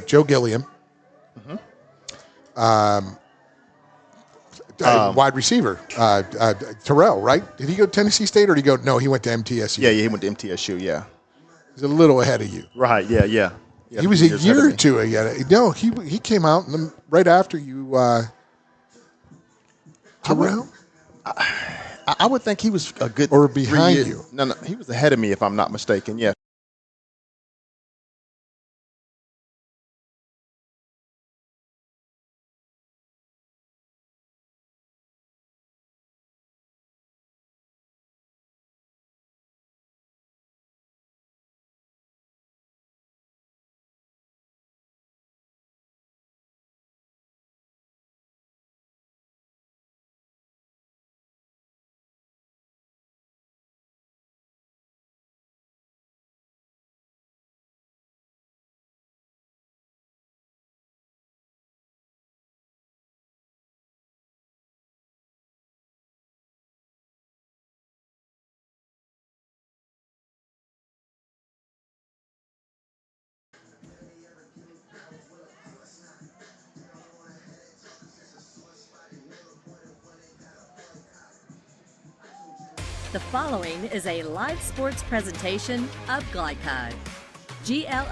Joe Gilliam. Wide receiver, Terrell, right? Did he go to Tennessee State or did he go? No, he went to MTSU. Yeah, he went to MTSU, yeah. He's a little ahead of you. Right, yeah. He was a year or two ahead. No, he came out and then right after you, Terrell? I would think he was a good or behind you. No, he was ahead of me if I'm not mistaken. Yeah. The following is a live sports presentation of Glycod. GLICOD.com.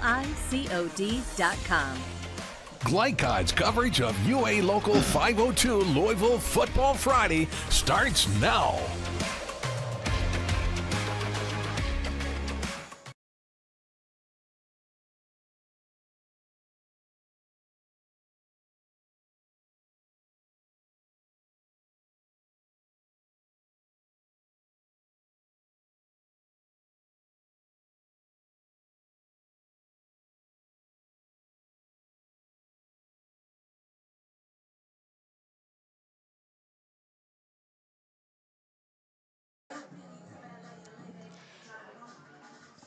Glycod's coverage of UA Local 502 Louisville Football Friday starts now.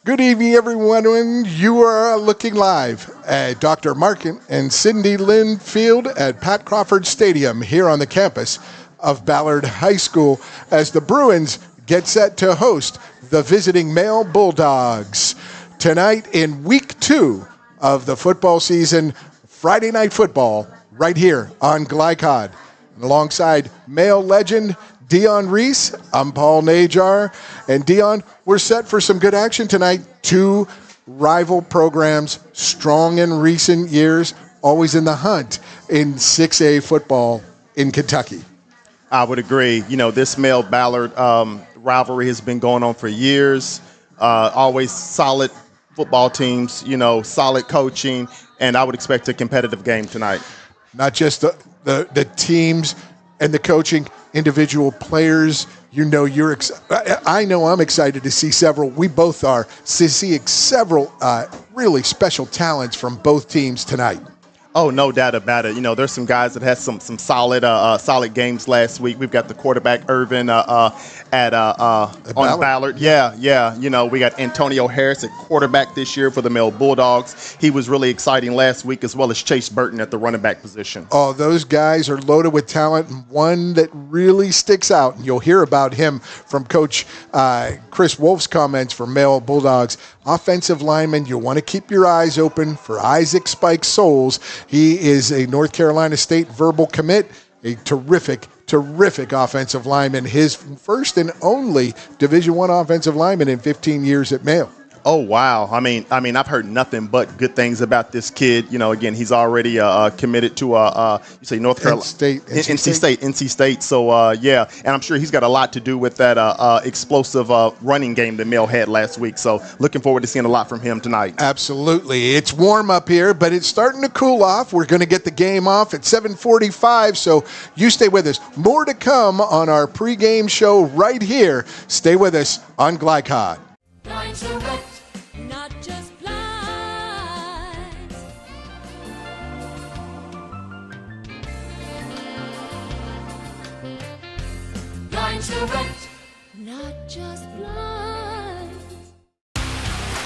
Good evening, everyone. You are looking live at Dr. Markin and Cindy Lynn Field at Pat Crawford Stadium here on the campus of Ballard High School as the Bruins get set to host the visiting male Bulldogs. Tonight in week 2 of the football season, Friday Night Football right here on Glycod. Alongside male legend Dion Reese, I'm Paul Najar. And Dion, we're set for some good action tonight. 2 rival programs, strong in recent years, always in the hunt in 6A football in Kentucky. I would agree. You know, this male Ballard rivalry has been going on for years. Always solid football teams, you know, solid coaching, and I would expect a competitive game tonight. Not just the teams and the coaching, individual players. You know, I know I'm excited to see several. We both are to see several really special talents from both teams tonight. Oh, no doubt about it. You know, there's some guys that had some solid games last week. We've got the quarterback Irvin on Ballard. Yeah. You know, we got Antonio Harris at quarterback this year for the male Bulldogs. He was really exciting last week, as well as Chase Burton at the running back position. Oh, those guys are loaded with talent, and one that really sticks out, and you'll hear about him from Coach Chris Wolf's comments for male Bulldogs. Offensive lineman, you'll want to keep your eyes open for Isaac Spike Souls. He is a North Carolina State verbal commit, a terrific offensive lineman, his first and only Division I offensive lineman in 15 years at Male. Oh, wow. I mean, I've heard nothing but good things about this kid. You know, again, he's already committed to, you say North Carolina. NC State. So, yeah. And I'm sure he's got a lot to do with that explosive running game that Mel had last week. So, looking forward to seeing a lot from him tonight. Absolutely. It's warm up here, but it's starting to cool off. We're going to get the game off at 7:45, so you stay with us. More to come on our pregame show right here. Stay with us on Glycod. Not just blinds. Blinds to rent, not just blinds.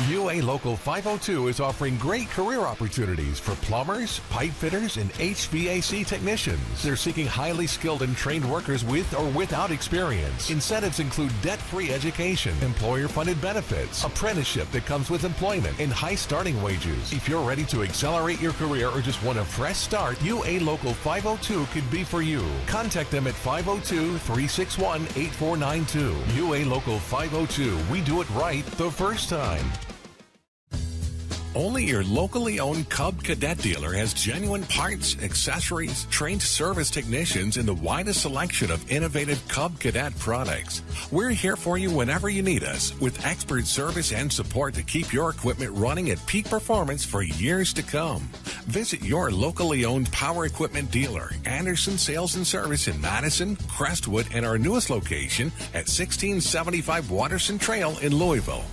UA UA Local 502 is offering great career opportunities for plumbers, pipe fitters, and HVAC technicians. They're seeking highly skilled and trained workers with or without experience. Incentives include debt-free education, employer-funded benefits, apprenticeship that comes with employment, and high starting wages. If you're ready to accelerate your career or just want a fresh start, UA Local 502 could be for you. Contact them at 502-361-8492. UA Local 502. We do it right the first time. Only your locally owned Cub Cadet dealer has genuine parts, accessories, trained service technicians, and the widest selection of innovative Cub Cadet products. We're here for you whenever you need us, with expert service and support to keep your equipment running at peak performance for years to come. Visit your locally owned power equipment dealer, Anderson Sales and Service in Madison, Crestwood, and our newest location at 1675 Watterson Trail in Louisville.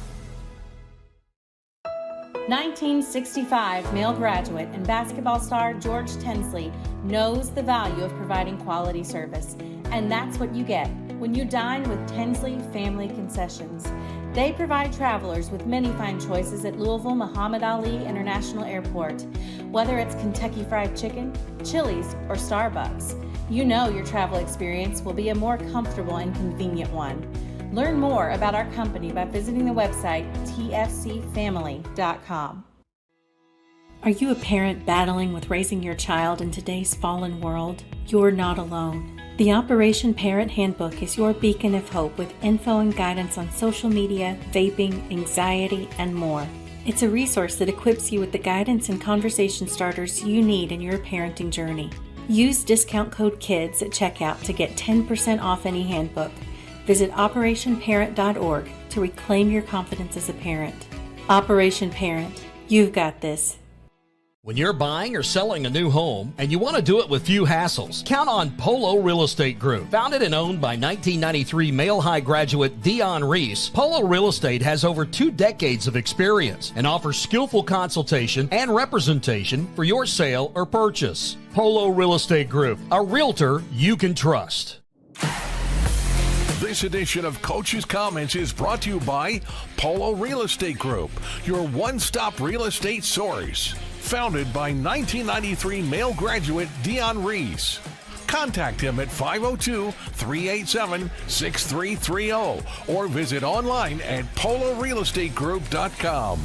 1965 male graduate and basketball star George Tensley knows the value of providing quality service. And that's what you get when you dine with Tensley Family Concessions. They provide travelers with many fine choices at Louisville Muhammad Ali International Airport. Whether it's Kentucky Fried Chicken, Chili's, or Starbucks, you know your travel experience will be a more comfortable and convenient one. Learn more about our company by visiting the website tfcfamily.com. Are you a parent battling with raising your child in today's fallen world? You're not alone. The Operation Parent Handbook is your beacon of hope with info and guidance on social media, vaping, anxiety, and more. It's a resource that equips you with the guidance and conversation starters you need in your parenting journey. Use discount code KIDS at checkout to get 10% off any handbook. Visit OperationParent.org to reclaim your confidence as a parent. Operation Parent, you've got this. When you're buying or selling a new home and you want to do it with few hassles, count on Polo Real Estate Group. Founded and owned by 1993 Male High graduate Dion Reese, Polo Real Estate has over 2 decades of experience and offers skillful consultation and representation for your sale or purchase. Polo Real Estate Group, a realtor you can trust. This edition of Coach's Comments is brought to you by Polo Real Estate Group, your one-stop real estate source. Founded by 1993 male graduate Dion Reese. Contact him at 502-387-6330 or visit online at polorealestategroup.com.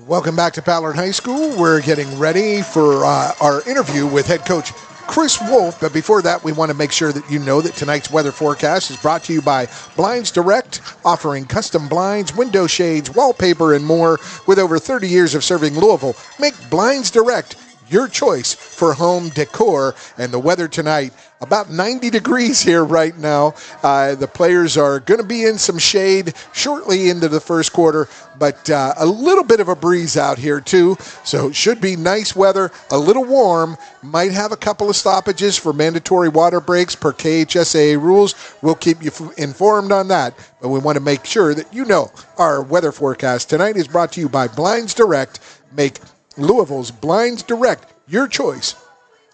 Welcome back to Ballard High School. We're getting ready for our interview with head coach Chris Wolf, but before that, we want to make sure that you know that tonight's weather forecast is brought to you by Blinds Direct, offering custom blinds, window shades, wallpaper, and more. With over 30 years of serving Louisville, make Blinds Direct your choice for home decor. And the weather tonight, about 90 degrees here right now. The players are going to be in some shade shortly into the first quarter, but a little bit of a breeze out here too. So it should be nice weather, a little warm. Might have a couple of stoppages for mandatory water breaks per KHSAA rules. We'll keep you informed on that, but we want to make sure that you know our weather forecast tonight is brought to you by Blinds Direct. Make Louisville's Blinds Direct your choice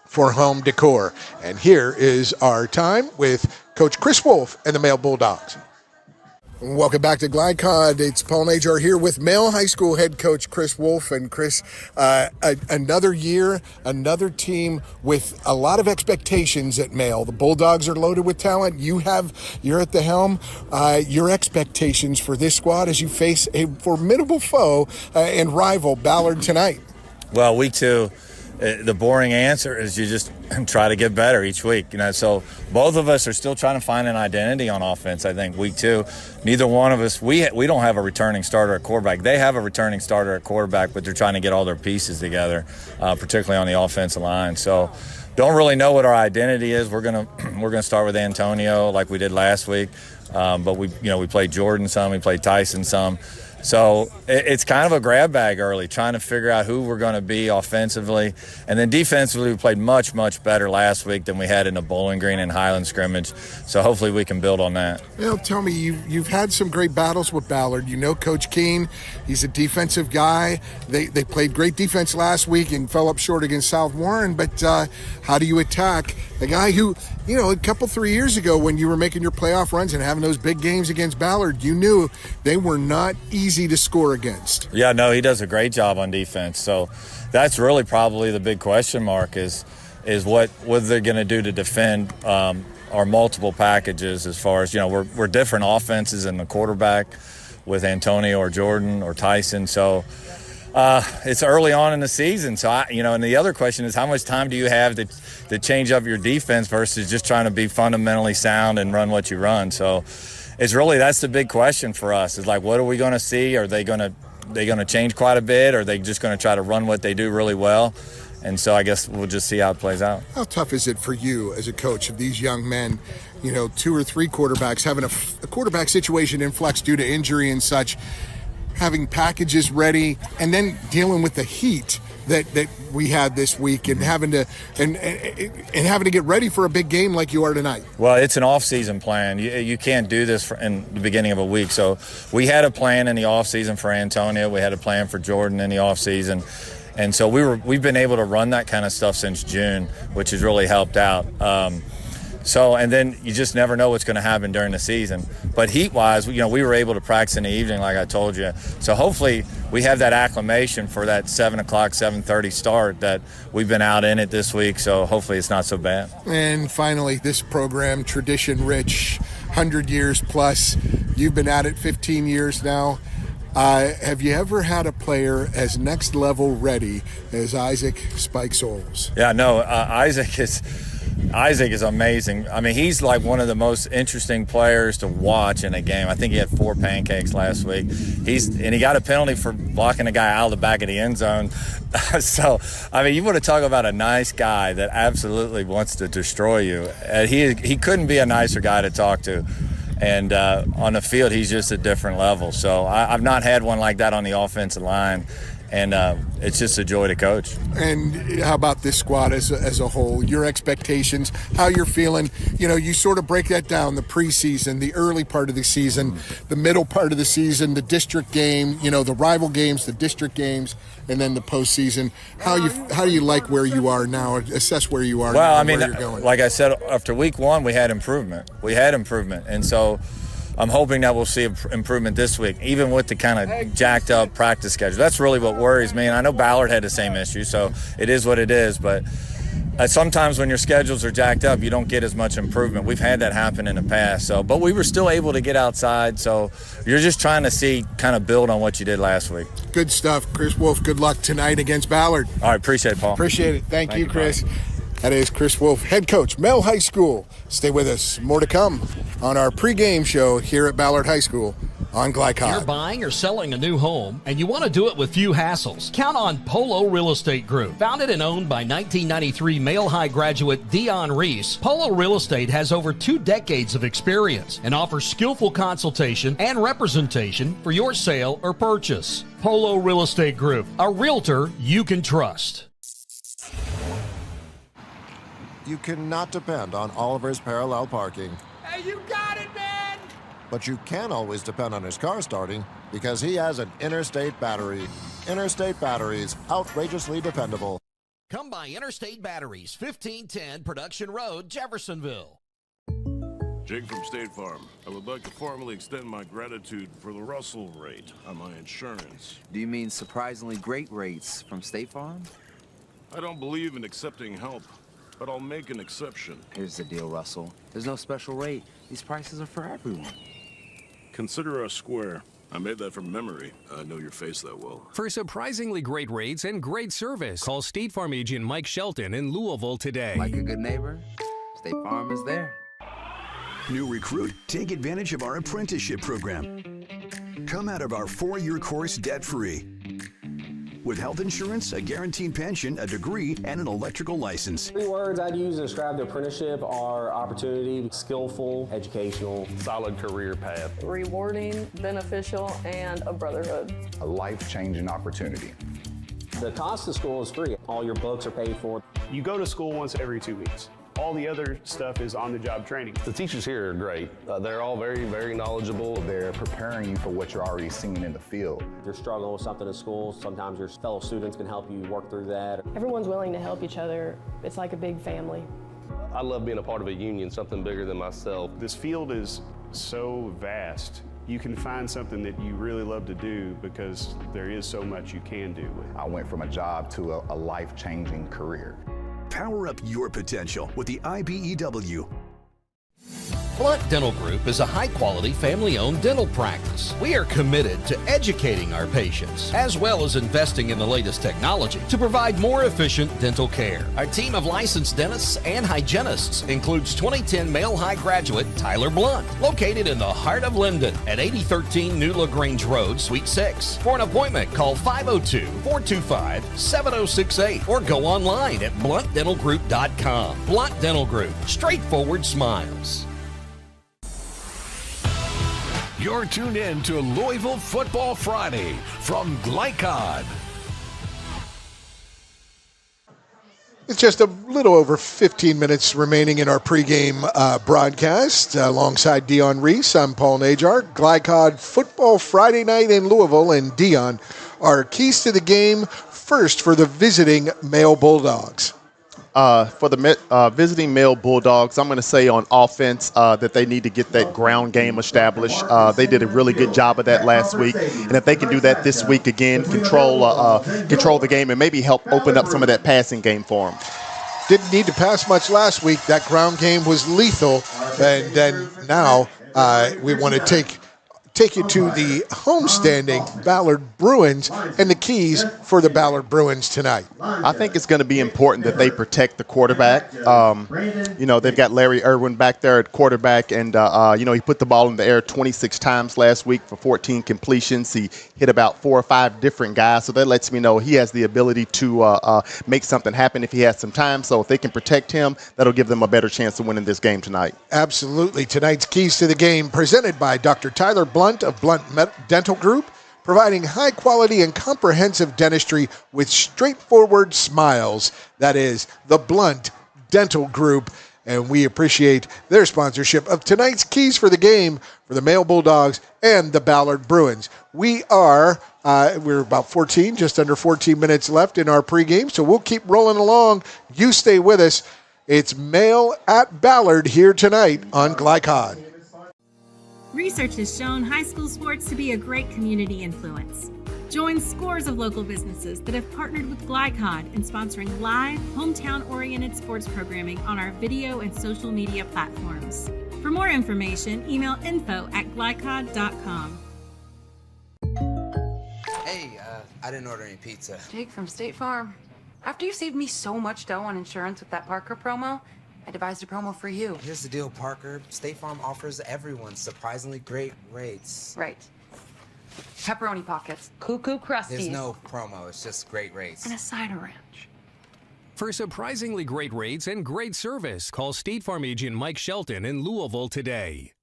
for home decor. And here is our time with Coach Chris Wolf and the Male Bulldogs. Welcome back to GlideCon. It's Paul Major here with Male High School head coach Chris Wolf. And Chris, another year, another team with a lot of expectations at Male. The Bulldogs are loaded with talent. You're at the helm. Your expectations for this squad as you face a formidable foe and rival, Ballard, tonight. Well, week 2, the boring answer is you just try to get better each week. So both of us are still trying to find an identity on offense. I think week 2, neither one of us, we don't have a returning starter at quarterback. They have a returning starter at quarterback, but they're trying to get all their pieces together, particularly on the offensive line. So don't really know what our identity is. We're gonna start with Antonio like we did last week, but we played Jordan some, we played Tyson some. So it's kind of a grab bag early, trying to figure out who we're going to be offensively. And then defensively, we played much, much better last week than we had in the Bowling Green and Highland scrimmage. So hopefully we can build on that. Well, tell me, you've had some great battles with Ballard. You know Coach Keene. He's a defensive guy. They played great defense last week and fell up short against South Warren. But how do you attack a guy who, you know, 3 years ago when you were making your playoff runs and having those big games against Ballard, you knew they were not easy to score against? Yeah, no, he does a great job on defense. So that's really probably the big question mark is what they're going to do to defend our multiple packages as far as, you know, we're different offenses in the quarterback with Antonio or Jordan or Tyson. So it's early on in the season. So, and the other question is how much time do you have to change up your defense versus just trying to be fundamentally sound and run what you run? So it's really, that's the big question for us is like, what are we going to see? Are they going to change quite a bit? Or are they just going to try to run what they do really well? And so I guess we'll just see how it plays out. How tough is it for you as a coach of these young men, 2 or 3 quarterbacks, having a quarterback situation in flux due to injury and such, having packages ready, and then dealing with the heat that we had this week and having to get ready for a big game like you are tonight? Well, it's an off-season plan. You can't do this in the beginning of a week. So we had a plan in the off-season for Antonio. We had a plan for Jordan in the off-season. And so we've been able to run that kind of stuff since June, which has really helped out. And then you just never know what's going to happen during the season. But heat-wise, we were able to practice in the evening, like I told you. So hopefully we have that acclimation for that 7 o'clock, 7:30 start that we've been out in it this week. So hopefully it's not so bad. And finally, this program, tradition-rich, 100 years plus. You've been at it 15 years now. Have you ever had a player as next level ready as Isaac Spike Souls? Yeah, no, Isaac is amazing. I mean, he's like one of the most interesting players to watch in a game. I think he had 4 pancakes last week. And he got a penalty for blocking a guy out of the back of the end zone. So, I mean, you want to talk about a nice guy that absolutely wants to destroy you. He couldn't be a nicer guy to talk to. And on the field, he's just a different level. So I've not had one like that on the offensive line. And it's just a joy to coach. And how about this squad as a whole? Your expectations, how you're feeling? You sort of break that down, the preseason, the early part of the season, the middle part of the season, the district game, the rival games, the district games, and then the postseason. How do you like where you are now? Assess where you are now. Well, I mean, where you're going. Like I said, after week 1, we had improvement. And so I'm hoping that we'll see improvement this week, even with the kind of jacked up practice schedule. That's really what worries me. And I know Ballard had the same issue, so it is what it is. But sometimes when your schedules are jacked up, you don't get as much improvement. We've had that happen in the past. But we were still able to get outside. So you're just trying to kind of build on what you did last week. Good stuff. Chris Wolf, good luck tonight against Ballard. All right, appreciate it, Paul. Appreciate it. Thank you, Chris. Bye. That is Chris Wolf, head coach, Mel High School. Stay with us. More to come on our pregame show here at Ballard High School on Glycod. You're buying or selling a new home, and you want to do it with few hassles. Count on Polo Real Estate Group. Founded and owned by 1993 Male High graduate Dion Reese, Polo Real Estate has over 2 decades of experience and offers skillful consultation and representation for your sale or purchase. Polo Real Estate Group, a realtor you can trust. You cannot depend on Oliver's parallel parking. Hey, you got it, man! But you can always depend on his car starting because he has an Interstate battery. Interstate batteries, outrageously dependable. Come by Interstate Batteries, 1510 Production Road, Jeffersonville. Jake from State Farm. I would like to formally extend my gratitude for the Russell rate on my insurance. Do you mean surprisingly great rates from State Farm? I don't believe in accepting help, but I'll make an exception. Here's the deal, Russell. There's no special rate. These prices are for everyone. Consider us square. I made that from memory. I know your face that well. For surprisingly great rates and great service, call State Farm agent Mike Shelton in Louisville today. Like a good neighbor, State Farm is there. New recruit, take advantage of our apprenticeship program. Come out of our 4-year course debt-free. with health insurance, a guaranteed pension, a degree, and an electrical license. 3 words I'd use to describe the apprenticeship are opportunity, skillful, educational, solid career path, rewarding, beneficial, and a brotherhood. A life-changing opportunity. The cost of school is free. All your books are paid for. You go to school once every 2 weeks. All the other stuff is on-the-job training. The teachers here are great. They're all very, very knowledgeable. They're preparing you for what you're already seeing in the field. If you're struggling with something in school, sometimes your fellow students can help you work through that. Everyone's willing to help each other. It's like a big family. I love being a part of a union, something bigger than myself. This field is so vast. You can find something that you really love to do because there is so much you can do. I went from a job to a life-changing career. Power up your potential with the IBEW. Blunt Dental Group is a high-quality, family-owned dental practice. We are committed to educating our patients, as well as investing in the latest technology to provide more efficient dental care. Our team of licensed dentists and hygienists includes 2010 Male High graduate Tyler Blunt, located in the heart of Linden at 8013 New LaGrange Road, Suite 6. For an appointment, call 502-425-7068 or go online at bluntdentalgroup.com. Blunt Dental Group, straightforward smiles. You're tuned in to Louisville Football Friday from Glycod. It's just a little over 15 minutes remaining in our pregame broadcast. Alongside Dion Reese, I'm Paul Najar. Glycod Football Friday night in Louisville, and Dion, our keys to the game first for the visiting male Bulldogs. For the visiting male Bulldogs, I'm going to say on offense that they need to get that ground game established. They did a really good job of that last week, and if they can do that this week again, control the game and maybe help open up some of that passing game for them. Didn't need to pass much last week. That ground game was lethal, and then now we want to take you to the homestanding Ballard Bruins and the keys for the Ballard Bruins tonight. I think it's going to be important that they protect the quarterback. They've got Larry Irwin back there at quarterback, and, he put the ball in the air 26 times last week for 14 completions. He hit about 4 or 5 different guys, so that lets me know he has the ability to make something happen if he has some time. So if they can protect him, that'll give them a better chance of winning this game tonight. Absolutely. Tonight's keys to the game presented by Dr. Tyler Blunt of Blunt Dental Group, providing high quality and comprehensive dentistry with straightforward smiles. That is the Blunt Dental Group, and we appreciate their sponsorship of tonight's keys for the game for the male Bulldogs and the Ballard Bruins. We're about just under 14 minutes left in our pregame, so we'll keep rolling along. You stay with us. It's Male at Ballard here tonight on Glycod. Research has shown high school sports to be a great community influence. Join scores of local businesses that have partnered with Glycod in sponsoring live, hometown-oriented sports programming on our video and social media platforms. For more information, email info@glycod.com. Hey, I didn't order any pizza. Jake from State Farm. After you saved me so much dough on insurance with that Parker promo, I devised a promo for you. Here's the deal, Parker. State Farm offers everyone surprisingly great rates. Right. Pepperoni pockets, cuckoo crusties. There's no promo, it's just great rates. And a side of ranch. For surprisingly great rates and great service, call State Farm agent Mike Shelton in Louisville today.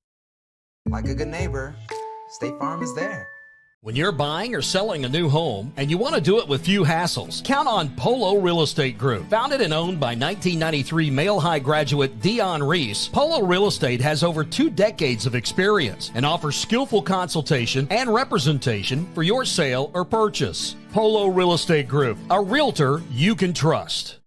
Like a good neighbor, State Farm is there. When you're buying or selling a new home and you want to do it with few hassles, count on Polo Real Estate Group. Founded and owned by 1993 Male High graduate Dion Reese, Polo Real Estate has over 2 decades of experience and offers skillful consultation and representation for your sale or purchase. Polo Real Estate Group, a realtor you can trust.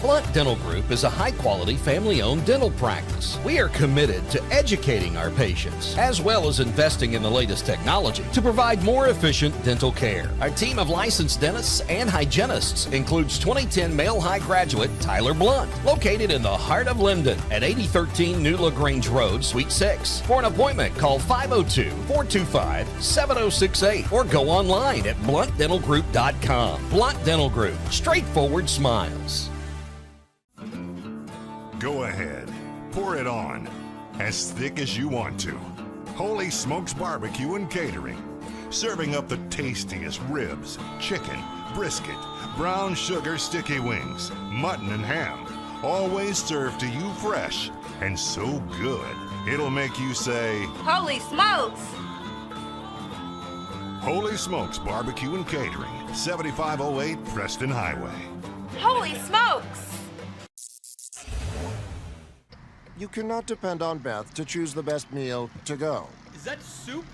Blunt Dental Group is a high-quality, family-owned dental practice. We are committed to educating our patients, as well as investing in the latest technology to provide more efficient dental care. Our team of licensed dentists and hygienists includes 2010 Male High graduate Tyler Blunt, located in the heart of Linden at 8013 New LaGrange Road, Suite 6. For an appointment, call 502-425-7068 or go online at bluntdentalgroup.com. Blunt Dental Group, straightforward smiles. Go ahead, pour it on, as thick as you want to. Holy Smokes Barbecue and Catering, serving up the tastiest ribs, chicken, brisket, brown sugar sticky wings, mutton and ham. Always served to you fresh and so good, it'll make you say, "Holy smokes!" Holy Smokes Barbecue and Catering, 7508 Preston Highway. Holy smokes! You cannot depend on Beth to choose the best meal to go. Is that soup?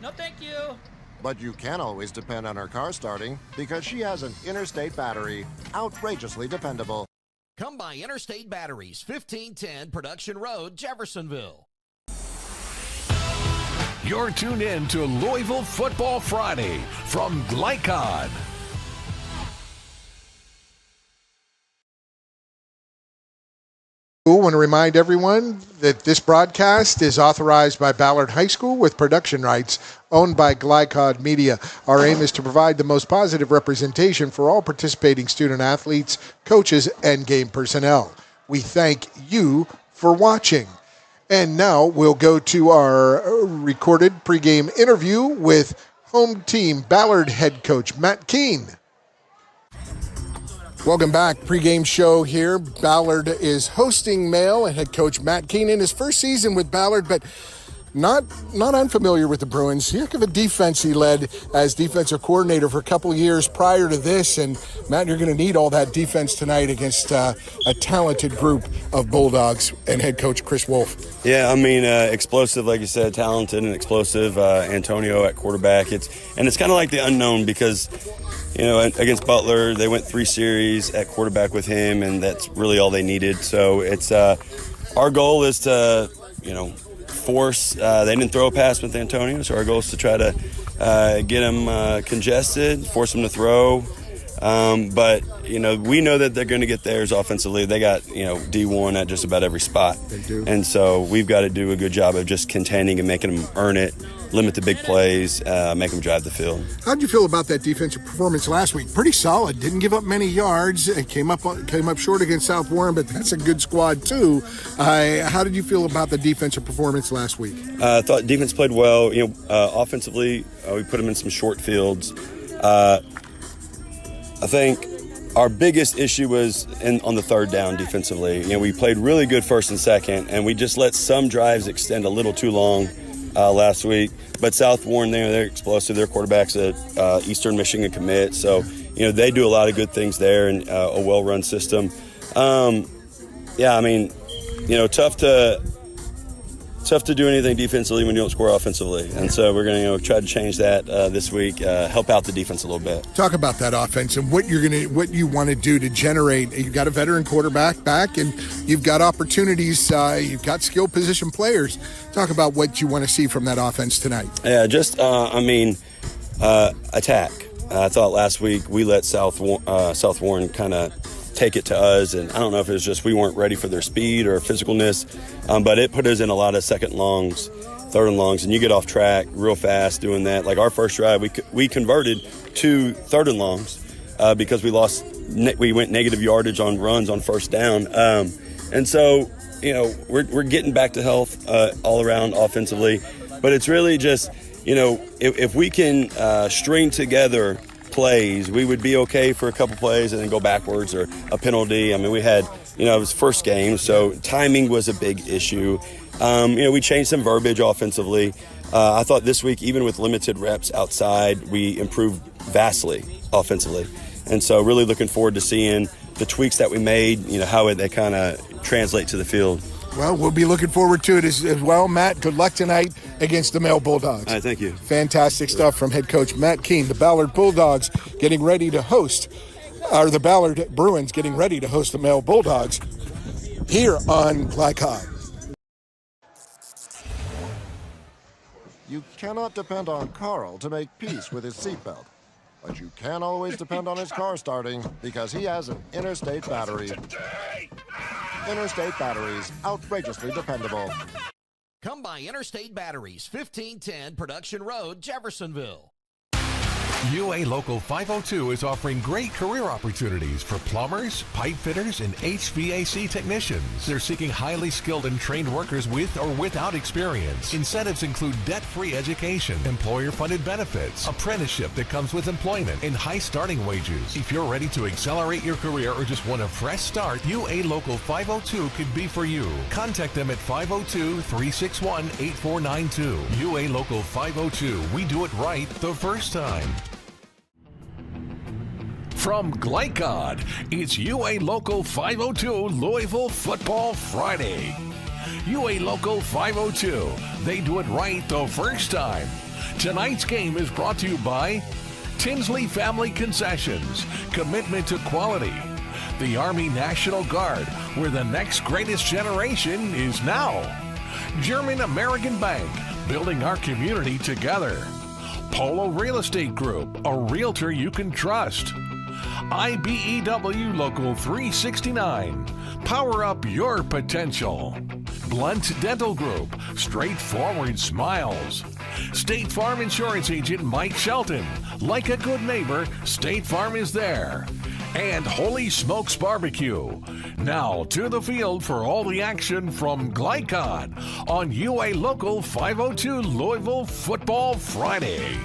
No, thank you. But you can always depend on her car starting because she has an Interstate battery, outrageously dependable. Come by Interstate Batteries, 1510 Production Road, Jeffersonville. You're tuned in to Louisville Football Friday from Glycod. I want to remind everyone that this broadcast is authorized by Ballard High School with production rights owned by Glycod Media. Our aim is to provide the most positive representation for all participating student athletes, coaches, and game personnel. We thank you for watching. And now we'll go to our recorded pregame interview with home team Ballard head coach Matt Keene. Welcome back. Pregame show here. Ballard is hosting Male and head coach Matt Keene in his first season with Ballard, but not unfamiliar with the Bruins. Heck of a defense he led as defensive coordinator for a couple years prior to this. And Matt, you're going to need all that defense tonight against a talented group of Bulldogs and head coach Chris Wolf. Yeah, I mean, explosive, like you said, talented and explosive. Antonio at quarterback. It's kind of like the unknown because, you know, against Butler, they went 3 series at quarterback with him, and that's really all they needed. So it's our goal is to, you know, force. They didn't throw a pass with Antonio, so our goal is to try to get him congested, force him to throw. But, you know, we know that they're going to get theirs offensively. They got, you know, D1 at just about every spot. They do. And so we've got to do a good job of just containing and making them earn it, limit the big plays, make them drive the field. How did you feel about that defensive performance last week? Pretty solid. Didn't give up many yards. It came up short against South Warren, but that's a good squad too. How did you feel about the defensive performance last week? I thought defense played well. You know, offensively, we put them in some short fields. I think our biggest issue was on the third down defensively. You know, we played really good first and second, and we just let some drives extend a little too long last week. But South Warren, they're explosive. Their quarterback's a Eastern Michigan commit. So, you know, they do a lot of good things there and a well-run system. Yeah, I mean, you know, tough to do anything defensively when you don't score offensively. And so we're going to try to change that this week, help out the defense a little bit. Talk about that offense and what you want to do to generate. You've got a veteran quarterback back, and you've got opportunities. You've got skill position players. Talk about what you want to see from that offense tonight. Yeah, just attack. I thought last week we let South Warren kind of take it to us, and I don't know if it was just we weren't ready for their speed or physicalness, but it put us in a lot of second and longs, third and longs, and you get off track real fast doing that. Like our first drive, we converted to third and longs because we went negative yardage on runs on first down, and so, you know, we're getting back to health all around offensively, but it's really just, you know, if we can string together plays, we would be okay for a couple plays and then go backwards or a penalty. I mean, we had, you know, it was first game, so timing was a big issue. You know, we changed some verbiage offensively. I thought this week, even with limited reps outside, we improved vastly offensively. And so really looking forward to seeing the tweaks that we made, you know, how they kind of translate to the field. Well, we'll be looking forward to it as well. Matt, good luck tonight against the Male Bulldogs. All right, thank you. Fantastic stuff from head coach Matt Keene. The Ballard Bulldogs getting ready to host, or the Ballard Bruins getting ready to host the Male Bulldogs here on Glycod. You cannot depend on Carl to make peace with his seatbelt. But you can always depend on his car starting because he has an Interstate battery. Interstate batteries, outrageously dependable. Come by Interstate Batteries, 1510 Production Road, Jeffersonville. UA Local 502 is offering great career opportunities for plumbers, pipe fitters, and HVAC technicians. They're seeking highly skilled and trained workers with or without experience. Incentives include debt-free education, employer-funded benefits, apprenticeship that comes with employment, and high starting wages. If you're ready to accelerate your career or just want a fresh start, UA Local 502 could be for you. Contact them at 502-361-8492. UA Local 502. We do it right the first time. From Glycod, it's UA Local 502 Louisville Football Friday. UA Local 502, they do it right the first time. Tonight's game is brought to you by Tinsley Family Concessions, commitment to quality. The Army National Guard, where the next greatest generation is now. German American Bank, building our community together. Polo Real Estate Group, a realtor you can trust. IBEW Local 369, power up your potential. Blunt Dental Group, straightforward smiles. State Farm Insurance Agent Mike Shelton, like a good neighbor, State Farm is there. And Holy Smokes Barbecue. Now to the field for all the action from Glycod on UA Local 502 Louisville Football Friday.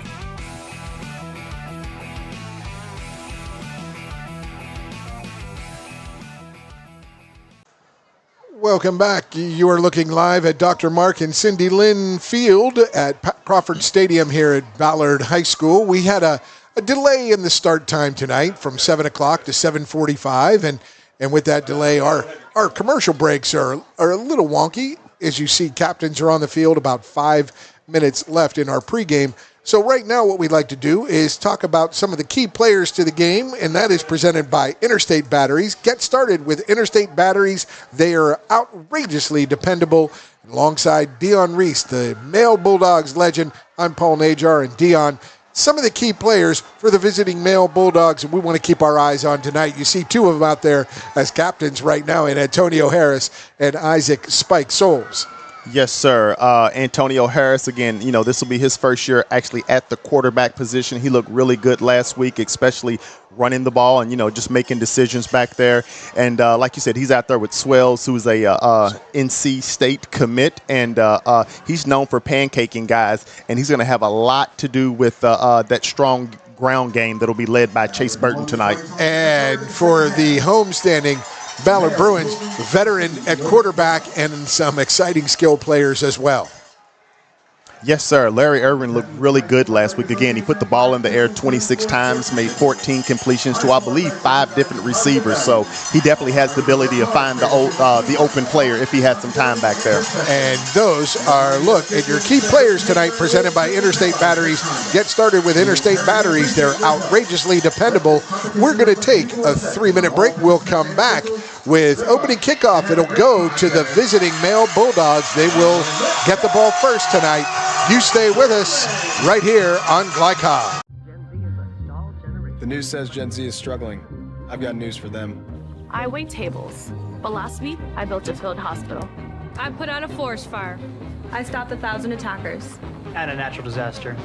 Welcome back. You are looking live at Dr. Mark and Cindy Lynn Field at Crawford Stadium here at Ballard High School. We had a delay in the start time tonight from 7 o'clock to 7:45, and with that delay, our commercial breaks are a little wonky. As you see, captains are on the field, about 5 minutes left in our pregame. So right now what we'd like to do is talk about some of the key players to the game, and that is presented by Interstate Batteries. Get started with Interstate Batteries. They are outrageously dependable. Alongside Dion Reese, the male Bulldogs legend, I'm Paul Najar, and Dion, some of the key players for the visiting male Bulldogs we want to keep our eyes on tonight. You see two of them out there as captains right now in Antonio Harris and Isaac Spike Souls. Yes, sir. Antonio Harris, again, this will be his first year actually at the quarterback position. He looked really good last week, especially running the ball and, just making decisions back there. And like you said, he's out there with Swells, who's a NC State commit, and he's known for pancaking guys, and he's going to have a lot to do with that strong ground game that will be led by Chase Burton tonight. And for the homestanding Ballard Bruins, veteran at quarterback and some exciting skill players as well. Yes, sir. Larry Irvin looked really good last week. Again, he put the ball in the air 26 times, made 14 completions to, I believe, 5 different receivers. So he definitely has the ability to find the open player if he had some time back there. And those are, look at your key players tonight, presented by Interstate Batteries. Get started with Interstate Batteries. They're outrageously dependable. We're going to take a 3-minute break. We'll come back with opening kickoff. It'll go to the visiting male Bulldogs. They will get the ball first tonight. You stay with us right here on Glycod. The news says Gen Z is struggling. I've got news for them. I wait tables, but last week I built a field hospital. I put out a forest fire. I stopped 1,000 attackers. And a natural disaster.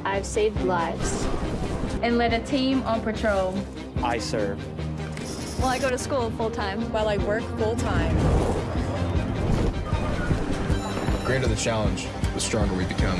I've saved lives. And led a team on patrol. I serve. Well, I go to school full-time. While I work full-time. The greater the challenge, the stronger we become.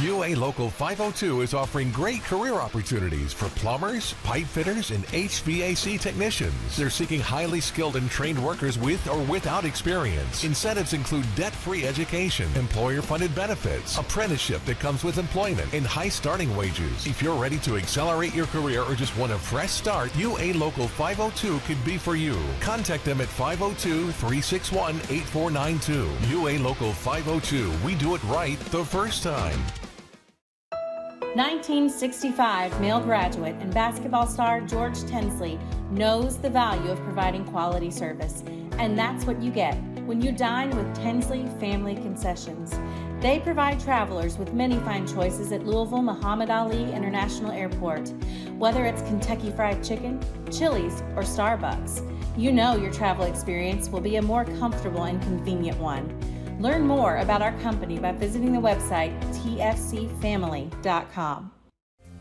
UA Local 502 is offering great career opportunities for plumbers, pipe fitters, and HVAC technicians. They're seeking highly skilled and trained workers with or without experience. Incentives include debt-free education, employer-funded benefits, apprenticeship that comes with employment, and high starting wages. If you're ready to accelerate your career or just want a fresh start, UA Local 502 could be for you. Contact them at 502-361-8492. UA Local 502. We do it right the first time. 1965 male graduate and basketball star George Tinsley knows the value of providing quality service. And that's what you get when you dine with Tinsley Family Concessions. They provide travelers with many fine choices at Louisville Muhammad Ali International Airport. Whether it's Kentucky Fried Chicken, Chili's, or Starbucks, you know your travel experience will be a more comfortable and convenient one. Learn more about our company by visiting the website tfcfamily.com.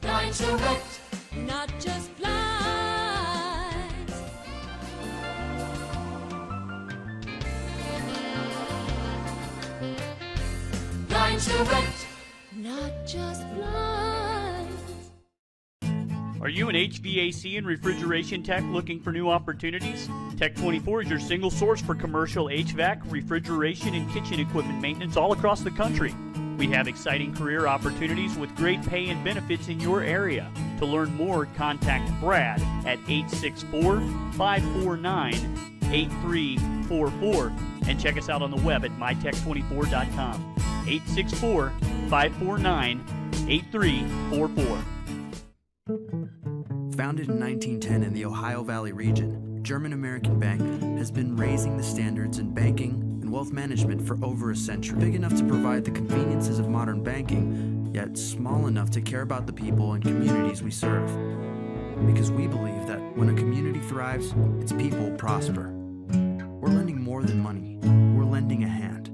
Blinds Direct, not just blinds. Blinds Direct, not just blinds. Are you an HVAC and refrigeration tech looking for new opportunities? Tech24 is your single source for commercial HVAC, refrigeration, and kitchen equipment maintenance all across the country. We have exciting career opportunities with great pay and benefits in your area. To learn more, contact Brad at 864-549-8344 and check us out on the web at mytech24.com. 864-549-8344. Founded in 1910 in the Ohio Valley region, German American Bank has been raising the standards in banking and wealth management for over a century. Big enough to provide the conveniences of modern banking, yet small enough to care about the people and communities we serve. Because we believe that when a community thrives, its people prosper. We're lending more than money. We're lending a hand.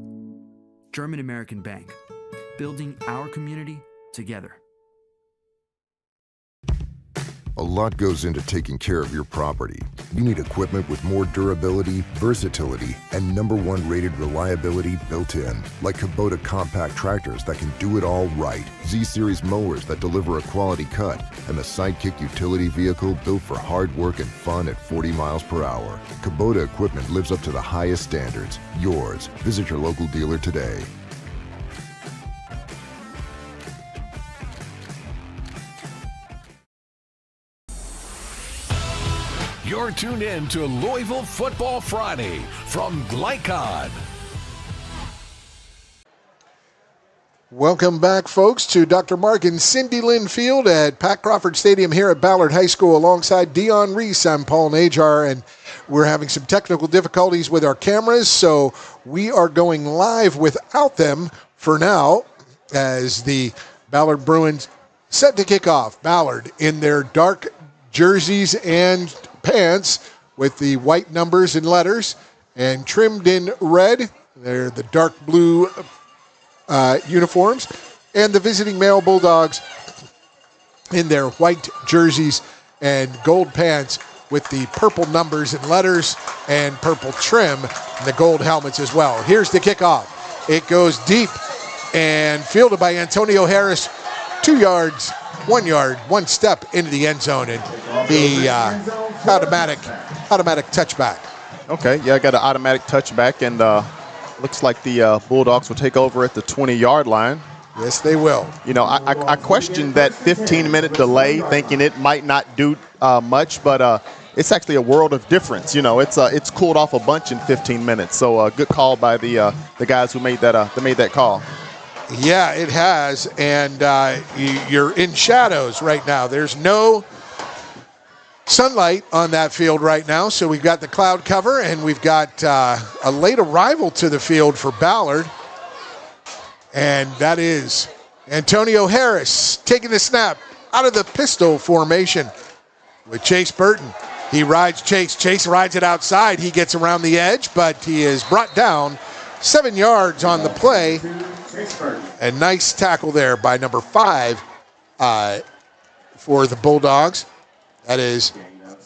German American Bank, building our community together. A lot goes into taking care of your property. You need equipment with more durability, versatility, and #1 rated reliability built in, like Kubota compact tractors that can do it all right, Z-Series mowers that deliver a quality cut, and the Sidekick utility vehicle built for hard work and fun at 40 miles per hour. Kubota equipment lives up to the highest standards. Yours. Visit your local dealer today. You're tuned in to Louisville Football Friday from Glycod. Welcome back, folks, to Dr. Mark and Cindy Lynn Field at Pat Crawford Stadium here at Ballard High School alongside Dion Reese. I'm Paul Najar, and we're having some technical difficulties with our cameras, so we are going live without them for now as the Ballard Bruins set to kick off. Ballard in their dark jerseys and pants with the white numbers and letters and trimmed in red. They're the dark blue uniforms, and the visiting male Bulldogs in their white jerseys and gold pants with the purple numbers and letters and purple trim and the gold helmets as well. Here's the kickoff. It goes deep and fielded by Antonio Harris, 2 yards, 1 yard, one step into the end zone, and the automatic touchback. Okay, yeah, I got an automatic touchback, and looks like the Bulldogs will take over at the 20-yard line. Yes, they will. You know, I questioned that 15-minute delay, thinking it might not do much, but it's actually a world of difference. You know, it's cooled off a bunch in 15 minutes. So good call by the guys who made that call. Yeah, it has, and you're in shadows right now. There's no sunlight on that field right now, so we've got the cloud cover, and we've got a late arrival to the field for Ballard, and that is Antonio Harris taking the snap out of the pistol formation with Chase Burton. He rides Chase. Chase rides it outside. He gets around the edge, but he is brought down 7 yards on the play. A nice tackle there by number 5 for the Bulldogs. That is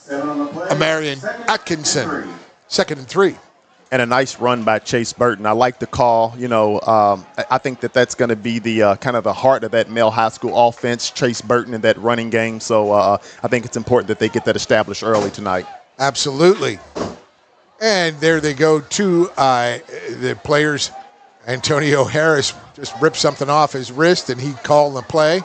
Amarian Atkinson, 2nd and 3. And a nice run by Chase Burton. I like the call. You know, I think that's going to be the kind of the heart of that male high school offense, Chase Burton in that running game. So I think it's important that they get that established early tonight. Absolutely. And there they go, to the players. Antonio Harris just ripped something off his wrist, and he called the play.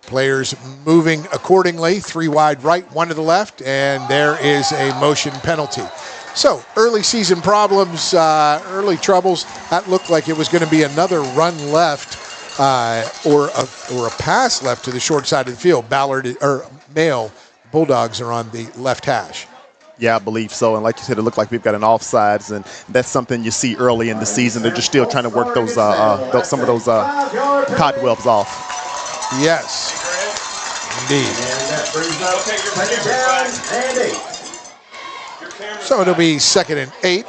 Players moving accordingly, 3 wide right, 1 to the left, and there is a motion penalty. So early season problems, early troubles. That looked like it was going to be another run left or a pass left to the short side of the field. Ballard or male Bulldogs are on the left hash. Yeah, I believe so. And like you said, it looked like we've got an offsides, and that's something you see early in the season. They're just still trying to work those some of those cobwebs off. Yes, indeed. So it'll be 2nd and 8.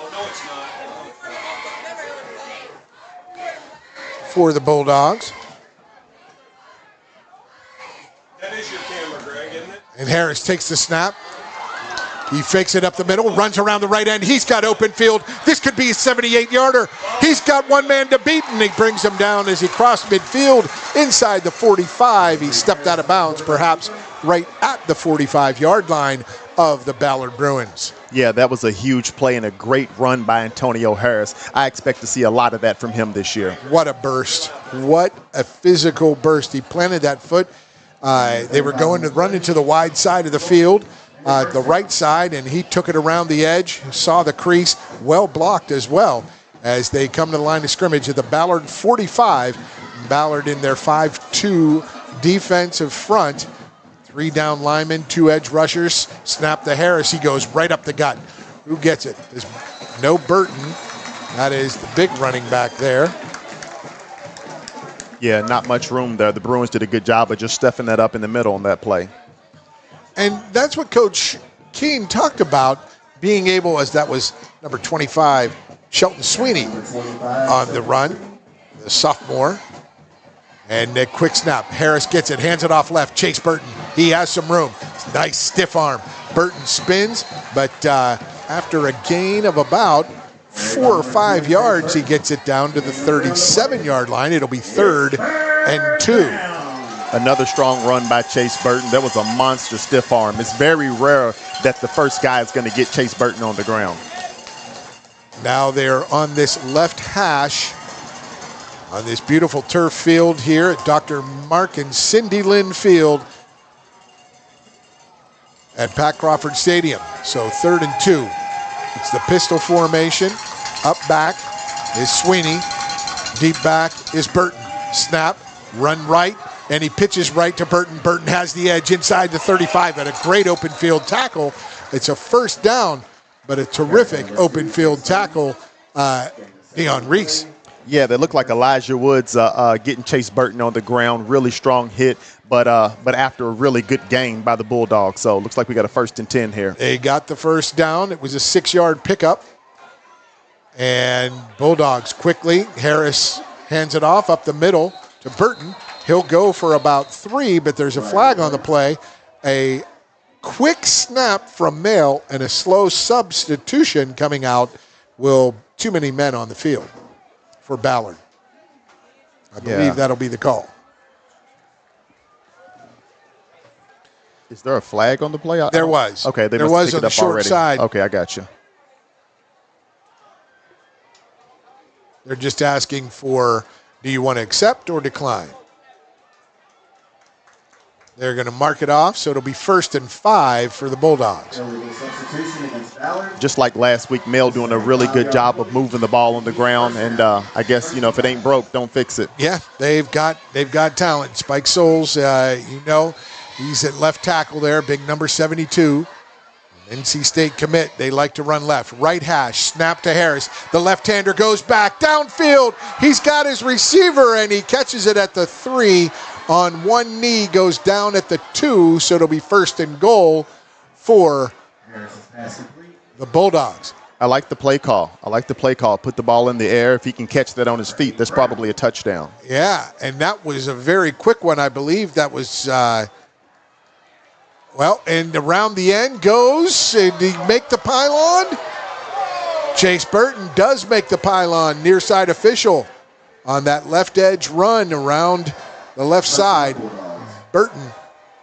for the Bulldogs. That is your camera, Greg, isn't it? And Harris takes the snap. He fakes it up the middle, runs around the right end. He's got open field. This could be a 78-yarder. He's got one man to beat, and he brings him down as he crossed midfield inside the 45. He stepped out of bounds, perhaps right at the 45-yard line of the Ballard Bruins. Yeah, that was a huge play and a great run by Antonio Harris. I expect to see a lot of that from him this year. What a burst. What a physical burst. He planted that foot. They were going to run into the wide side of the field, the right side, and he took it around the edge, saw the crease, well blocked as well as they come to the line of scrimmage at the Ballard 45. Ballard in their 5-2 defensive front. 3 down linemen, 2 edge rushers. Snap to Harris. He goes right up the gut. Who gets it? There's no Burton. That is the big running back there. Yeah, not much room there. The Bruins did a good job of just stuffing that up in the middle on that play. And that's what Coach Keene talked about, being able, as that was number 25, Shelton Sweeney on the run, the sophomore. And a quick snap. Harris gets it, hands it off left. Chase Burton, he has some room. Nice stiff arm. Burton spins, but after a gain of about 4 or 5 yards, he gets it down to the 37-yard line. It'll be 3rd and 2. Another strong run by Chase Burton. That was a monster stiff arm. It's very rare that the first guy is going to get Chase Burton on the ground. Now they're on this left hash on this beautiful turf field here at Dr. Mark and Cindy Lynn Field at Pat Crawford Stadium. So 3rd and 2. It's the pistol formation. Up back is Sweeney. Deep back is Burton. Snap, run right, and he pitches right to Burton. Burton has the edge inside the 35 and a great open field tackle. It's a first down, but a terrific open field tackle, Dion Reese. Yeah, they look like Elijah Woods getting Chase Burton on the ground. Really strong hit, but after a really good gain by the Bulldogs. So it looks like we got a 1st and 10 here. They got the first down. It was a 6-yard pickup. And Bulldogs quickly. Harris hands it off up the middle to Burton. He'll go for about 3, but there's a flag on the play. A quick snap from Mail and a slow substitution coming out. Too many men on the field for Ballard. I believe that'll be the call. Is there a flag on the play? There was. Okay, there was on the short already. side. Okay, I got you. They're just asking for, do you want to accept or decline? They're going to mark it off, so it'll be 1st and 5 for the Bulldogs. Just like last week, Mel doing a really good job of moving the ball on the ground, and I guess, if it ain't broke, don't fix it. Yeah, they've got talent. Spike Souls, he's at left tackle there, big number 72. NC State commit. They like to run left. Right hash, snap to Harris. The left-hander goes back, downfield. He's got his receiver, and he catches it at the 3. On one knee, goes down at the 2, so it'll be 1st and goal for the Bulldogs. I like the play call. Put the ball in the air. If he can catch that on his feet, that's probably a touchdown. Yeah, and that was a very quick one. I believe that was, and around the end goes, did he make the pylon? Chase Burton does make the pylon, near side official on that left edge run around the left side. Burton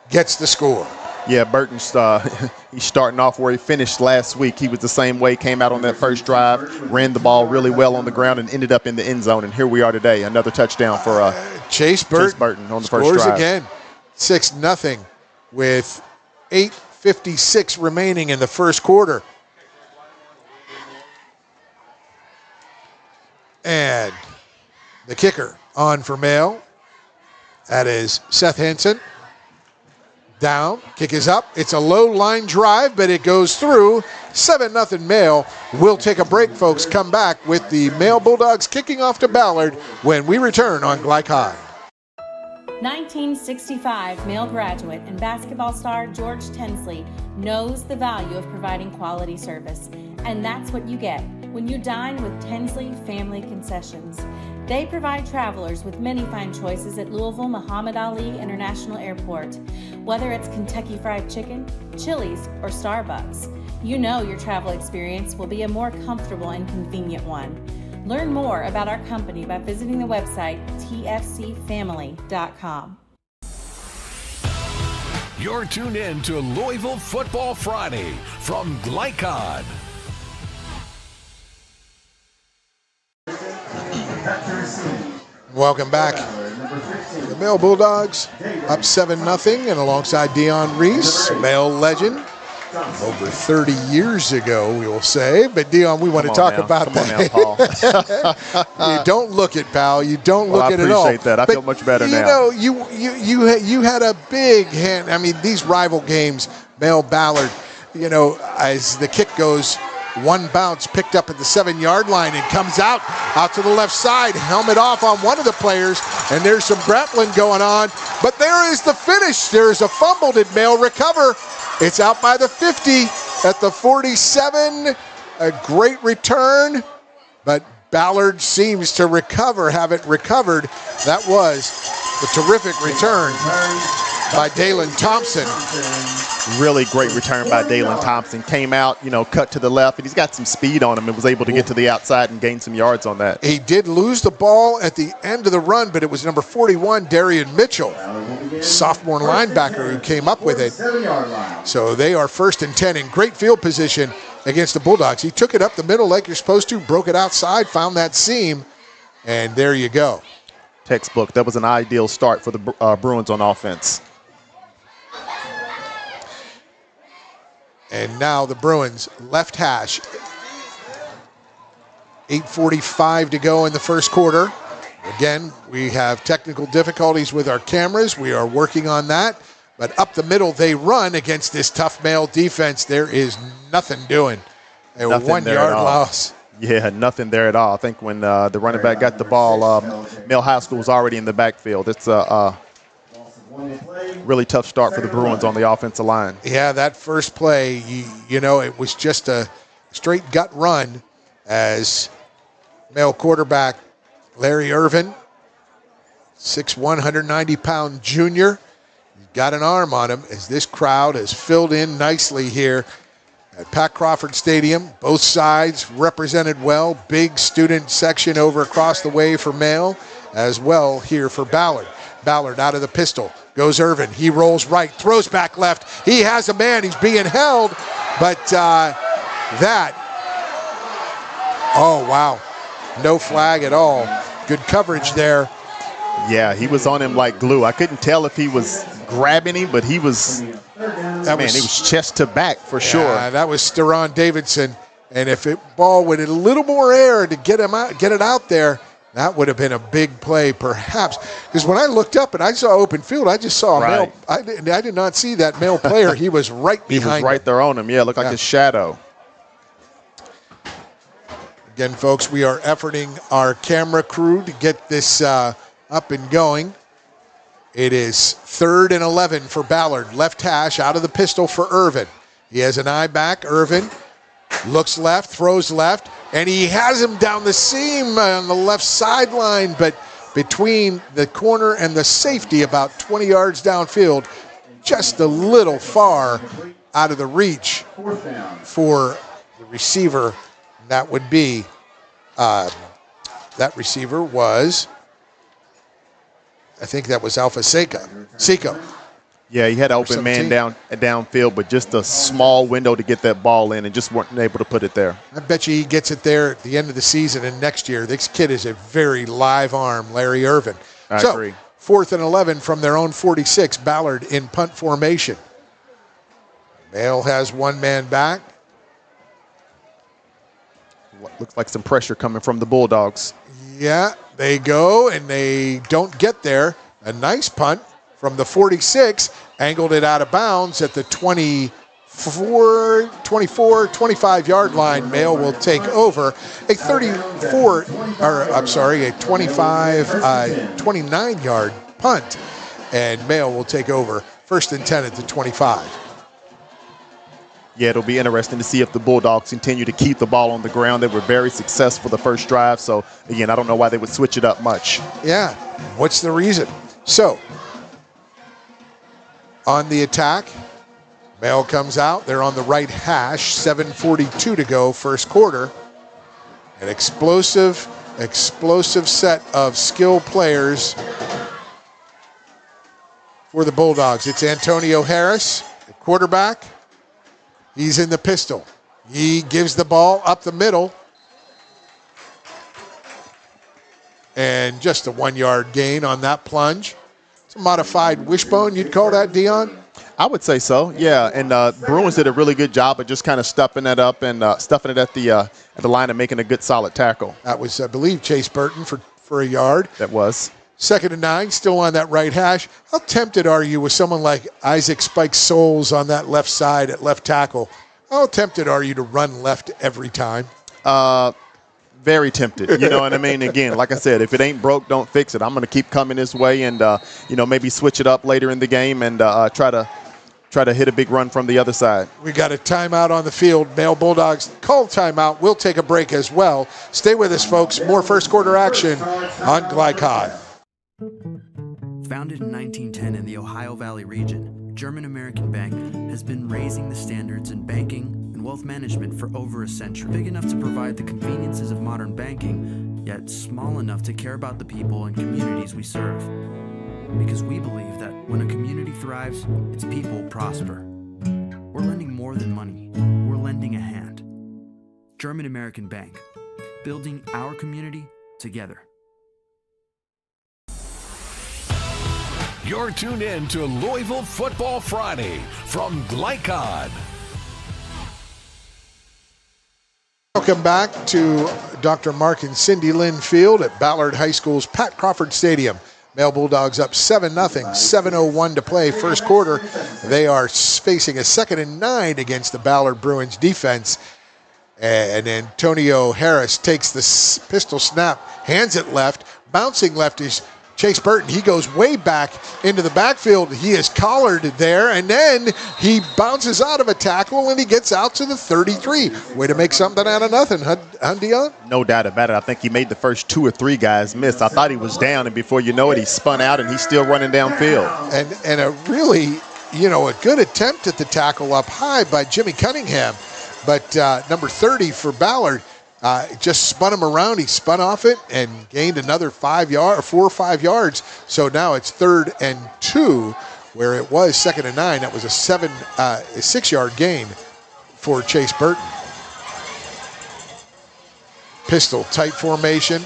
gets the score. Yeah, Burton's he's starting off where he finished last week. He was the same way, came out on that first drive, ran the ball really well on the ground, and ended up in the end zone. And here we are today, another touchdown for Chase Burton on the first drive. Scores again, 6-0 with 8:56 remaining in the first quarter. And the kicker on for Mail. That is Seth Henson. Down, kick is up. It's a low line drive, but it goes through. 7-0 Mail. We'll take a break, folks. Come back with the Mail Bulldogs kicking off to Ballard when we return on Glyke High. 1965 Mail graduate and basketball star George Tensley knows the value of providing quality service, and that's what you get when you dine with Tinsley Family Concessions. They provide travelers with many fine choices at Louisville Muhammad Ali International Airport. Whether it's Kentucky Fried Chicken, Chili's, or Starbucks, you know your travel experience will be a more comfortable and convenient one. Learn more about our company by visiting the website tfcfamily.com. You're tuned in to Louisville Football Friday from Glycod. Welcome back. The Male Bulldogs up 7-0, and alongside Dion Reese, male legend, over 30 years ago, we will say. But Dion, we want to talk about that. You don't look it, pal. You don't look it at all. I appreciate that. I feel much better You now. know, you had a big hand. I mean, these rival games, male Ballard, you know, as the kick goes, one bounce picked up at the 7-yard line and comes out to the left side, helmet off on one of the players, and there's some grappling going on. But there is the finish. There's a fumble. Did Male recover? It's out by the 50 at the 47. A great return, but Ballard seems to haven't recovered. That was a terrific return by Dalen Thompson. Really great return by Dalen Thompson. Came out, cut to the left, and he's got some speed on him and was able to get to the outside and gain some yards on that. He did lose the ball at the end of the run, but it was number 41, Darian Mitchell, sophomore linebacker, who came up with it. So they are 1st and 10 in great field position against the Bulldogs. He took it up the middle like you're supposed to, broke it outside, found that seam, and there you go. Textbook. That was an ideal start for the Bruins on offense. And now the Bruins left hash. 8:45 to go in the first quarter. Again, we have technical difficulties with our cameras. We are working on that. But up the middle, they run against this tough male defense. There is nothing doing. A 1-yard loss. Yeah, nothing there at all. I think when the running back got the ball, Male High School was already in the backfield. It's a really tough start for the Bruins on the offensive line. Yeah, that first play, it was just a straight gut run as male quarterback Larry Irvin, 6'1", 190-pound junior, got an arm on him as this crowd has filled in nicely here at Pat Crawford Stadium. Both sides represented well. Big student section over across the way for male, as well here for Ballard. Ballard out of the pistol. Goes Irvin. He rolls right, throws back left. He has a man. He's being held. But oh, wow. No flag at all. Good coverage there. Yeah, he was on him like glue. I couldn't tell if he was grabbing him, but he was, he was chest to back for sure. That was Steron Davidson. And if it ball with a little more air to get it out there, that would have been a big play, perhaps. Because when I looked up and I saw open field, I just saw a male. I did not see that male player. He was right behind him. He was right there on him. Yeah, it looked like his shadow. Again, folks, we are efforting our camera crew to get this up and going. It is 3rd and 11 for Ballard. Left hash out of the pistol for Irvin. He has an eye back. Irvin looks left, throws left, and he has him down the seam on the left sideline, but between the corner and the safety, about 20 yards downfield, just a little far out of the reach for the receiver. That would be, that receiver was, I think that was Alpha Seco. Yeah, he had an open man downfield, but just a small window to get that ball in and just weren't able to put it there. I bet you he gets it there at the end of the season and next year. This kid is a very live arm, Larry Irvin. I agree. 4th and 11 from their own 46, Ballard in punt formation. Male has one man back. Looks like some pressure coming from the Bulldogs. Yeah, they go and they don't get there. A nice punt from the 46, angled it out of bounds at the 25-yard line. Male will take over. A 29-yard punt, and Male will take over 1st and 10 at the 25. Yeah, it'll be interesting to see if the Bulldogs continue to keep the ball on the ground. They were very successful the first drive. So, again, I don't know why they would switch it up much. Yeah, what's the reason? So, on the attack, Mail comes out. They're on the right hash, 7:42 to go, first quarter. An explosive set of skill players for the Bulldogs. It's Antonio Harris, the quarterback. He's in the pistol. He gives the ball up the middle. And just a 1-yard gain on that plunge. It's a modified wishbone, you'd call that, Dion? I would say so, yeah. And Bruins did a really good job of just kind of stuffing it up and stuffing it at the line and making a good solid tackle. That was, I believe, Chase Burton for a yard. That was. 2nd and 9, still on that right hash. How tempted are you with someone like Isaac Spike Souls on that left side at left tackle? How tempted are you to run left every time? Very tempted. You know what I mean? Again, like I said, if it ain't broke, don't fix it. I'm going to keep coming this way and, maybe switch it up later in the game and try to hit a big run from the other side. We got a timeout on the field. Male Bulldogs call timeout. We'll take a break as well. Stay with us, folks. More first quarter action on Glycod. Founded in 1910 in the Ohio Valley region, German American Bank has been raising the standards in banking and wealth management for over a century. Big enough to provide the conveniences of modern banking, yet small enough to care about the people and communities we serve. Because we believe that when a community thrives, its people prosper. We're lending more than money. We're lending a hand. German American Bank, building our community together. You're tuned in to Louisville Football Friday from Glycod. Welcome back to Dr. Mark and Cindy Lynn Field at Ballard High School's Pat Crawford Stadium. Male Bulldogs up 7-0, 7:01 to play first quarter. They are facing a 2nd and 9 against the Ballard Bruins defense. And Antonio Harris takes the pistol snap, hands it left. Bouncing left is Chase Burton. He goes way back into the backfield. He is collared there, and then he bounces out of a tackle and he gets out to the 33. Way to make something out of nothing, huh, Dion? No doubt about it. I think he made the first 2 or 3 guys miss. I thought he was down, and before you know it, he spun out and he's still running downfield. And a really, a good attempt at the tackle up high by Jimmy Cunningham. But number 30 for Ballard just spun him around. He spun off it and gained another 4 or 5 yards. So now it's 3rd and 2, where it was 2nd and 9. That was a 6-yard gain for Chase Burton. Pistol tight formation.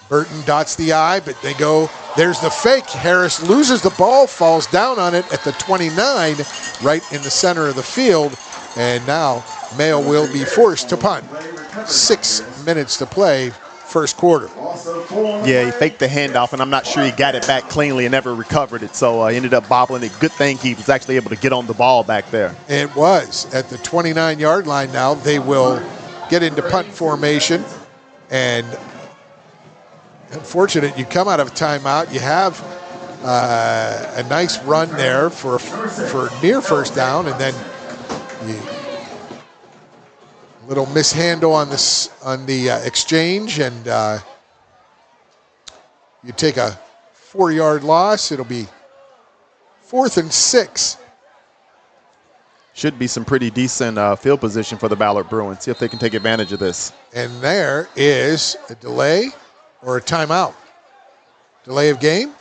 Burton dots the I, but they go. There's the fake. Harris loses the ball, falls down on it at the 29, right in the center of the field. And now Mayo will be forced to punt. 6 minutes to play, first quarter. Yeah, he faked the handoff, and I'm not sure he got it back cleanly and never recovered it. So ended up bobbling it. Good thing he was actually able to get on the ball back there. It was at the 29-yard line now. They will get into punt formation. And unfortunate, you come out of a timeout. You have a nice run there for near first down, and then little mishandle on the exchange, and you take a 4-yard loss. It'll be 4th and 6. Should be some pretty decent field position for the Ballard Bruins. See if they can take advantage of this. And there is a delay or a timeout. Delay of game?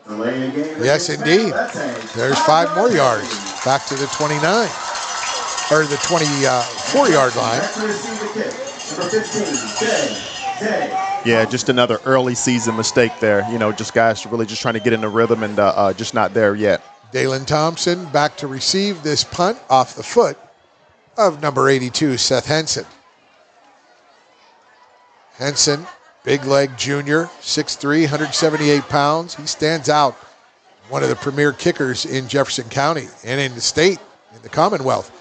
Delay of game. Yes, indeed. There's 5 more yards. Back to the 29. Or the 24-yard line. Yeah, just another early season mistake there. Just guys really just trying to get in the rhythm and just not there yet. Dalen Thompson back to receive this punt off the foot of number 82, Seth Henson. Henson, big leg junior, 6'3", 178 pounds. He stands out. One of the premier kickers in Jefferson County and in the state, in the Commonwealth.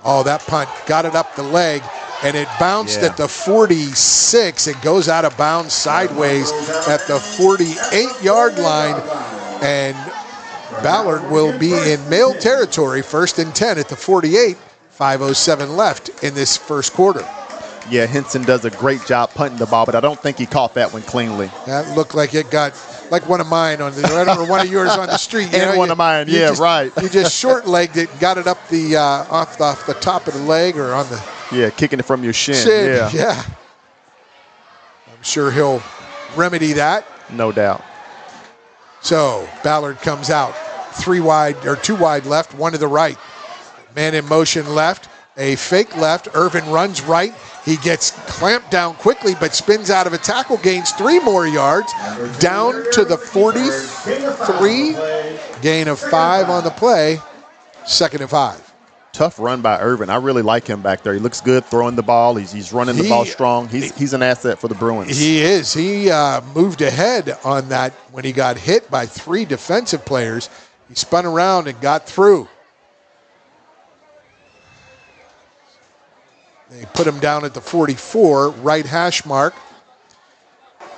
Oh, that punt got it up the leg, and it bounced at the 46. It goes out of bounds sideways at the 48-yard line, and Ballard will be in male territory, 1st and 10 at the 48, 5:07 left in this first quarter. Yeah, Henson does a great job punting the ball, but I don't think he caught that one cleanly. That looked like it got like one of mine on the or one of yours on the street. One of mine, yeah, right. You just short-legged it, got it up the off the top of the leg or on the kicking it from your shin. Yeah. I'm sure he'll remedy that. No doubt. So Ballard comes out, 2 wide left, 1 to the right. Man in motion left, a fake left. Irvin runs right. He gets clamped down quickly, but spins out of a tackle, gains 3 more yards, down to the 43. Gain of 5 on the play, 2nd and 5. Tough run by Irvin. I really like him back there. He looks good throwing the ball. He's running the ball strong. He's an asset for the Bruins. He is. He moved ahead on that when he got hit by 3 defensive players. He spun around and got through. They put him down at the 44, right hash mark.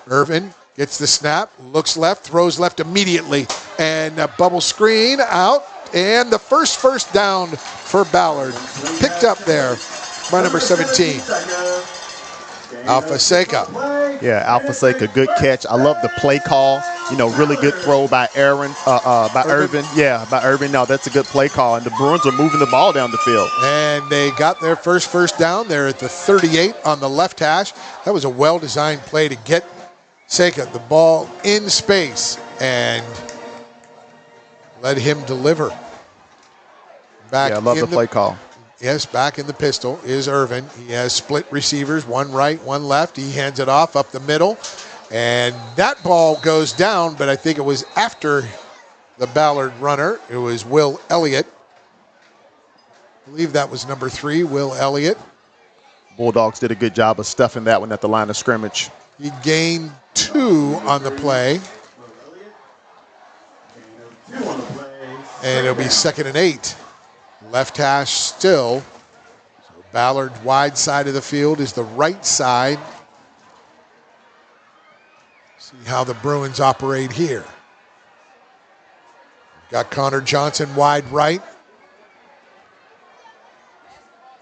Irvin gets the snap, looks left, throws left immediately, and a bubble screen out. And the first down for Ballard, picked up there by number 17, Alphaseka. Yeah, Alphaseka, good catch. I love the play call. Really good throw by Irvin. Yeah, by Irvin. No, that's a good play call. And the Bruins are moving the ball down the field. And they got their first down there at the 38 on the left hash. That was a well-designed play to get Seka the ball in space and let him deliver. Back I love the play call. Yes, back in the pistol is Irvin. He has split receivers, 1 right, 1 left. He hands it off up the middle. And that ball goes down, but I think it was after the Ballard runner. It was Will Elliott. I believe that was number 3, Will Elliott. Bulldogs did a good job of stuffing that one at the line of scrimmage. He gained 2 on the play. And it'll be 2nd and 8. Left hash still. So Ballard wide side of the field is the right side. See how the Bruins operate here. Got Connor Johnson wide right.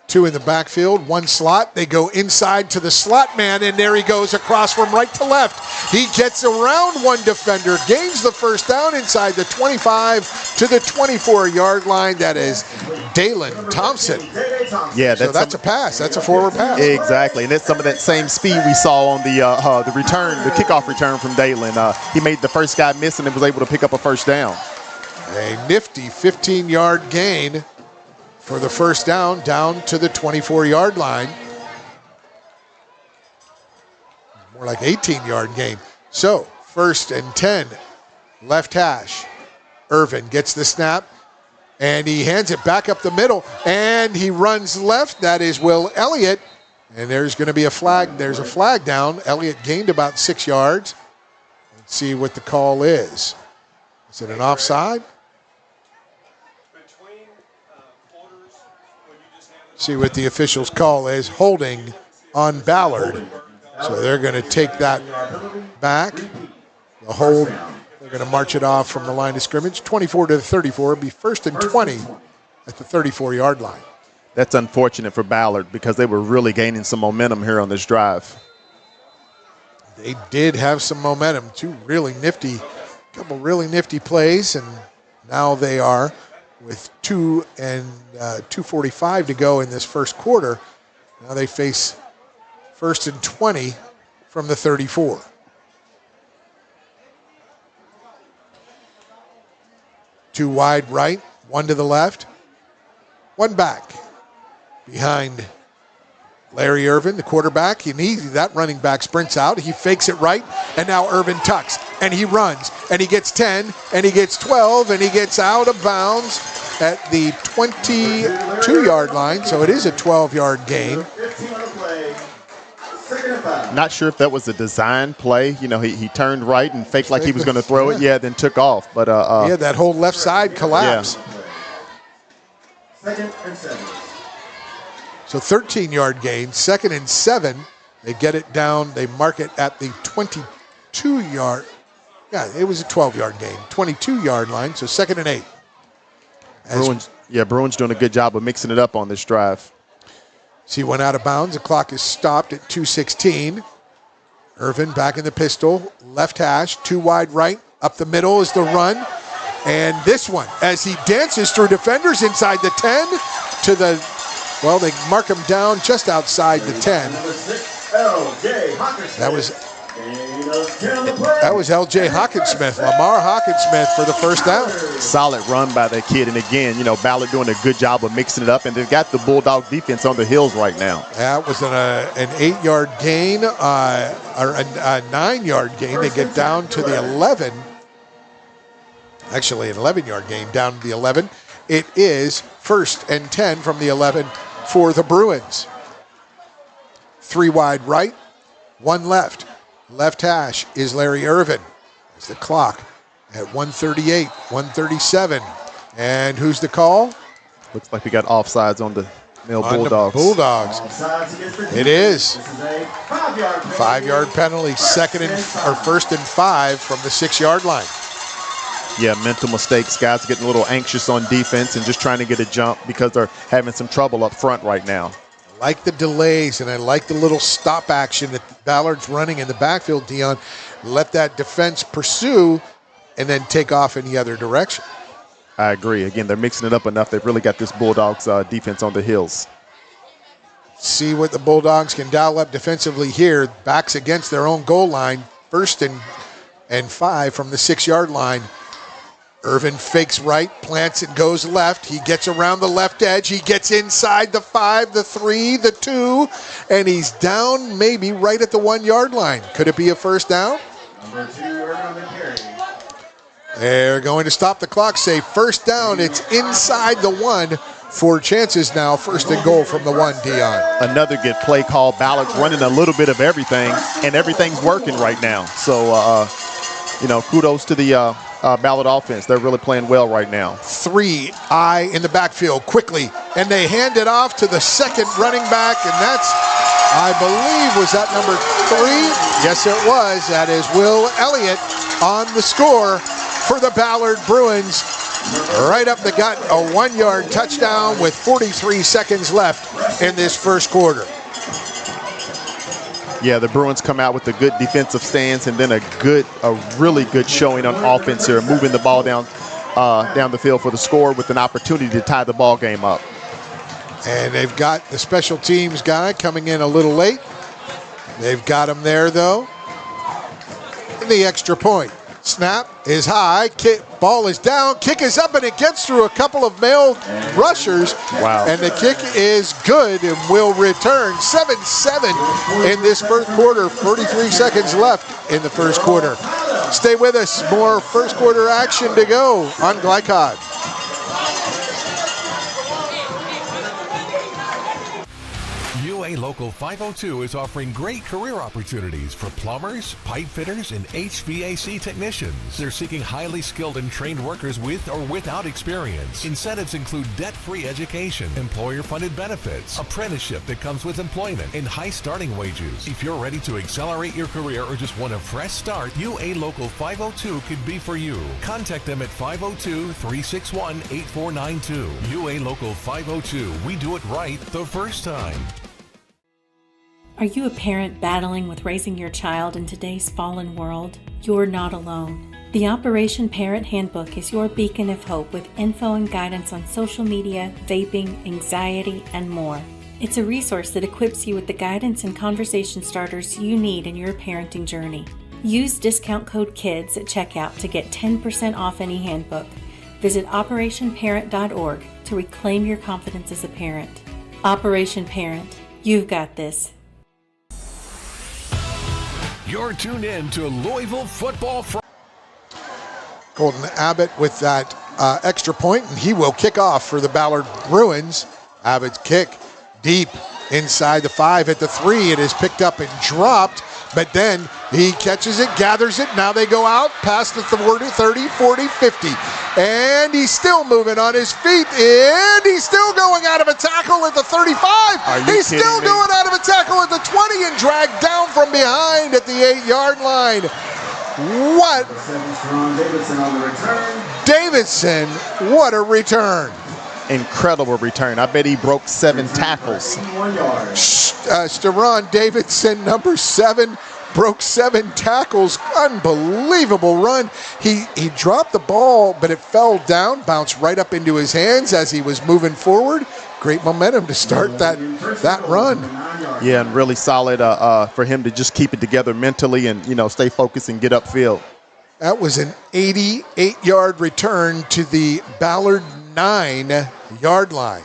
2 in the backfield, 1 slot. They go inside to the slot man, and there he goes across from right to left. He gets around 1 defender, gains the first down inside the 25 to the 24-yard line. That is Dalen Thompson. Yeah, that's a pass. That's a forward pass. Exactly, and it's some of that same speed we saw on the return, the kickoff return from Dalen. He made the first guy miss and was able to pick up a first down. A nifty 15-yard gain for the first down to the 24-yard line. More like 18-yard gain. So 1st and 10, left hash. Irvin gets the snap, and he hands it back up the middle, and he runs left. That is Will Elliott, and there's going to be a flag. There's a flag down. Elliott gained about 6 yards. Let's see what the call is. Is it an offside? See what the officials call is holding on Ballard. So they're going to take that back. The hold, they're going to march it off from the line of scrimmage. 24 to the 34. It'll be 1st and 20 at the 34-yard line. That's unfortunate for Ballard because they were really gaining some momentum here on this drive. They did have some momentum. Couple really nifty plays, and now they are with 2:45 to go in this first quarter. Now they face 1st and 20 from the 34. Two wide right, 1 to the left, 1 back behind Larry Irvin, the quarterback. That running back sprints out. He fakes it right, and now Irvin tucks, and he runs, and he gets 10, and he gets 12, and he gets out of bounds at the 22-yard line, so it is a 12-yard gain. Not sure if that was a design play. He turned right and faked like he was going to throw it. Yeah, then took off. But that whole left side collapsed. Yeah. 2nd and 7. So 13-yard gain, 2nd and 7. They get it down. They mark it at the 22-yard. Yeah, it was a 12-yard gain. 22-yard line, so 2nd and 8. Bruins doing a good job of mixing it up on this drive. So he went out of bounds. The clock is stopped at 2:16. Irvin back in the pistol. Left hash, 2 wide right. Up the middle is the run. And this one, as he dances through defenders inside the 10 to the, well, they mark him down just outside the 10. That was L.J. Hawkinsmith, Lamar Hawkinsmith for the first down. Solid run by that kid. And again, Ballard doing a good job of mixing it up. And they've got the Bulldog defense on the heels right now. That was an 8-yard gain, or a 9-yard gain. They get down to the 11. Actually, an 11-yard gain down to the 11. It is 1st and 10 from the 11 for the Bruins. 3 wide right, 1 left. Left hash is Larry Irvin. It's the clock at 1:38, 1:37. And who's the call? Looks like we got offsides on the Bulldogs. The Bulldogs. It is. 5-yard penalty, 1st and 5 from the 6-yard line. Yeah, mental mistakes. Guys getting a little anxious on defense and just trying to get a jump because they're having some trouble up front right now. I like the delays, and I like the little stop action that Ballard's running in the backfield, Dion. Let that defense pursue and then take off in the other direction. I agree. Again, they're mixing it up enough. They've really got this Bulldogs defense on the heels. See what the Bulldogs can dial up defensively here. Backs against their own goal line. 1st and 5 from the 6-yard line. Irvin fakes right, plants and goes left. He gets around the left edge. He gets inside the 5, the 3, the 2, and he's down maybe right at the 1-yard line. Could it be a first down? Number 2, Irvin on the carry. They're going to stop the clock, say first down. It's inside the 1 for chances now. 1st and goal from the 1, Dion. Another good play call. Ballard's running a little bit of everything, and everything's working right now. So, kudos to the Ballard offense. They're really playing well right now. 3 in the backfield quickly, and they hand it off to the 2nd running back, and that's, I believe, was that number 3? Yes, it was. That is Will Elliott on the score for the Ballard Bruins. Right up the gut, a 1-yard touchdown with 43 seconds left in this first quarter. Yeah, the Bruins come out with a good defensive stance and then a really good showing on offense here, moving the ball down the field for the score with an opportunity to tie the ball game up. And they've got the special teams guy coming in a little late. They've got him there, though. And the extra point. Snap is high, ball is down, kick is up, and it gets through a couple of male rushers. Wow. And the kick is good and will return. 7-7 in this first quarter, 43 seconds left in the first quarter. Stay with us, more first quarter action to go on Glycod. UA Local 502 is offering great career opportunities for plumbers, pipe fitters, and HVAC technicians. They're seeking highly skilled and trained workers with or without experience. Incentives include debt-free education, employer-funded benefits, apprenticeship that comes with employment, and high starting wages. If you're ready to accelerate your career or just want a fresh start, UA Local 502 could be for you. Contact them at 502-361-8492. UA Local 502. We do it right the first time. Are you a parent battling with raising your child in today's fallen world? You're not alone. The Operation Parent Handbook is your beacon of hope with info and guidance on social media, vaping, anxiety, and more. It's a resource that equips you with the guidance and conversation starters you need in your parenting journey. Use discount code KIDS at checkout to get 10% off any handbook. Visit operationparent.org to reclaim your confidence as a parent. Operation Parent, you've got this. You're tuned in to Louisville Football Friday. Colton Abbott with that extra point, and he will kick off for the Ballard Bruins. Abbott's kick deep inside the 5 at the 3. It is picked up and dropped, but then he catches it, gathers it. Now they go out past the 30, 40, 50. And he's still moving on his feet, and he's still going out of a tackle at the 35. He's still going out of a tackle at the 20 and dragged down from behind at the 8-yard line. What? Davidson, what a return. Incredible return. I bet he broke 7 tackles. Steron Davidson, number 7, broke 7 tackles. Unbelievable run. He dropped the ball, but it fell down, bounced right up into his hands as he was moving forward. Great momentum to start that run. Yeah, and really solid for him to just keep it together mentally and, stay focused and get upfield. That was an 88-yard return to the Ballard 9-yard line.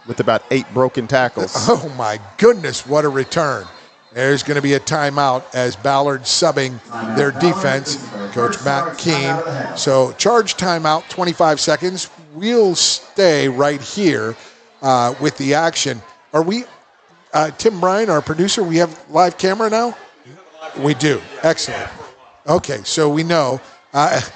With about 8 broken tackles. Oh, my goodness, what a return. There's going to be a timeout as Ballard subbing their defense, Coach Matt Keene. So charge timeout, 25 seconds. We'll stay right here with the action. Are we, Tim Bryan, our producer, we have live camera now? We do. Excellent. Okay, so we know.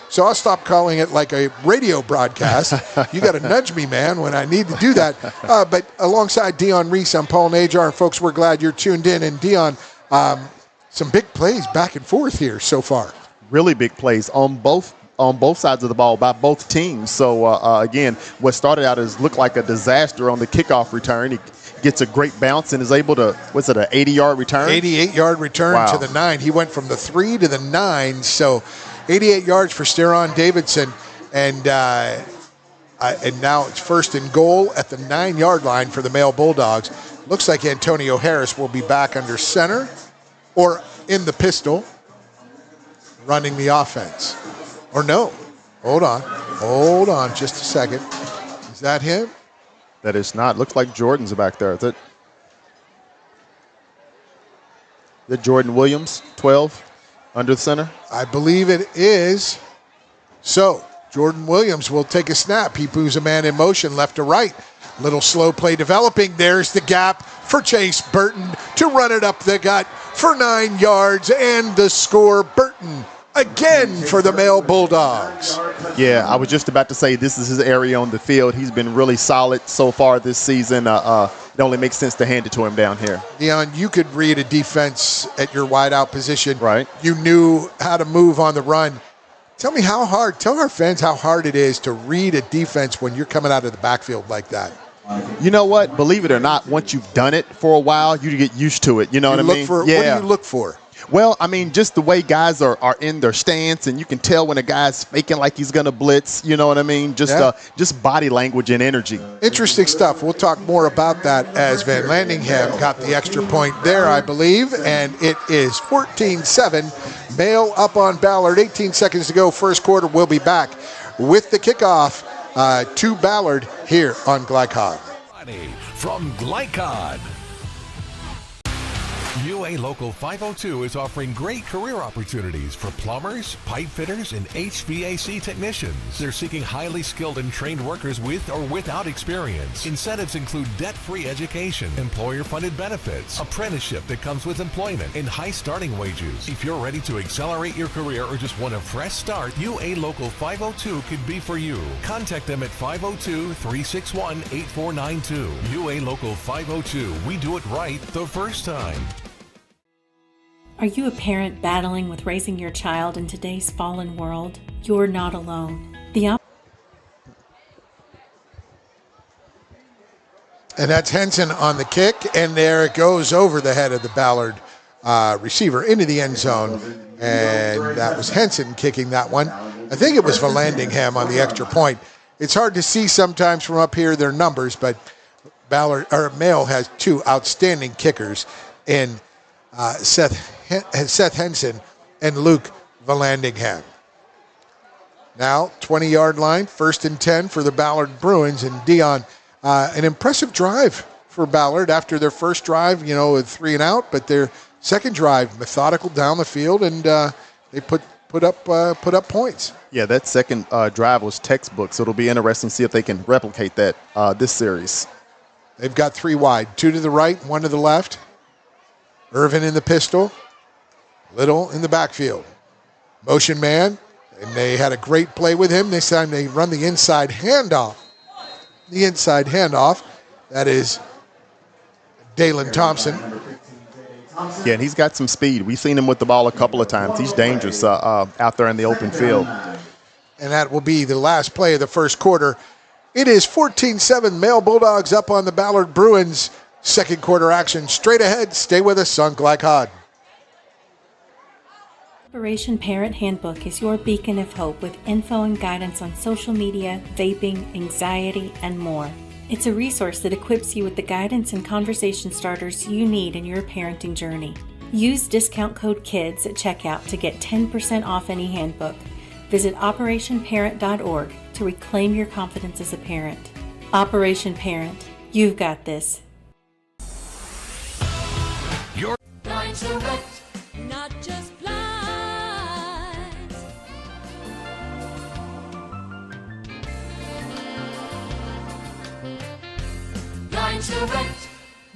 So I'll stop calling it like a radio broadcast. You got to nudge me, man, when I need to do that. But alongside Dion Reese, I'm Paul Najar. And folks, we're glad you're tuned in. And Dion, some big plays back and forth here so far. Really big plays on both sides of the ball by both teams. So, again, what started out as looked like a disaster on the kickoff return. He gets a great bounce and is able to, was it an 80-yard return? 88-yard return to the 9. He went from the 3 to the 9. So 88 yards for Steron Davidson. And now it's first and goal at the 9-yard line for the male Bulldogs. Looks like Antonio Harris will be back under center or in the pistol running the offense. Or no. Hold on just a second. Is that him? That is not. Looks like Jordan's back there. Is it Jordan Williams, 12, under the center? I believe it is. So Jordan Williams will take a snap. He moves a man in motion left to right. Little slow play developing. There's the gap for Chase Burton to run it up the gut for 9 yards and the score. Burton again for the male Bulldogs. Yeah, I was just about to say this is his area on the field. He's been really solid so far this season. It only makes sense to hand it to him down here. Dion, you could read a defense at your wideout position. Right. You knew how to move on the run. Tell our fans how hard it is to read a defense when you're coming out of the backfield like that. You know what? Believe it or not, once you've done it for a while, you get used to it. You know what I mean? What do you look for? Well, I mean, just the way guys are in their stance, and you can tell when a guy's faking like he's going to blitz. You know what I mean? Just body language and energy. Interesting stuff. We'll talk more about that as Van Landingham got the extra point there, I believe, and it is 14-7. Male up on Ballard. 18 seconds to go. First quarter. We'll be back with the kickoff to Ballard here on Glycod. From Glycod. UA Local 502 is offering great career opportunities for plumbers, pipe fitters, and HVAC technicians. They're seeking highly skilled and trained workers with or without experience. Incentives include debt-free education, employer-funded benefits, apprenticeship that comes with employment, and high starting wages. If you're ready to accelerate your career or just want a fresh start, UA Local 502 could be for you. Contact them at 502-361-8492. UA Local 502. We do it right the first time. Are you a parent battling with raising your child in today's fallen world? You're not alone. And that's Henson on the kick, and there it goes over the head of the Ballard receiver into the end zone. And that was Henson kicking that one. I think it was Vallandingham on the extra point. It's hard to see sometimes from up here their numbers, but Male has 2 outstanding kickers in Seth Henson and Luke Vallandingham. Now, 20-yard line, 1st and 10 for the Ballard Bruins. And Dion, an impressive drive for Ballard after their first drive, with 3 and out, but their second drive, methodical down the field, and they put up points. Yeah, that second drive was textbook, so it'll be interesting to see if they can replicate that this series. They've got 3 wide, 2 to the right, 1 to the left. Irvin in the pistol, Little in the backfield. Motion man, and they had a great play with him. This time they run the inside handoff. That is Dalen Thompson. Yeah, and he's got some speed. We've seen him with the ball a couple of times. He's dangerous out there in the open field. And that will be the last play of the first quarter. It is 14-7, Male Bulldogs up on the Ballard Bruins. Second quarter action straight ahead. Stay with us on Glycod. Operation Parent Handbook is your beacon of hope with info and guidance on social media, vaping, anxiety, and more. It's a resource that equips you with the guidance and conversation starters you need in your parenting journey. Use discount code KIDS at checkout to get 10% off any handbook. Visit operationparent.org to reclaim your confidence as a parent. Operation Parent, you've got this. Your Blinds are wet, not just blinds. Blinds are wet,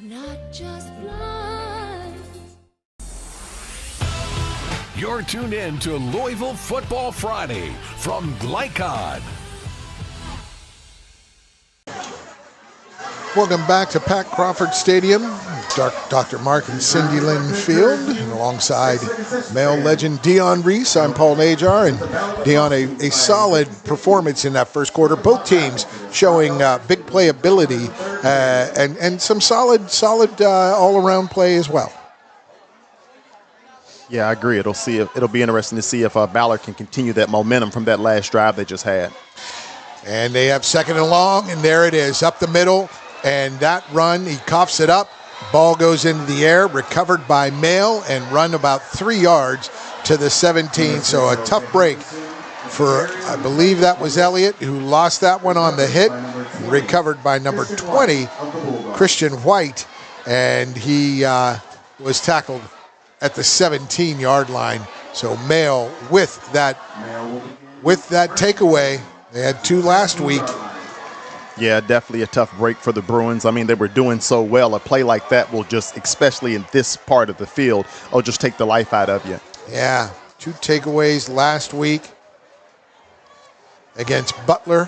not just blinds. You're tuned in to Louisville Football Friday from Glycod. Welcome back to Pat Crawford Stadium. Dr. Mark and Cindy Lynn Field, and alongside male legend Dion Reese. I'm Paul Najar, and Dion, a solid performance in that first quarter. Both teams showing big playability and some solid all-around play as well. Yeah, I agree. It'll be interesting to see if Ballard can continue that momentum from that last drive they just had. And they have second and long, and there it is, up the middle. And that run, he coughs it up. Ball goes into the air, recovered by Male, and run about 3 yards to the 17. So a tough break for, I believe that was Elliott, who lost that one on the hit. Recovered by number 20, Christian White. And he was tackled at the 17-yard line. So Male with that takeaway. They had 2 last week. Yeah, definitely a tough break for the Bruins. I mean, they were doing so well. A play like that will just, especially in this part of the field, just take the life out of you. Yeah, 2 takeaways last week against Butler.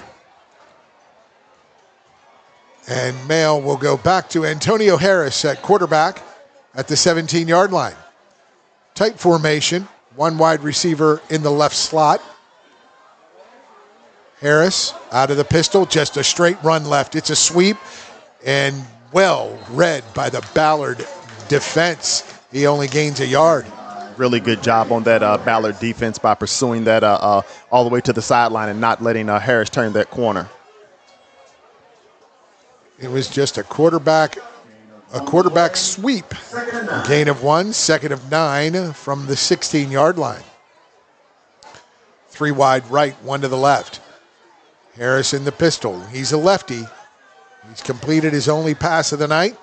And Male will go back to Antonio Harris at quarterback at the 17-yard line. Tight formation, 1 wide receiver in the left slot. Harris out of the pistol, just a straight run left. It's a sweep and well read by the Ballard defense. He only gains a yard. Really good job on that Ballard defense by pursuing that all the way to the sideline and not letting Harris turn that corner. It was just a quarterback sweep. Gain of 1, second of 9 from the 16-yard line. 3 wide right, 1 to the left. Harris in the pistol. He's a lefty. He's completed his only pass of the night.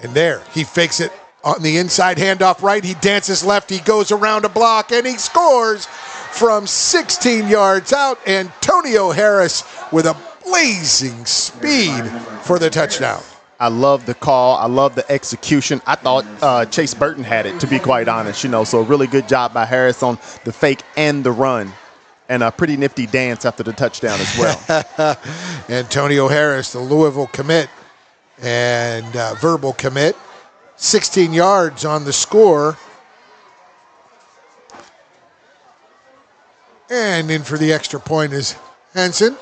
And there, he fakes it on the inside handoff right. He dances left. He goes around a block, and he scores from 16 yards out. Antonio Harris with a blazing speed for the touchdown. I love the call. I love the execution. I thought Chase Burton had it, to be quite honest. So a really good job by Harris on the fake and the run. And a pretty nifty dance after the touchdown as well. Antonio Harris, the Louisville commit and verbal commit. 16 yards on the score. And in for the extra point is Henson.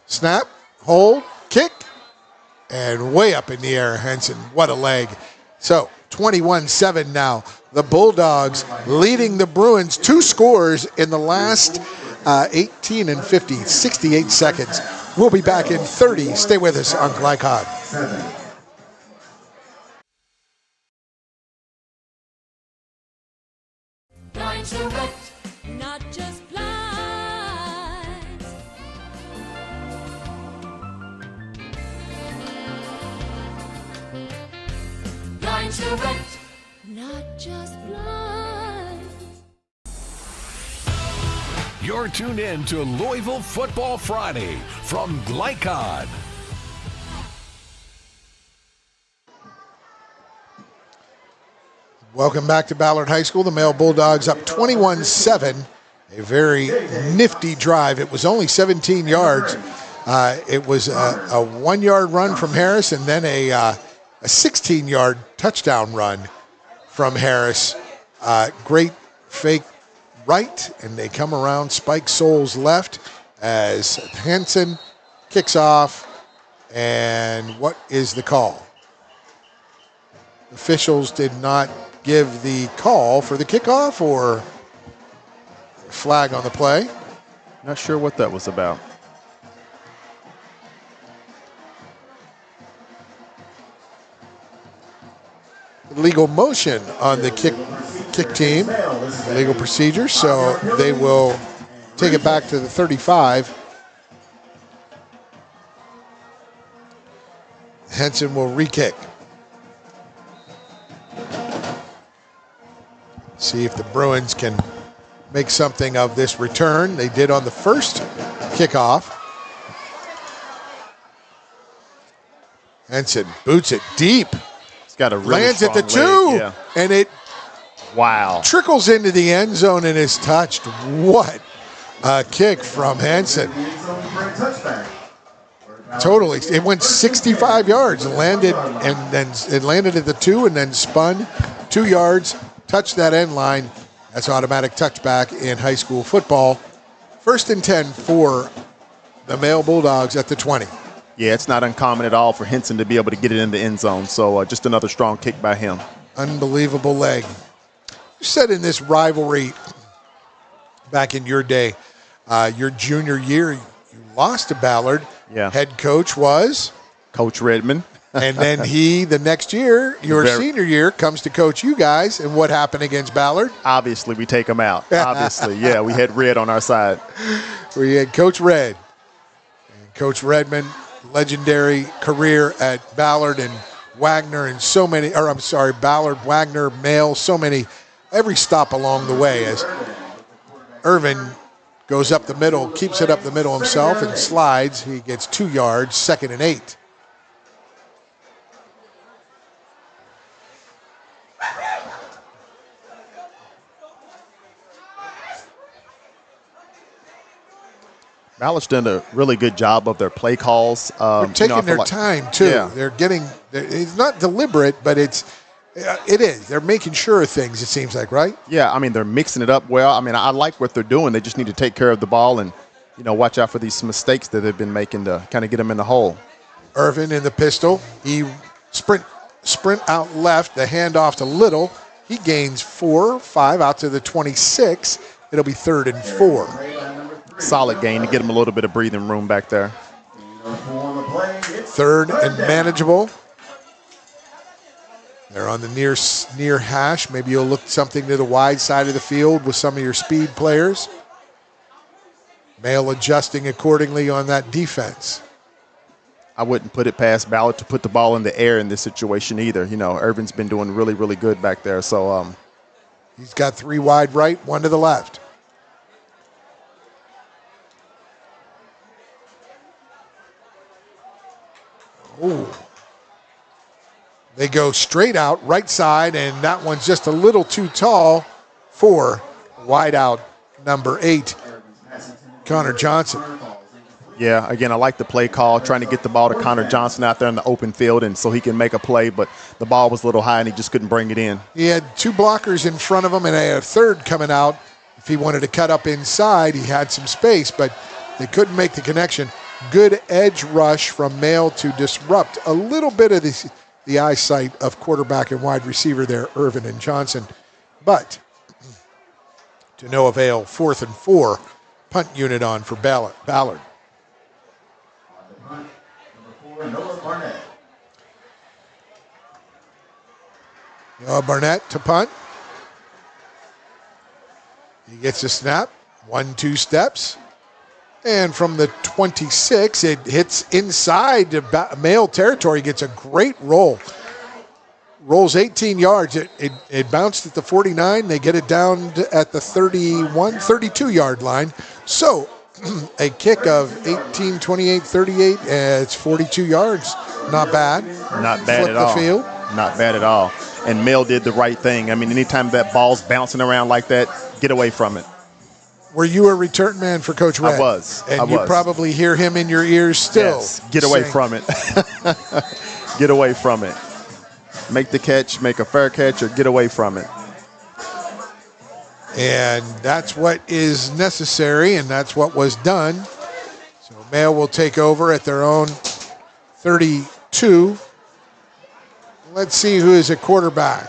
Snap, hold, kick, and way up in the air, Henson. What a leg. So 21-7 now. The Bulldogs leading the Bruins 2 scores in the last 18 and 50, 68 seconds. We'll be back in 30. Stay with us on Glycod. Blinds are wet, not just blinds. Blinds are wet, not just blinds. You're tuned in to Louisville Football Friday from Glycod. Welcome back to Ballard High School. The Male Bulldogs up 21-7. A very nifty drive. It was only 17 yards It was a 1-yard run from Harris and then a 16-yard touchdown run from Harris. Great fake right, and they come around Spike Souls left as Henson kicks off. And what is the call? Officials did not give the call for the kickoff or flag on the play. Not sure what that was about. Legal motion on the kick team, legal procedure, so they will take it back to the 35. Henson will re-kick. See if the Bruins can make something of this return. They did on the first kickoff. Henson boots it deep. It's got a really lands at the 2, leg, and it trickles into the end zone and is touched. What a kick from Henson. Totally. It went 65 yards, landed, and then it landed at the 2 and then spun 2 yards, touched that end line. That's automatic touchback in high school football. 1st and 10 for the male Bulldogs at the 20. Yeah, it's not uncommon at all for Henson to be able to get it in the end zone. So just another strong kick by him. Unbelievable leg. You said in this rivalry back in your day, your junior year, you lost to Ballard. Yeah. Head coach was? Coach Redmond. And then he, the next year, your senior year, comes to coach you guys. And what happened against Ballard? Obviously, we take him out. Obviously, yeah, we had Red on our side. We had Coach Red. And Coach Redmond, legendary career at Ballard and Wagner and so many, or I'm sorry, Ballard, Wagner, Mail, so many, every stop along the way as Irvin goes up the middle, keeps it up the middle himself and slides. He gets 2 yards, 2nd and 8. Ballard's done a really good job of their play calls. They're taking their time, too. Yeah. They're getting – it's not deliberate, but it is. They're making sure of things, it seems like, right? Yeah, I mean, they're mixing it up well. I mean, I like what they're doing. They just need to take care of the ball and, watch out for these mistakes that they've been making to kind of get them in the hole. Irvin in the pistol. He sprint out left, the handoff to Little. He gains 4-5 out to the 26. It'll be 3rd and 4. Solid gain to get him a little bit of breathing room back there. 3rd and manageable. They're on the near hash. Maybe you'll look something to the wide side of the field with some of your speed players. Mail adjusting accordingly on that defense. I wouldn't put it past Ballard to put the ball in the air in this situation either. Irvin's been doing really, really good back there. So he's got 3 wide right, 1 to the left. Ooh. They go straight out, right side, and that one's just a little too tall for wide out number 8, Connor Johnson. Yeah, again, I like the play call, trying to get the ball to Connor Johnson out there in the open field and so he can make a play, but the ball was a little high and he just couldn't bring it in. He had 2 blockers in front of him and a third coming out. If he wanted to cut up inside, he had some space, but they couldn't make the connection. Good edge rush from Mail to disrupt a little bit of the eyesight of quarterback and wide receiver there, Irvin and Johnson. But to no avail, 4th and 4, punt unit on for Ballard. Noah Barnett to punt. He gets a snap, 1-2 steps. And from the 26, it hits inside Mail territory. Gets a great roll. Rolls 18 yards. It bounced at the 49. They get it down at the 32-yard line. So a kick of 18, 28, 38. It's 42 yards. Not bad. Not bad at all. Flip the field. Not bad at all. And Mail did the right thing. I mean, anytime that ball's bouncing around like that, get away from it. Were you a return man for Coach Red? I was. And you probably hear him in your ears still. Yes. Get away from it. Get away from it. Make the catch, make a fair catch, or get away from it. And that's what is necessary, and that's what was done. So Mayo will take over at their own 32. Let's see who is at quarterback.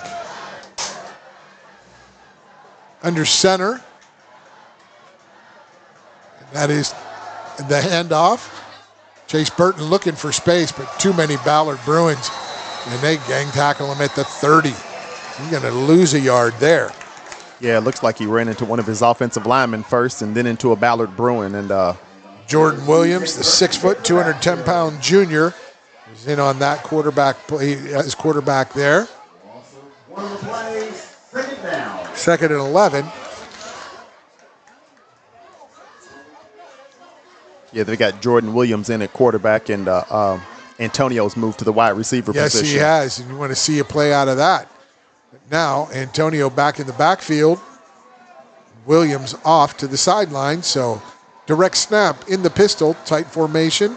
Under center. That is the handoff. Chase Burton looking for space, but too many Ballard Bruins. And they gang tackle him at the 30. He's going to lose a yard there. Yeah, it looks like he ran into one of his offensive linemen first and then into a Ballard Bruin. And Jordan Williams, the 6-foot, 210-pound junior, is in on that quarterback play as quarterback there. One of the plays, second down. Second and 11. Yeah, they got Jordan Williams in at quarterback, and Antonio's moved to the wide receiver position. Yes, he has, and you want to see a play out of that. But now, Antonio back in the backfield. Williams off to the sideline, so direct snap in the pistol, tight formation.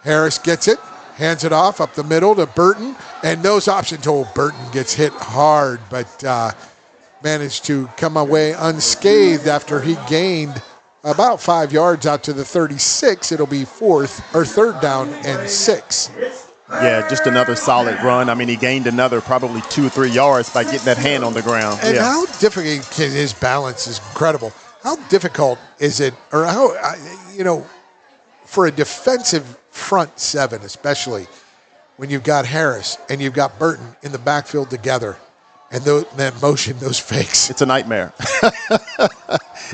Harris gets it, hands it off up the middle to Burton, and those options. Oh, Burton gets hit hard, but managed to come away unscathed after he gained about 5 yards out to the 36. It'll be third down and 6. Yeah, just another solid run. I mean, he gained another probably 2 or 3 yards by getting that hand on the ground. And how difficult, his balance is incredible. How difficult is it, or how, for a defensive front seven, especially when you've got Harris and you've got Burton in the backfield together, and that motion, those fakes. It's a nightmare.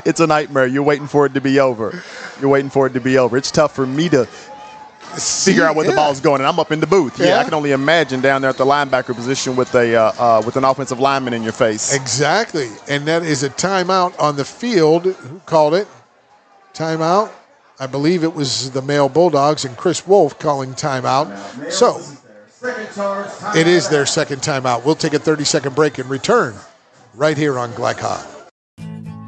It's a nightmare. You're waiting for it to be over. It's tough for me to figure out where the ball's going, and I'm up in the booth. Yeah, I can only imagine down there at the linebacker position with an offensive lineman in your face. Exactly, and that is a timeout on the field. Who called it? Timeout. I believe it was the Mayo Bulldogs and Chris Wolf calling timeout. So it is their second timeout. We'll take a 30-second break and return right here on Glycol.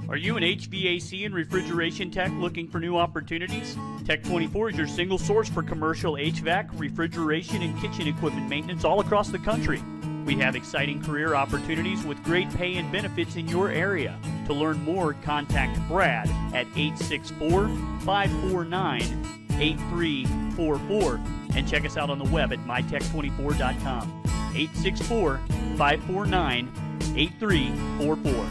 Are you an HVAC and refrigeration tech looking for new opportunities? Tech24 is your single source for commercial HVAC, refrigeration, and kitchen equipment maintenance all across the country. We have exciting career opportunities with great pay and benefits in your area. To learn more, contact Brad at 864-549-8344 and check us out on the web at mytech24.com. 864-549-8344.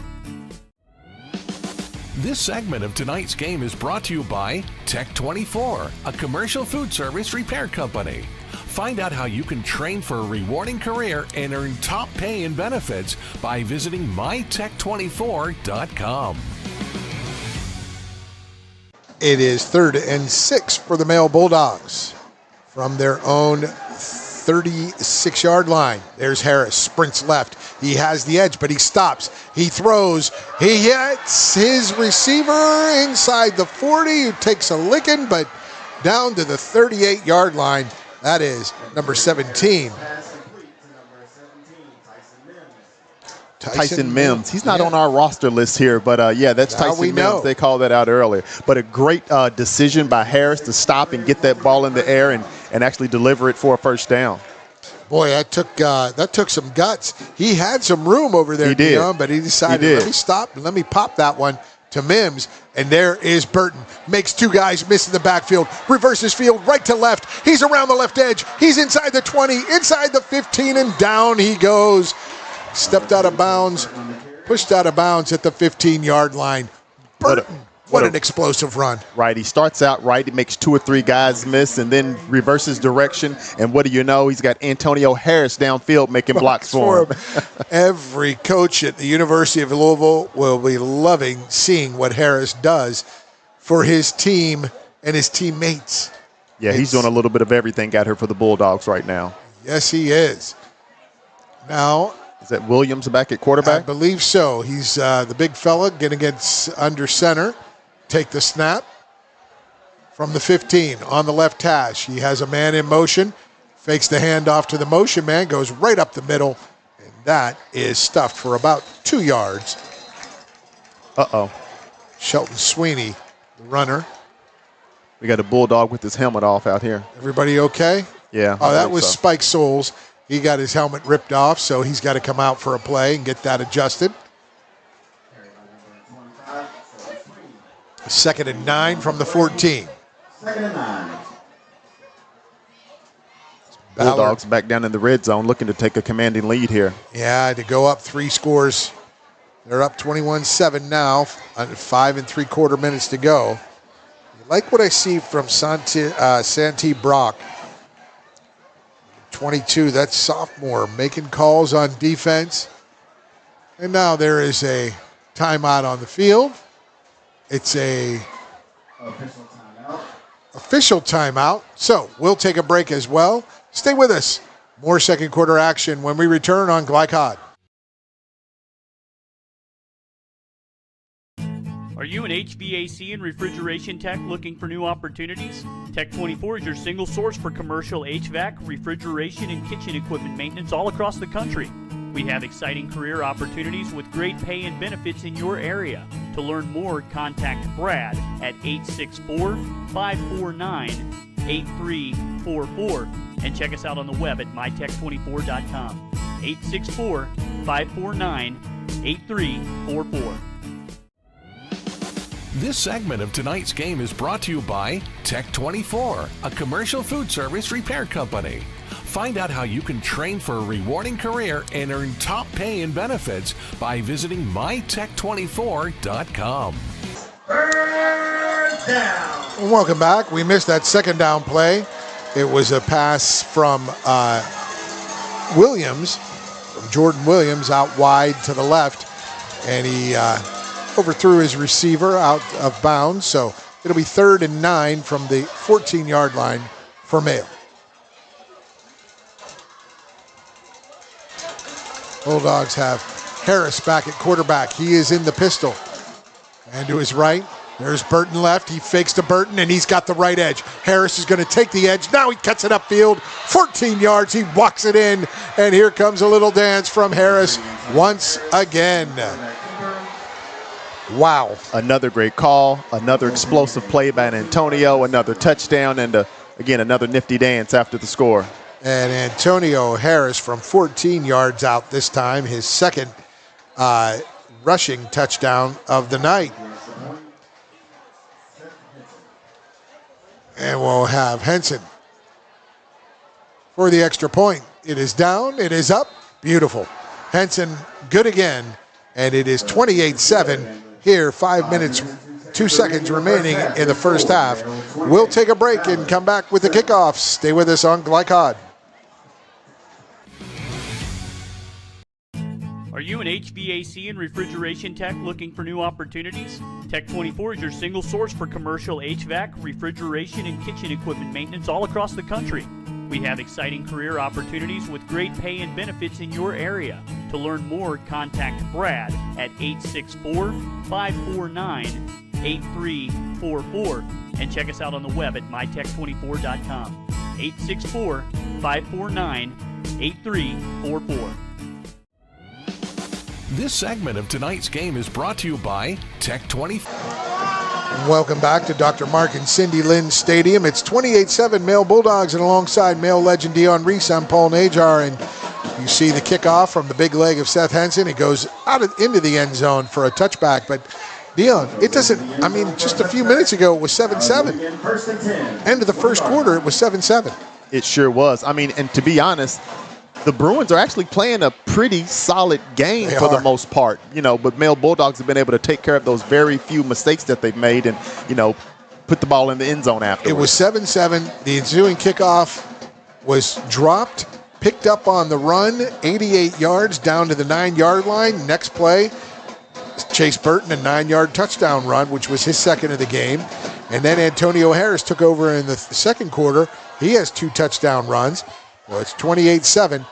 This segment of tonight's game is brought to you by Tech24, a commercial food service repair company. Find out how you can train for a rewarding career and earn top pay and benefits by visiting mytech24.com. It is 3rd and 6 for the Mayo Bulldogs from their own 36-yard line. There's Harris, sprints left. He has the edge, but he stops. He throws. He hits his receiver inside the 40, who takes a licking, but down to the 38-yard line. That is number 17. Tyson Mims. He's not on our roster list here, but that's Tyson Mims. They called that out earlier. But a great decision by Harris to stop and get that ball in the air and actually deliver it for a first down. Boy, that took some guts. He had some room over there, Dion, but he decided, let me stop and let me pop that one to Mims. And there is Burton. Makes 2 guys miss in the backfield. Reverses field right to left. He's around the left edge. He's inside the 20, inside the 15, and down he goes. Stepped out of bounds, pushed out of bounds at the 15-yard line. Burton, what an explosive run. Right, he starts out right. He makes 2 or 3 guys miss and then reverses direction. And what do you know? He's got Antonio Harris downfield making blocks for him. Every coach at the University of Louisville will be loving seeing what Harris does for his team and his teammates. Yeah, he's doing a little bit of everything out here for the Bulldogs right now. Yes, he is. Now, is that Williams back at quarterback? I believe so. He's the big fella getting against under center. Take the snap from the 15 on the left hash. He has a man in motion, fakes the handoff to the motion man, goes right up the middle, and that is stuffed for about 2 yards. Uh-oh. Shelton Sweeney, the runner. We got a Bulldog with his helmet off out here. Everybody okay? Yeah. Oh, that was Spike Souls. He got his helmet ripped off, so he's got to come out for a play and get that adjusted. 2nd and 9 from the 14. 2nd and 9. Bulldogs back down in the red zone looking to take a commanding lead here. Yeah, to go up 3 scores. They're up 21-7 now, 5 3/4 minutes to go. I like what I see from Santee Brock. 22, that's sophomore, making calls on defense. And now there is a timeout on the field. It's a official timeout. So we'll take a break as well. Stay with us. More second quarter action when we return on Glycod. Are you an HVAC and refrigeration tech looking for new opportunities? Tech24 is your single source for commercial HVAC, refrigeration, and kitchen equipment maintenance all across the country. We have exciting career opportunities with great pay and benefits in your area. To learn more, contact Brad at 864-549-8344 and check us out on the web at mytech24.com. 864-549-8344. This segment of tonight's game is brought to you by Tech24, a commercial food service repair company. Find out how you can train for a rewarding career and earn top pay and benefits by visiting mytech24.com. Third down. And welcome back. We missed that second down play. It was a pass from Williams, from Jordan Williams, out wide to the left, and he overthrew his receiver out of bounds. So it'll be 3rd and 9 from the 14-yard line for Mayo. Bulldogs have Harris back at quarterback. He is in the pistol. And to his right, there's Burton left. He fakes to Burton, and he's got the right edge. Harris is going to take the edge. Now he cuts it upfield. 14 yards. He walks it in. And here comes a little dance from Harris once again. Wow. Another great call. Another explosive play by Antonio. Another touchdown. And, again, another nifty dance after the score. And Antonio Harris from 14 yards out this time, his second rushing touchdown of the night. And we'll have Henson for the extra point. It is down, it is up, beautiful. Henson good again, and it is 28-7 here, 5 minutes, 2 seconds remaining in the first half. We'll take a break and come back with the kickoffs. Stay with us on Glycod. Are you an HVAC and refrigeration tech looking for new opportunities? Tech24 is your single source for commercial HVAC, refrigeration, and kitchen equipment maintenance all across the country. We have exciting career opportunities with great pay and benefits in your area. To learn more, contact Brad at 864-549-8344 and check us out on the web at mytech24.com. 864-549-8344. This segment of tonight's game is brought to you by Tech24. Welcome back to Dr. Mark and Cindy Lynn Stadium. It's 28-7 Male Bulldogs, and alongside Male legend Dion Reese, I'm Paul Najar, and you see the kickoff from the big leg of Seth Henson. It goes into the end zone for a touchback, but Dion, it doesn't, just a few minutes ago it was 7-7. End of the first quarter, it was 7-7. It sure was. And to be honest, the Bruins are actually playing a pretty solid game for the most part, but Male Bulldogs have been able to take care of those very few mistakes that they've made and, put the ball in the end zone afterwards. It was 7-7. The ensuing kickoff was dropped, picked up on the run, 88 yards down to the 9-yard line. Next play, Chase Burton, a 9-yard touchdown run, which was his second of the game. And then Antonio Harris took over in the second quarter. He has 2 touchdown runs. Well, it's 28-7,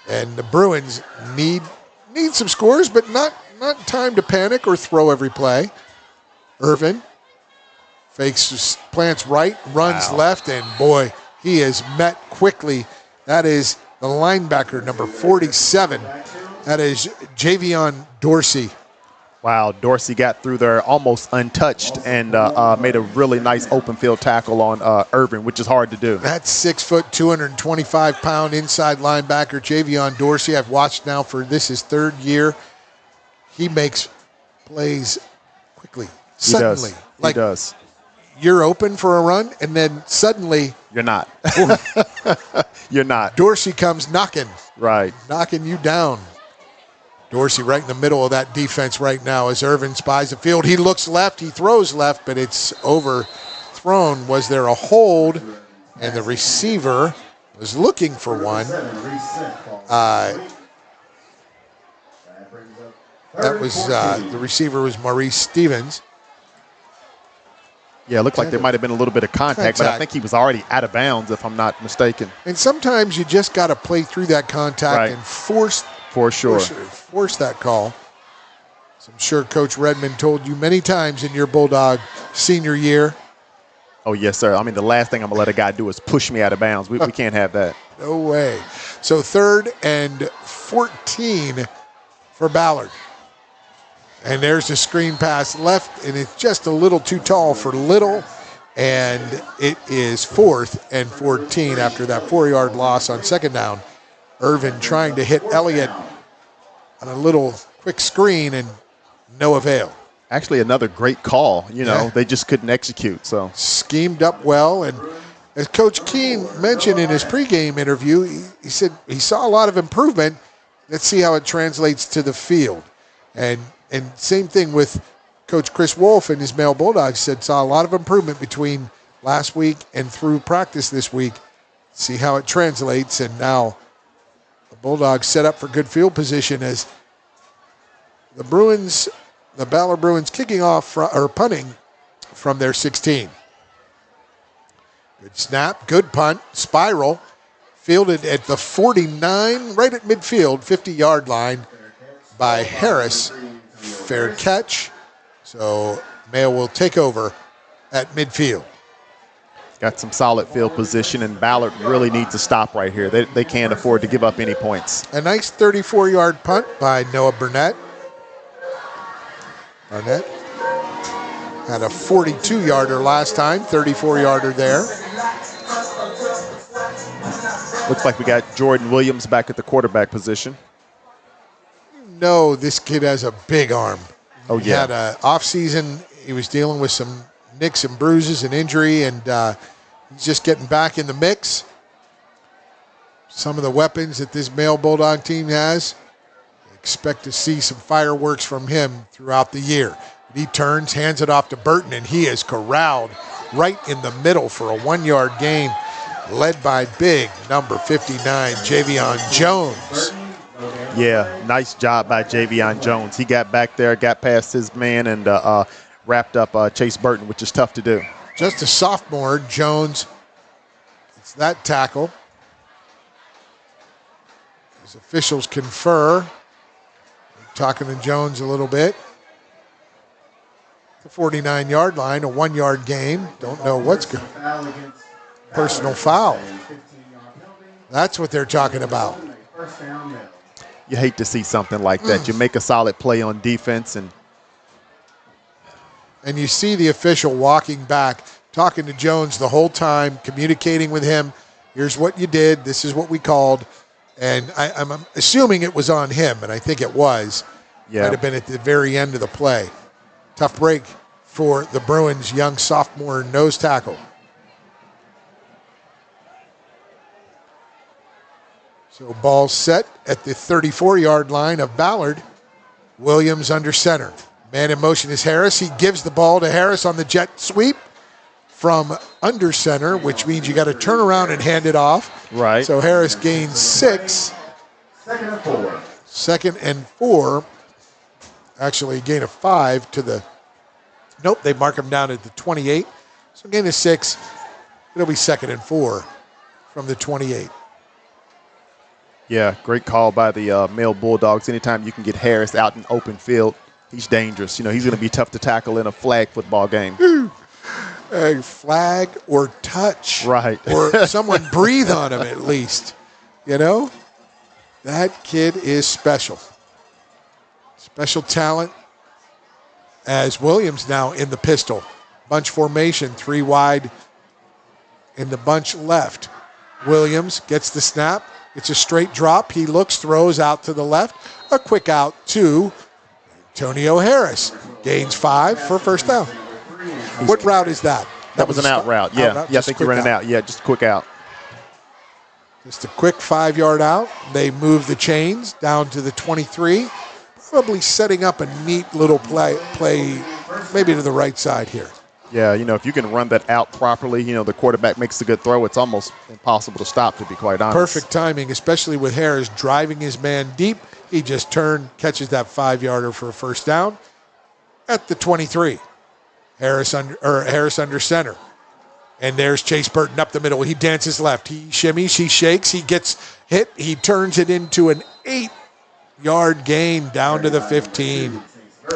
and the Bruins need some scores, but not time to panic or throw every play. Irvin fakes, plants right, runs left, and boy, he is met quickly. That is the linebacker, number 47. That is Javion Dorsey. Wow, Dorsey got through there almost untouched and made a really nice open field tackle on Irvin, which is hard to do. That's 6 foot, 225-pound inside linebacker Javion Dorsey. I've watched now for this his third year. He makes plays quickly, suddenly. He does. You're open for a run, and then suddenly you're not. You're not. Dorsey comes knocking. Right. Knocking you down. Dorsey right in the middle of that defense right now as Irvin spies the field. He looks left, he throws left, but it's overthrown. Was there a hold? And the receiver was looking for one. That was the receiver was Maurice Stevens. Yeah, it looked like there might have been a little bit of contact, but I think he was already out of bounds, if I'm not mistaken. And sometimes you just got to play through that contact and force that call. So I'm sure Coach Redmond told you many times in your Bulldog senior year. Oh, yes, sir. I mean, the last thing I'm going to let a guy do is push me out of bounds. We can't have that. No way. So 3rd and 14 for Ballard. And there's the screen pass left, and it's just a little too tall for Little. And it is 4th and 14 after that 4-yard loss on 2nd down. Irvin trying to hit Elliott on a little quick screen and no avail. Actually, another great call. They just couldn't execute. So schemed up well, and as Coach Keene mentioned in his pregame interview, he said he saw a lot of improvement. Let's see how it translates to the field. And same thing with Coach Chris Wolf and his male Bulldogs, said saw a lot of improvement between last week and through practice this week. See how it translates, and now the Bulldogs set up for good field position as the Ballard Bruins kicking off or punting from their 16. Good snap, good punt, spiral, fielded at the 49, right at midfield, 50-yard line by Harris. Fair catch. So Mayo will take over at midfield. Got some solid field position, and Ballard really needs to stop right here. They can't afford to give up any points. A nice 34-yard punt by Noah Burnett. Burnett had a 42-yarder last time, 34-yarder there. Looks like we got Jordan Williams back at the quarterback position. No, this kid has a big arm. Oh, yeah. He had an offseason. He was dealing with some nicks and bruises and injury, and he's just getting back in the mix. Some of the weapons that this male Bulldog team has, expect to see some fireworks from him throughout the year. He turns, hands it off to Burton, and he is corralled right in the middle for a 1-yard gain, led by big number 59, Javion Jones. Yeah, nice job by Javion Jones. He got back there, got past his man, and wrapped up Chase Burton, which is tough to do. Just a sophomore, Jones. It's that tackle. As officials confer, talking to Jones a little bit. The 49-yard line, a 1-yard gain. Don't know what's going on. Personal foul. That's what they're talking about. You hate to see something like that. You make a solid play on defense, and you see the official walking back, talking to Jones the whole time, communicating with him. Here's what you did. This is what we called. And I'm assuming it was on him, and I think it was. Yeah. Might have been at the very end of the play. Tough break for the Bruins' young sophomore nose tackle. So ball set at the 34-yard line of Ballard. Williams under center. Man in motion is Harris. He gives the ball to Harris on the jet sweep from under center, which means you got to turn around and hand it off. Right. So Harris gains 6. 2nd and 4. 2nd and 4. Actually, a gain of 5 to the. Nope, they mark him down at the 28. So gain of 6. It'll be 2nd and 4 from the 28. Yeah, great call by the male Bulldogs. Anytime you can get Harris out in open field, he's dangerous. He's going to be tough to tackle in a flag football game. A flag or touch. Right. Or someone breathe on him at least. That kid is special. Special talent. as Williams now in the pistol. Bunch formation, 3 wide in the bunch left. Williams gets the snap. It's a straight drop. He looks, throws out to the left. A quick out to Antonio Harris. Gains 5 for first down. What route is that? That was an out route. Yeah, I think he ran it out. Yeah, just a quick out. Just a quick 5-yard out. They move the chains down to the 23. Probably setting up a neat little play maybe to the right side here. Yeah, if you can run that out properly, the quarterback makes a good throw. It's almost impossible to stop, to be quite honest. Perfect timing, especially with Harris driving his man deep. He just catches that 5-yarder for a first down at the 23. Harris under center. And there's Chase Burton up the middle. He dances left. He shimmies. He shakes. He gets hit. He turns it into an 8-yard gain down to the 15.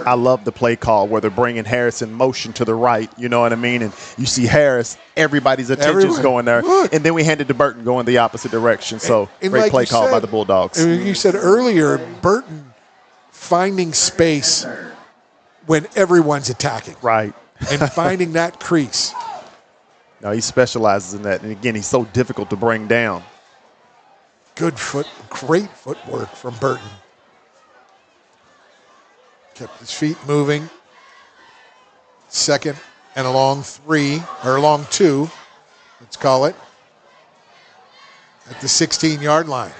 I love the play call where they're bringing Harris in motion to the right. You know what I mean? And you see Harris, everybody's attention's going there. Look. And then we handed to Burton going the opposite direction. So and great like play call by the Bulldogs. You said earlier, Burton finding space when everyone's attacking. Right. And finding that crease. No, he specializes in that. And again, he's so difficult to bring down. Great footwork from Burton. Kept his feet moving. Second and a long 2, let's call it, at the 16-yard line.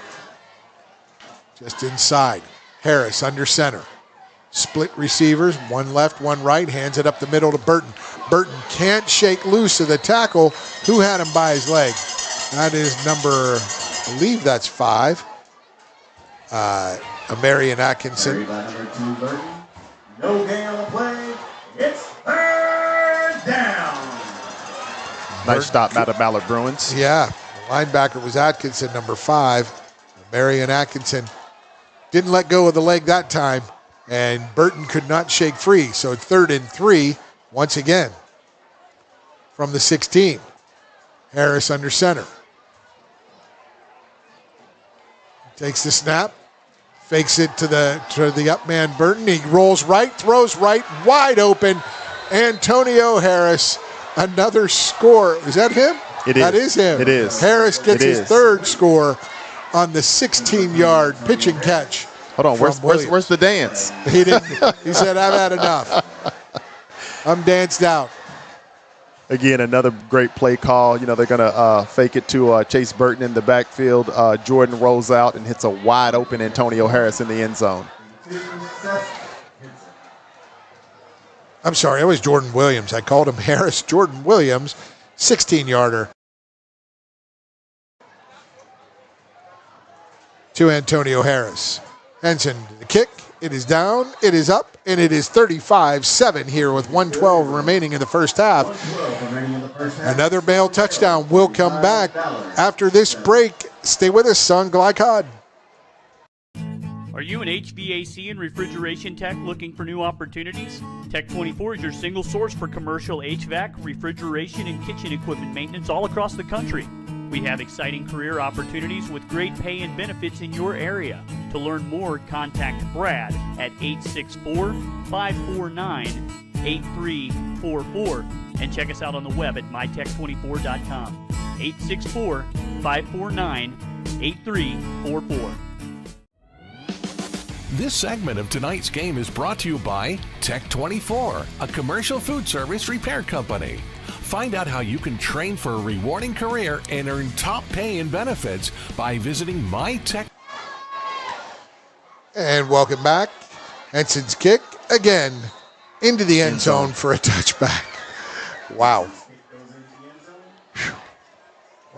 Just inside. Harris under center. Split receivers, one left, one right, hands it up the middle to Burton. Burton can't shake loose of the tackle. Who had him by his leg? That is number, I believe that's 5. Amarian Atkinson. No gain on the play. It's third down. Nice stop out of Ballard Bruins. Yeah, the linebacker was Atkinson, number 5. Amarian Atkinson didn't let go of the leg that time, and Burton could not shake free. So 3rd and 3 once again from the 16. Harris under center. Takes the snap. Fakes it to the up man Burton. He rolls right, throws right, wide open. Antonio Harris, another score. Is that him? It is. That is him. It is. Harris gets his 3rd score on the 16-yard pitch and catch. Hold on, where's the dance? He didn't. He said, "I've had enough. I'm danced out." Again, another great play call. They're going to fake it to Chase Burton in the backfield. Jordan rolls out and hits a wide open Antonio Harris in the end zone. I'm sorry, it was Jordan Williams. I called him Harris. Jordan Williams, 16-yarder. To Antonio Harris. Henson, the kick. It is down, it is up, and it is 35-7 here with 1:12 remaining in the first half. Another Bale touchdown will come back after this break. Stay with us on Glycod. Are you an HVAC and refrigeration tech looking for new opportunities? Tech24 is your single source for commercial HVAC, refrigeration, and kitchen equipment maintenance all across the country. We have exciting career opportunities with great pay and benefits in your area. To learn more, contact Brad at 864-549-8344 and check us out on the web at mytech24.com. 864-549-8344. This segment of tonight's game is brought to you by Tech24, a commercial food service repair company. Find out how you can train for a rewarding career and earn top pay and benefits by visiting MyTech. And welcome back. Henson's kick again into the end zone for a touchback. Wow.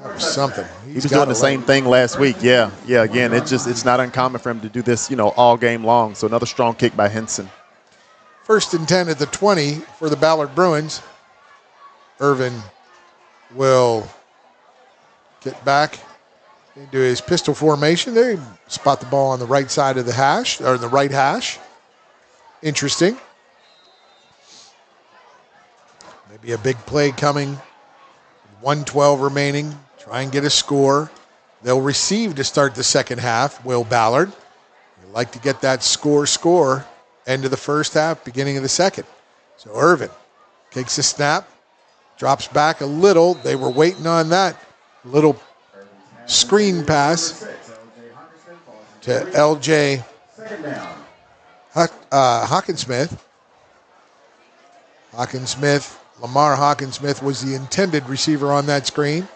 That was something. He was doing the same thing last week. Yeah. Again, it's not uncommon for him to do this, all game long. So another strong kick by Henson. 1st and 10 at the 20 for the Ballard Bruins. Irvin will get back into his pistol formation. They spot the ball on the right side of the hash, or the right hash. Interesting. Maybe a big play coming. 1:12 remaining. Try and get a score. They'll receive to start the second half, Will Ballard. They'd like to get that score end of the first half, beginning of the second. So Irvin takes a snap, drops back a little. They were waiting on that little screen pass to LJ Hawkinsmith. Lamar Hawkinsmith was the intended receiver on that screen.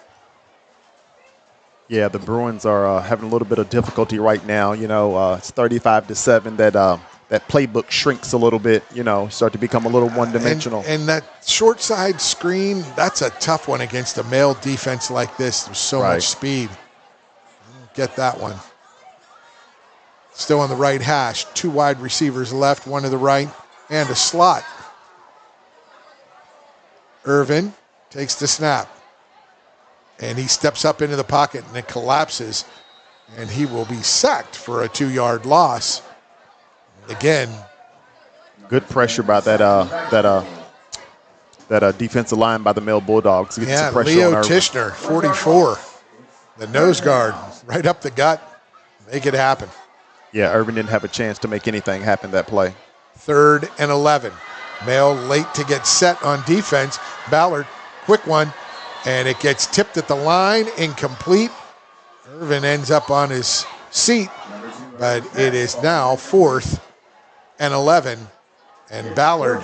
Yeah, the Bruins are having a little bit of difficulty right now. You know, it's 35-7. That playbook shrinks a little bit. You know, start to become a little one-dimensional. And that short side screen, that's a tough one against a male defense like this. There's so much speed. Get that one. Still on the right hash. 2 wide receivers left, 1 to the right, and a slot. Irvin takes the snap. And he steps up into the pocket, and it collapses. And he will be sacked for a 2-yard loss. Again. Good pressure by that defensive line by the male Bulldogs. Yeah, Leo Tishner, 44. The nose guard, right up the gut. Make it happen. Yeah, Irvin didn't have a chance to make anything happen that play. 3rd and 11. Male late to get set on defense. Ballard, quick one. And it gets tipped at the line, incomplete. Irvin ends up on his seat, but it is now 4th and 11. And Ballard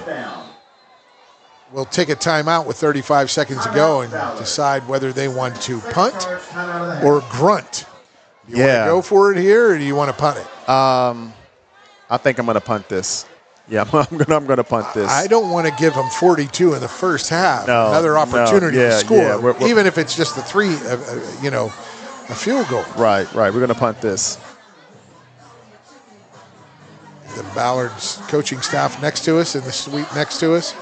will take a timeout with 35 seconds to go and decide whether they want to punt or grunt. Do you want to go for it here, or do you want to punt it? I think I'm going to punt this. Yeah, I'm going to punt this. I don't want to give them 42 in the first half. Another opportunity to score, even if it's just a field goal. Right. We're going to punt this. The Ballard's coaching staff next to us in the suite next to us.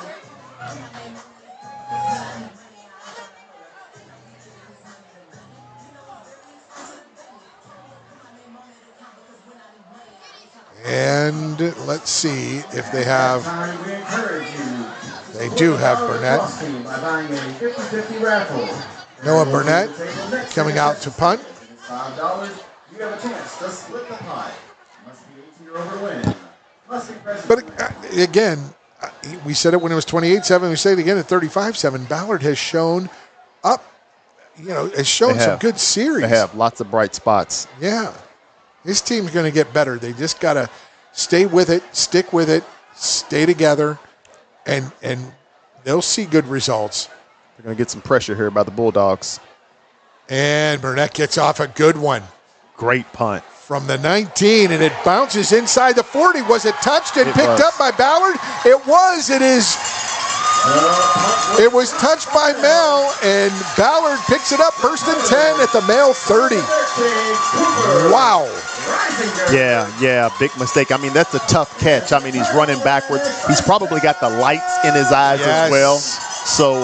And let's see if they have. They do have Burnett. Noah Burnett coming out to punt. You have a chance to split the pie. Must be 18 or over win. But again, we said it when it was 28-7. We say it again at 35-7. Ballard has shown up. Has shown some good series. They have lots of bright spots. Yeah. This team's going to get better. They just got to stay with it, stick with it, stay together, and they'll see good results. They're going to get some pressure here by the Bulldogs. And Burnett gets off a good one. Great punt. From the 19, and it bounces inside the 40. Was it touched and picked up by Ballard? It was. It is. It was touched by Mel, and Ballard picks it up first and 10 at the Male 30. Wow. Yeah, big mistake. I mean, that's a tough catch. I mean, he's running backwards. He's probably got the lights in his eyes as well. So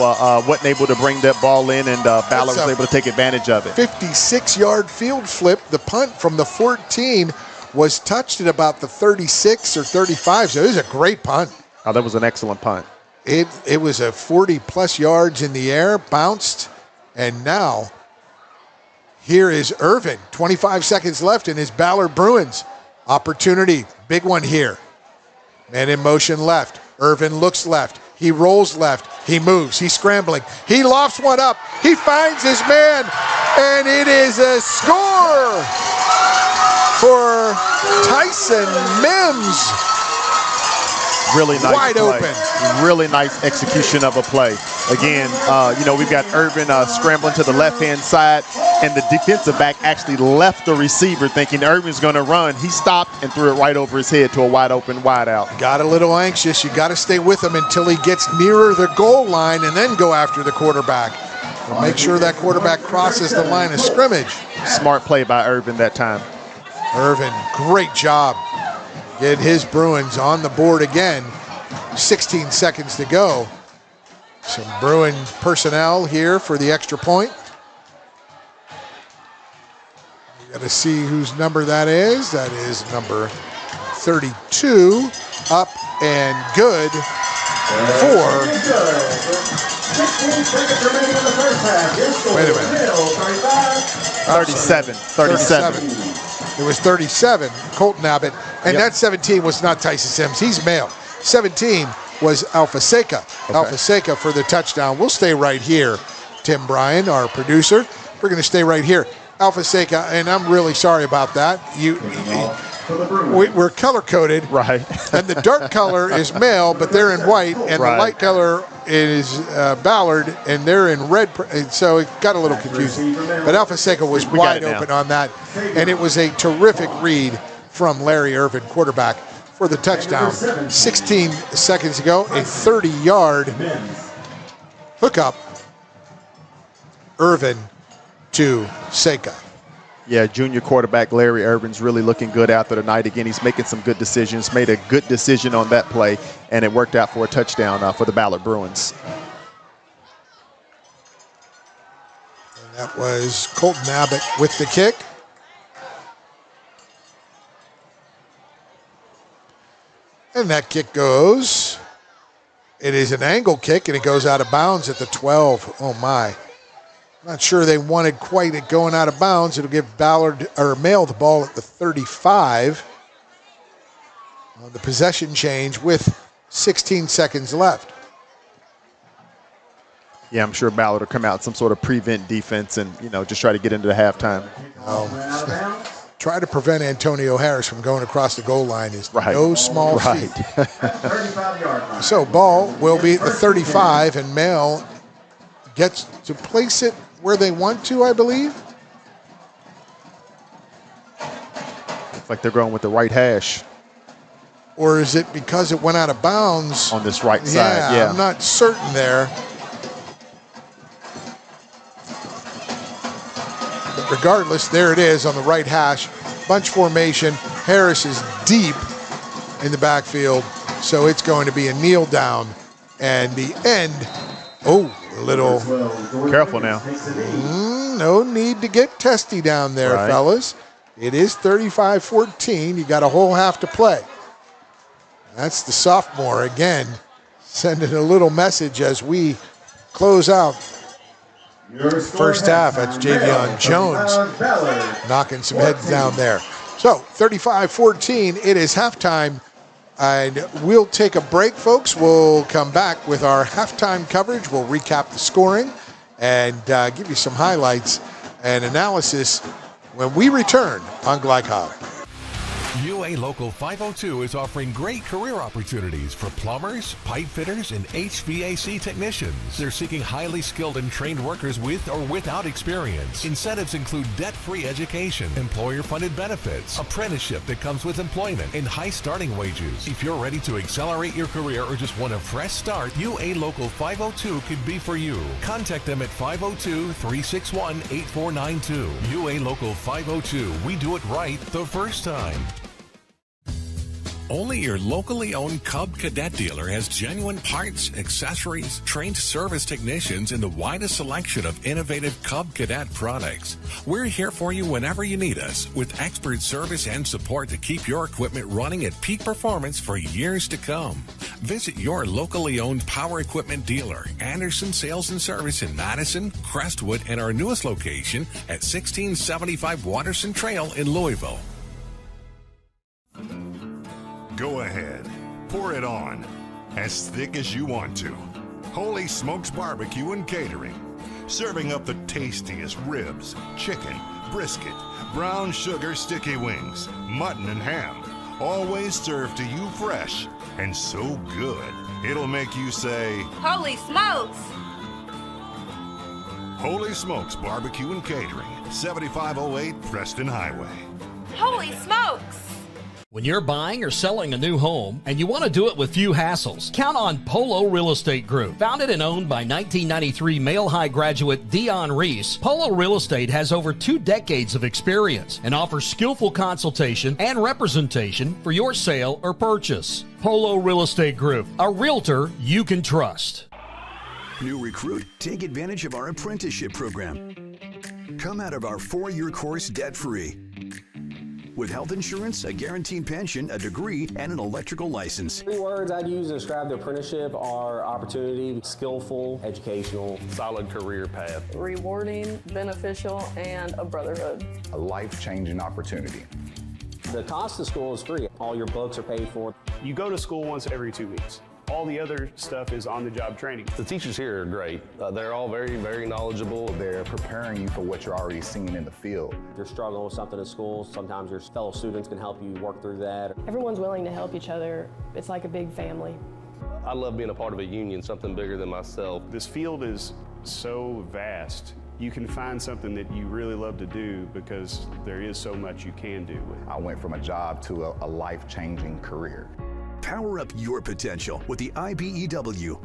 wasn't able to bring that ball in, and Ballard was able to take advantage of it. 56-yard field flip. The punt from the 14 was touched at about the 36 or 35. So it was a great punt. Oh, that was an excellent punt. It was a 40-plus yards in the air, bounced, and now here is Irvin. 25 seconds left in his Ballard Bruins. Opportunity, big one here. Man in motion left. Irvin looks left. He rolls left. He moves. He's scrambling. He lofts one up. He finds his man, and it is a score for Tyson Mims. Really nice wide play. Open. Really nice execution of a play. Again, we've got Irvin scrambling to the left-hand side, and the defensive back actually left the receiver thinking Irvin's going to run. He stopped and threw it right over his head to a wide-open wideout. Got a little anxious. You got to stay with him until he gets nearer the goal line and then go after the quarterback. We'll make sure that quarterback crosses the line of scrimmage. Smart play by Irvin that time. Irvin, great job. Get his Bruins on the board again. 16 seconds to go. Some Bruin personnel here for the extra point. We got to see whose number that is. That is number 32. Up and good for. Wait a minute. 37. It was 37, Colton Abbott. And that 17 was not Tyson Sims. He's male. 17 was Alpha Seca. Okay. Alpha Seca for the touchdown. We'll stay right here. Tim Bryan, our producer, we're going to stay right here. Alpha Seca, and I'm really sorry about that. We're color-coded. Right. And the dark color is male, but they're in white, and the light color is Ballard, and they're in red. So it got a little confusing. But Alpha Seca was wide open on that, and it was a terrific read from Larry Irvin, quarterback, for the touchdown. 16 seconds ago, a 30-yard hookup. Irvin to Seca. Yeah, junior quarterback Larry Irvin's really looking good out there tonight. Again, he's making some good decisions, made a good decision on that play, and it worked out for a touchdown for the Ballard Bruins. And that was Colton Abbott with the kick. And that kick goes. It is an angle kick, and it goes out of bounds at the 12. Oh, my. Not sure they wanted quite it going out of bounds. It'll give Ballard or Mail the ball at the 35 on the possession change with 16 seconds left. Yeah, I'm sure Ballard will come out some sort of prevent defense and, just try to get into the halftime. Try to prevent Antonio Harris from going across the goal line is no small feat. So ball will be at the 35, and Mail gets to place it where they want to, I believe. Looks like they're going with the right hash. Or is it because it went out of bounds? On this right side, yeah. I'm not certain there. But regardless, there it is on the right hash. Bunch formation. Harris is deep in the backfield, so it's going to be a kneel down. And the end, a little. Careful now. No need to get testy down there, fellas. It is 35-14. You got a whole half to play. That's the sophomore again, sending a little message as we close out first half. That's Javion Jones knocking some heads down there. So 35-14. It is halftime. And we'll take a break, folks. We'll come back with our halftime coverage. We'll recap the scoring and give you some highlights and analysis when we return on Glycol. UA Local 502 is offering great career opportunities for plumbers, pipe fitters, and HVAC technicians. They're seeking highly skilled and trained workers with or without experience. Incentives include debt-free education, employer-funded benefits, apprenticeship that comes with employment, and high starting wages. If you're ready to accelerate your career or just want a fresh start, UA Local 502 could be for you. Contact them at 502-361-8492. UA Local 502. We do it right the first time. Only your locally owned Cub Cadet dealer has genuine parts, accessories, trained service technicians, and the widest selection of innovative Cub Cadet products. We're here for you whenever you need us, with expert service and support to keep your equipment running at peak performance for years to come. Visit your locally owned power equipment dealer, Anderson Sales and Service in Madison, Crestwood, and our newest location at 1675 Watterson Trail in Louisville. Go ahead, pour it on, as thick as you want to. Holy Smokes Barbecue and Catering, serving up the tastiest ribs, chicken, brisket, brown sugar sticky wings, mutton and ham, always served to you fresh and so good, it'll make you say, Holy smokes! Holy Smokes Barbecue and Catering, 7508 Preston Highway. Holy smokes! When you're buying or selling a new home and you want to do it with few hassles, count on Polo Real Estate Group. Founded and owned by 1993 Male High graduate Dion Reese, Polo Real Estate has over 2 decades of experience and offers skillful consultation and representation for your sale or purchase. Polo Real Estate Group, a realtor you can trust. New recruit, take advantage of our apprenticeship program. Come out of our 4-year course debt-free. With health insurance, a guaranteed pension, a degree, and an electrical license. 3 words I'd use to describe the apprenticeship are opportunity, skillful, educational, solid career path, rewarding, beneficial, and a brotherhood. A life-changing opportunity. The cost of school is free. All your books are paid for. You go to school once every 2 weeks. All the other stuff is on-the-job training. The teachers here are great. They're all very, very knowledgeable. They're preparing you for what you're already seeing in the field. If you're struggling with something at school, sometimes your fellow students can help you work through that. Everyone's willing to help each other. It's like a big family. I love being a part of a union, something bigger than myself. This field is so vast. You can find something that you really love to do because there is so much you can do. I went from a job to a life-changing career. Power up your potential with the IBEW.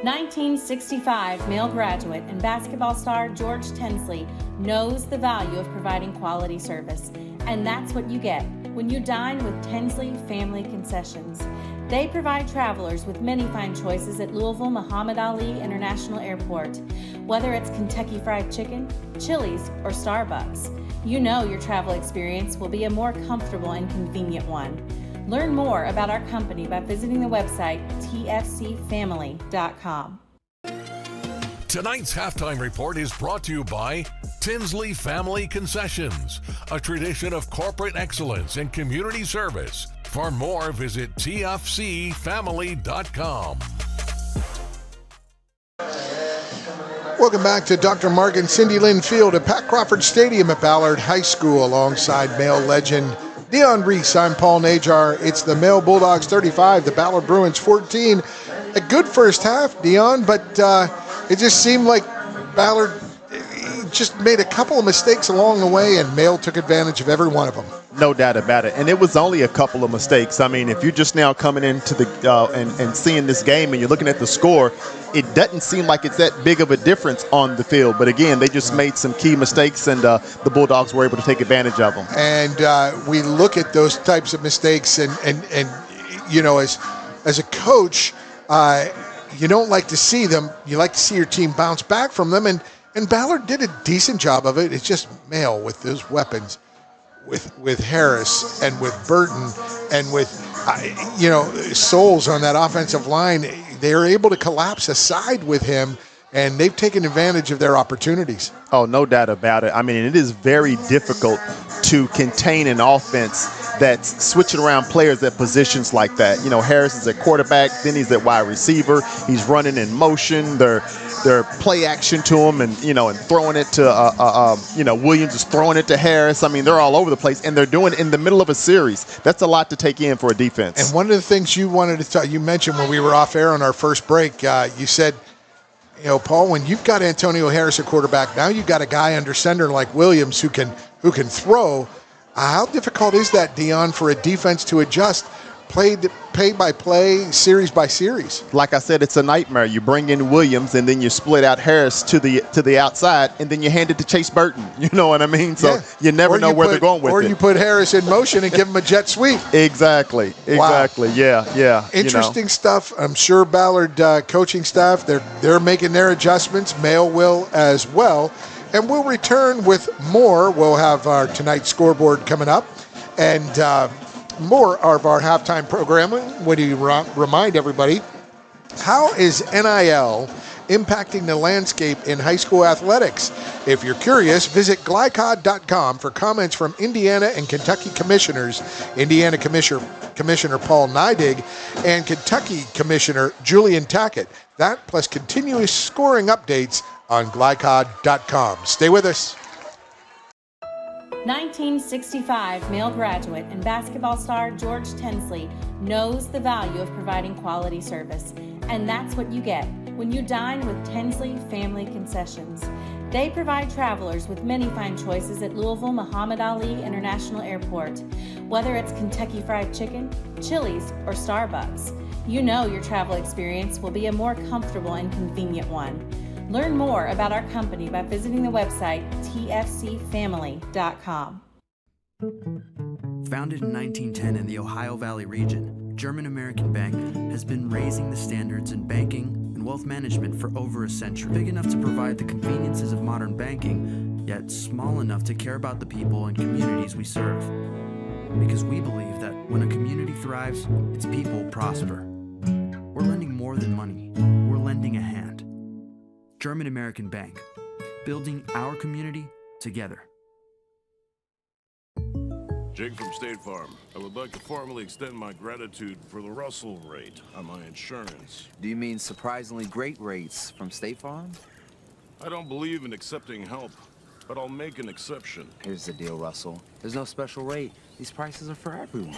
1965 male graduate and basketball star George Tinsley knows the value of providing quality service, and that's what you get when you dine with Tinsley Family Concessions. They provide travelers with many fine choices at Louisville Muhammad Ali International Airport. Whether it's Kentucky Fried Chicken, Chili's, or Starbucks, you know your travel experience will be a more comfortable and convenient one. Learn more about our company by visiting the website tfcfamily.com. Tonight's halftime report is brought to you by Tinsley Family Concessions, a tradition of corporate excellence and community service. For more, visit tfcfamily.com. Welcome back to Dr. Mark and Cindy Lynn Field at Pat Crawford Stadium at Ballard High School alongside male legend Dion Reese. I'm Paul Najar. It's the male Bulldogs 35, the Ballard Bruins 14. A good first half, Dion, but it just seemed like Ballard just made a couple of mistakes along the way, and Male took advantage of every one of them. No doubt about it. And it was only a couple of mistakes. I mean, if you're just now coming into the and seeing this game and you're looking at the score, it doesn't seem like it's that big of a difference on the field. But again, they just made some key mistakes, and the Bulldogs were able to take advantage of them. And we look at those types of mistakes, and you know, as a coach, you don't like to see them. You like to see your team bounce back from them, and Ballard did a decent job of it. It's just Male with those weapons, with Harris and with Burton and with Souls on that offensive line. They're able to collapse aside with him, and they've taken advantage of their opportunities. Oh, no doubt about it. I mean, it is very difficult to contain an offense that's switching around players at positions like that. You know, Harris is at quarterback, then he's at wide receiver. He's running in motion. They're play action to him, and throwing it to Williams is throwing it to Harris. I mean, they're all over the place, and they're doing it in the middle of a series. That's a lot to take in for a defense. And one of the things you wanted to you mentioned when we were off air on our first break, you said, Paul, when you've got Antonio Harris at quarterback, now you've got a guy under center like Williams who can throw. How difficult is that, Dion, for a defense to adjust play by play, series by series? Like I said, it's a nightmare. You bring in Williams, and then you split out Harris to the outside, and then you hand it to Chase Burton. You know what I mean? So you never know where they're going with it. Or you put Harris in motion and give him a jet sweep. Exactly. Wow. Yeah. Interesting stuff. I'm sure Ballard coaching staff, they're making their adjustments. Male will as well. And we'll return with more. We'll have our tonight's scoreboard coming up, and more of our halftime programming. When you remind everybody, how is NIL impacting the landscape in high school athletics? If you're curious, visit glycod.com for comments from Indiana and Kentucky commissioners, Indiana Commissioner Paul Neidig and Kentucky Commissioner Julian Tackett. That plus continuous scoring updates on glycod.com. Stay with us. 1965 male graduate and basketball star George Tinsley knows the value of providing quality service, and that's what you get when you dine with Tinsley Family Concessions. They provide travelers with many fine choices at Louisville Muhammad Ali International Airport. Whether it's Kentucky Fried Chicken, Chili's, or Starbucks, you know your travel experience will be a more comfortable and convenient one. Learn more about our company by visiting the website tfcfamily.com. Founded in 1910 in the Ohio Valley region, German American Bank has been raising the standards in banking and wealth management for over a century. Big enough to provide the conveniences of modern banking, yet small enough to care about the people and communities we serve. Because we believe that when a community thrives, its people prosper. We're lending more than money. We're lending a hand. German American Bank, building our community together. Jake from State Farm. I would like to formally extend my gratitude for the Russell rate on my insurance. Do you mean surprisingly great rates from State Farm? I don't believe in accepting help, but I'll make an exception. Here's the deal, Russell. There's no special rate. These prices are for everyone.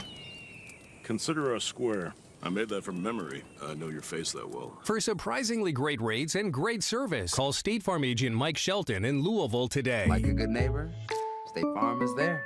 Consider us square. I made that from memory. I know your face that well. For surprisingly great rates and great service, call State Farm agent Mike Shelton in Louisville today. Like a good neighbor, State Farm is there.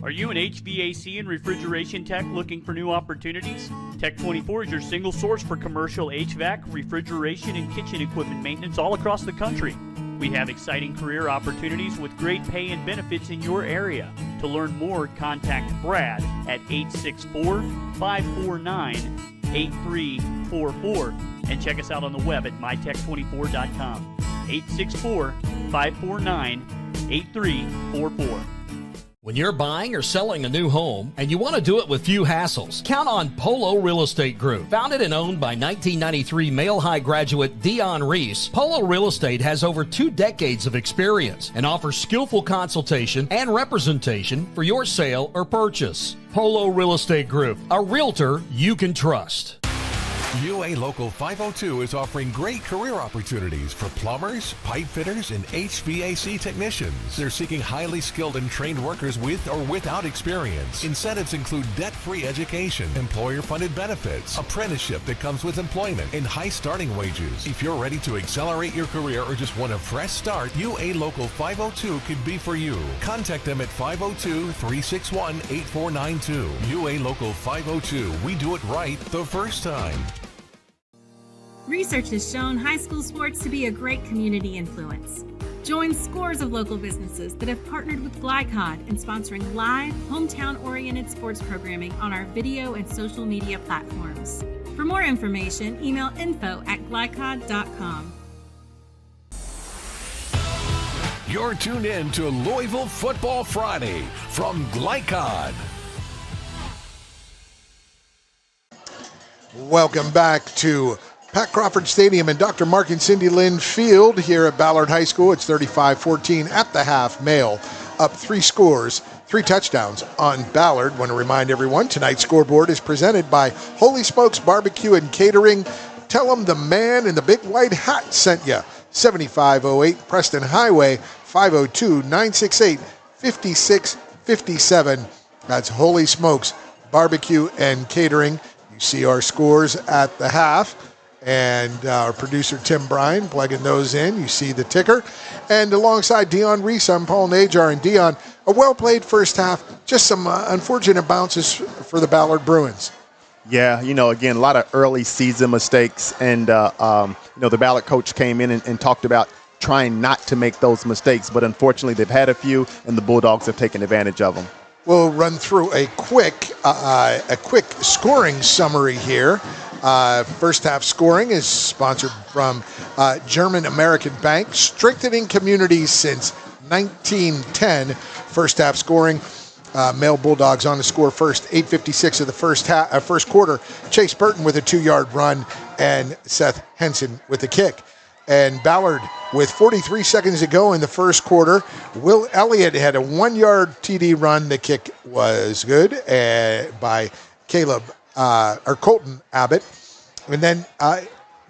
Are you an HVAC and refrigeration tech looking for new opportunities? Tech24 is your single source for commercial HVAC, refrigeration, and kitchen equipment maintenance all across the country. We have exciting career opportunities with great pay and benefits in your area. To learn more, contact Brad at 864-549-8344 and check us out on the web at mytech24.com. 864-549-8344. When you're buying or selling a new home and you want to do it with few hassles, count on Polo Real Estate Group. Founded and owned by 1993 Male High graduate Dion Reese, Polo Real Estate has over 2 decades of experience and offers skillful consultation and representation for your sale or purchase. Polo Real Estate Group, a realtor you can trust. UA Local 502 is offering great career opportunities for plumbers, pipe fitters, and HVAC technicians. They're seeking highly skilled and trained workers with or without experience. Incentives include debt-free education, employer-funded benefits, apprenticeship that comes with employment, and high starting wages. If you're ready to accelerate your career or just want a fresh start, UA Local 502 could be for you. Contact them at 502-361-8492. UA Local 502. We do it right the first time. Research has shown high school sports to be a great community influence. Join scores of local businesses that have partnered with Glycod in sponsoring live, hometown-oriented sports programming on our video and social media platforms. For more information, email info@glycod.com. You're tuned in to Louisville Football Friday from Glycod. Welcome back to Pat Crawford Stadium and Dr. Mark and Cindy Lynn Field here at Ballard High School. It's 35-14 at the half. Male up 3 scores, 3 touchdowns on Ballard. Want to remind everyone, tonight's scoreboard is presented by Holy Smokes Barbecue and Catering. Tell them the man in the big white hat sent you. 7508 Preston Highway, 502-968-5657. That's Holy Smokes Barbecue and Catering. You see our scores at the half. And our producer, Tim Bryan, plugging those in. You see the ticker. And alongside Dion Reese, I'm Paul Najar. And Dion, a well-played first half. Just some unfortunate bounces for the Ballard Bruins. Yeah, again, a lot of early season mistakes. And, the Ballard coach came in and talked about trying not to make those mistakes. But unfortunately, they've had a few, and the Bulldogs have taken advantage of them. We'll run through a quick scoring summary here. First half scoring is sponsored from German American Bank, strengthening communities since 1910. First half scoring, Male Bulldogs on the score first, 8:56 of the first quarter. Chase Burton with a 2-yard run and Seth Henson with the kick. And Ballard with 43 seconds to go in the first quarter. Will Elliott had a 1-yard TD run. The kick was good by Colton Abbott. And then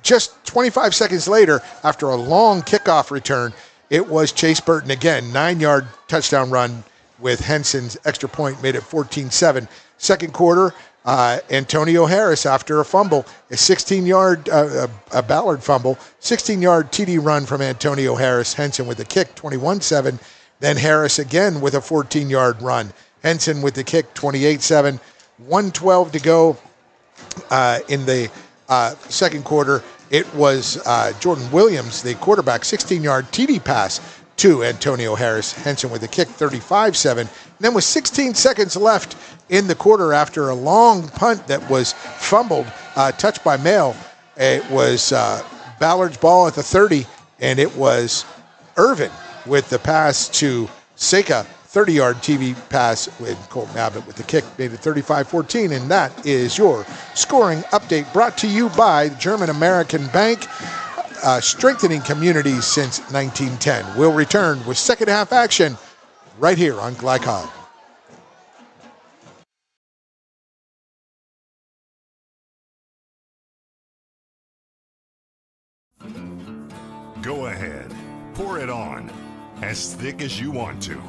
just 25 seconds later, after a long kickoff return, it was Chase Burton again, 9-yard touchdown run with Henson's extra point, made it 14-7. Second quarter, Antonio Harris, after a fumble, a 16-yard, a Ballard fumble, 16-yard TD run from Antonio Harris. Henson with the kick, 21-7. Then Harris again with a 14-yard run. Henson with the kick, 28-7. 1:12 to go in the second quarter. It was Jordan Williams, the quarterback, 16-yard TD pass to Antonio Harris. Henson with the kick, 35-7. And then with 16 seconds left in the quarter after a long punt that was fumbled, touched by Male, it was Ballard's ball at the 30, and it was Irvin with the pass to Seika, 30-yard TV pass with Colton Abbott with the kick, made it 35-14, and that is your scoring update brought to you by German American Bank, strengthening communities since 1910. We'll return with second half action right here on Glycod. Go ahead. Pour it on. As thick as you want to.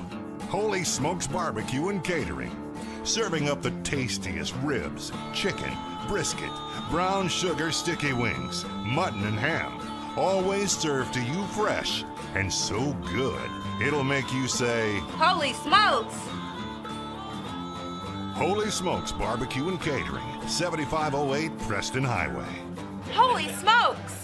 Holy Smokes Barbecue and Catering. Serving up the tastiest ribs, chicken, brisket, brown sugar sticky wings, mutton and ham. Always served to you fresh and so good, it'll make you say, Holy smokes! Holy Smokes Barbecue and Catering, 7508 Preston Highway. Holy smokes!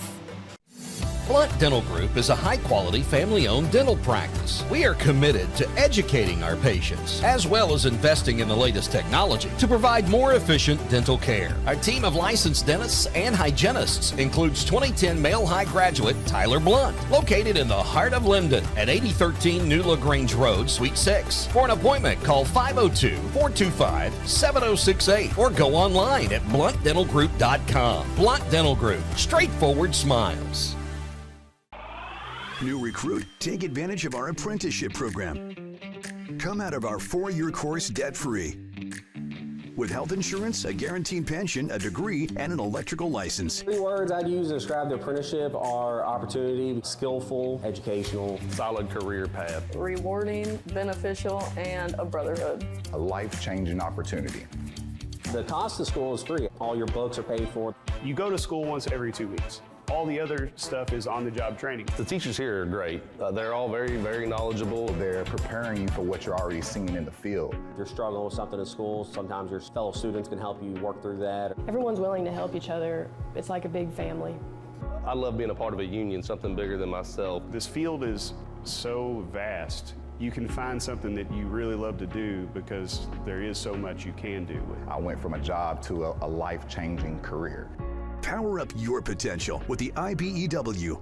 Blunt Dental Group is a high-quality, family-owned dental practice. We are committed to educating our patients, as well as investing in the latest technology to provide more efficient dental care. Our team of licensed dentists and hygienists includes 2010 male high graduate Tyler Blunt, located in the heart of Linden at 8013 New LaGrange Road, Suite 6. For an appointment, call 502-425-7068 or go online at bluntdentalgroup.com. Blunt Dental Group, straightforward smiles. New recruit, take advantage of our apprenticeship program. Come out of our 4-year course debt-free. With health insurance, a guaranteed pension, a degree, and an electrical license. 3 words I'd use to describe the apprenticeship are opportunity, skillful, educational, solid career path, rewarding, beneficial, and a brotherhood. A life-changing opportunity. The cost of school is free. All your books are paid for. You go to school once every 2 weeks. All the other stuff is on-the-job training. The teachers here are great. They're all very, very knowledgeable. They're preparing you for what you're already seeing in the field. If you're struggling with something at school, sometimes your fellow students can help you work through that. Everyone's willing to help each other. It's like a big family. I love being a part of a union, something bigger than myself. This field is so vast. You can find something that you really love to do because there is so much you can do with it. I went from a job to a life-changing career. Power up your potential with the IBEW.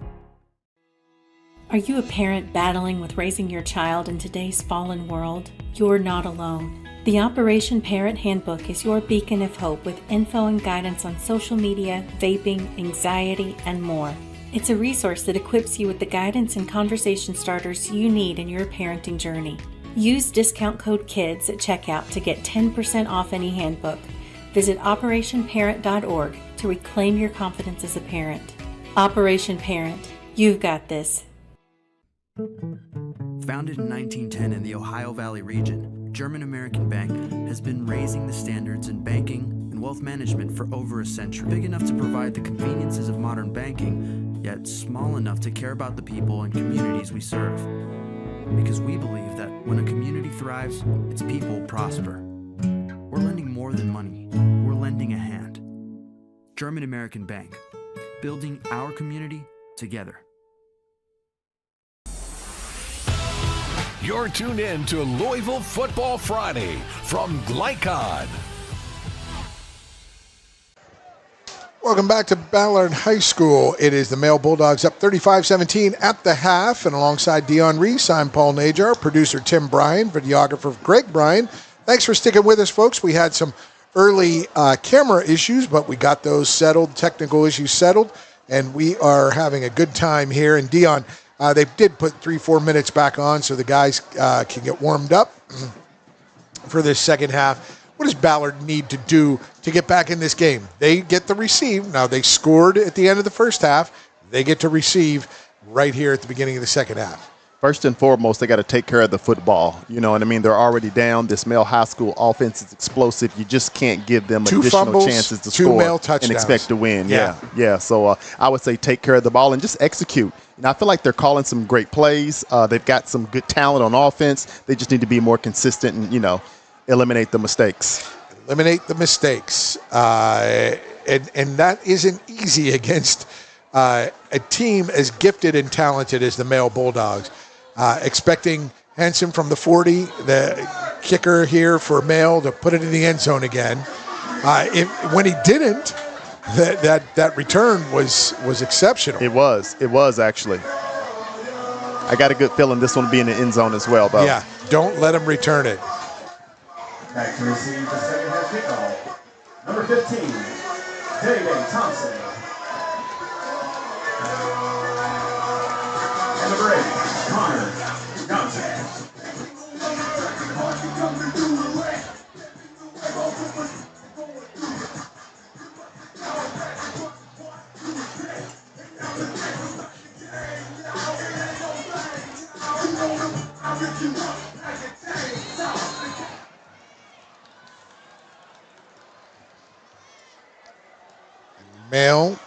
Are you a parent battling with raising your child in today's fallen world? You're not alone. The Operation Parent Handbook is your beacon of hope with info and guidance on social media, vaping, anxiety, and more. It's a resource that equips you with the guidance and conversation starters you need in your parenting journey. Use discount code KIDS at checkout to get 10% off any handbook. Visit operationparent.org to reclaim your confidence as a parent. Operation Parent, you've got this. Founded in 1910 in the Ohio Valley region, German American Bank has been raising the standards in banking and wealth management for over a century. Big enough to provide the conveniences of modern banking, yet small enough to care about the people and communities we serve. Because we believe that when a community thrives, its people prosper. We're lending more than money. We're lending a hand. German American Bank, building our community together. You're tuned in to Louisville Football Friday from Glycod. Welcome back to Ballard High School. It is the male Bulldogs up 35-17 at the half, and alongside Dion Reese, I'm Paul Najar, producer Tim Bryan, videographer Greg Bryan. Thanks for sticking with us, folks. We had some early camera issues, but we got those settled, technical issues settled, and we are having a good time here. And Dion, they did put 3-4 minutes back on so the guys can get warmed up for this second half. What does Ballard need to do to get back in this game? They get the receive. Now, they scored at the end of the first half. They get to receive right here at the beginning of the second half. First and foremost, they got to take care of the football. You know what I mean? They're already down. This male high school offense is explosive. You just can't give them additional chances to score and expect to win. Yeah. So I would say take care of the ball and just execute. And I feel like they're calling some great plays. They've got some good talent on offense. They just need to be more consistent and, eliminate the mistakes. Eliminate the mistakes. And that isn't easy against a team as gifted and talented as the male Bulldogs. Expecting Henson from the 40, the kicker here for Male, to put it in the end zone again. When he didn't, that return was exceptional. It was actually. I got a good feeling this one will be in the end zone as well, though. Yeah, don't let him return it. Back to receive the second half kickoff. Number 15, David Thompson. And number 8, Connor Johnson. Mail,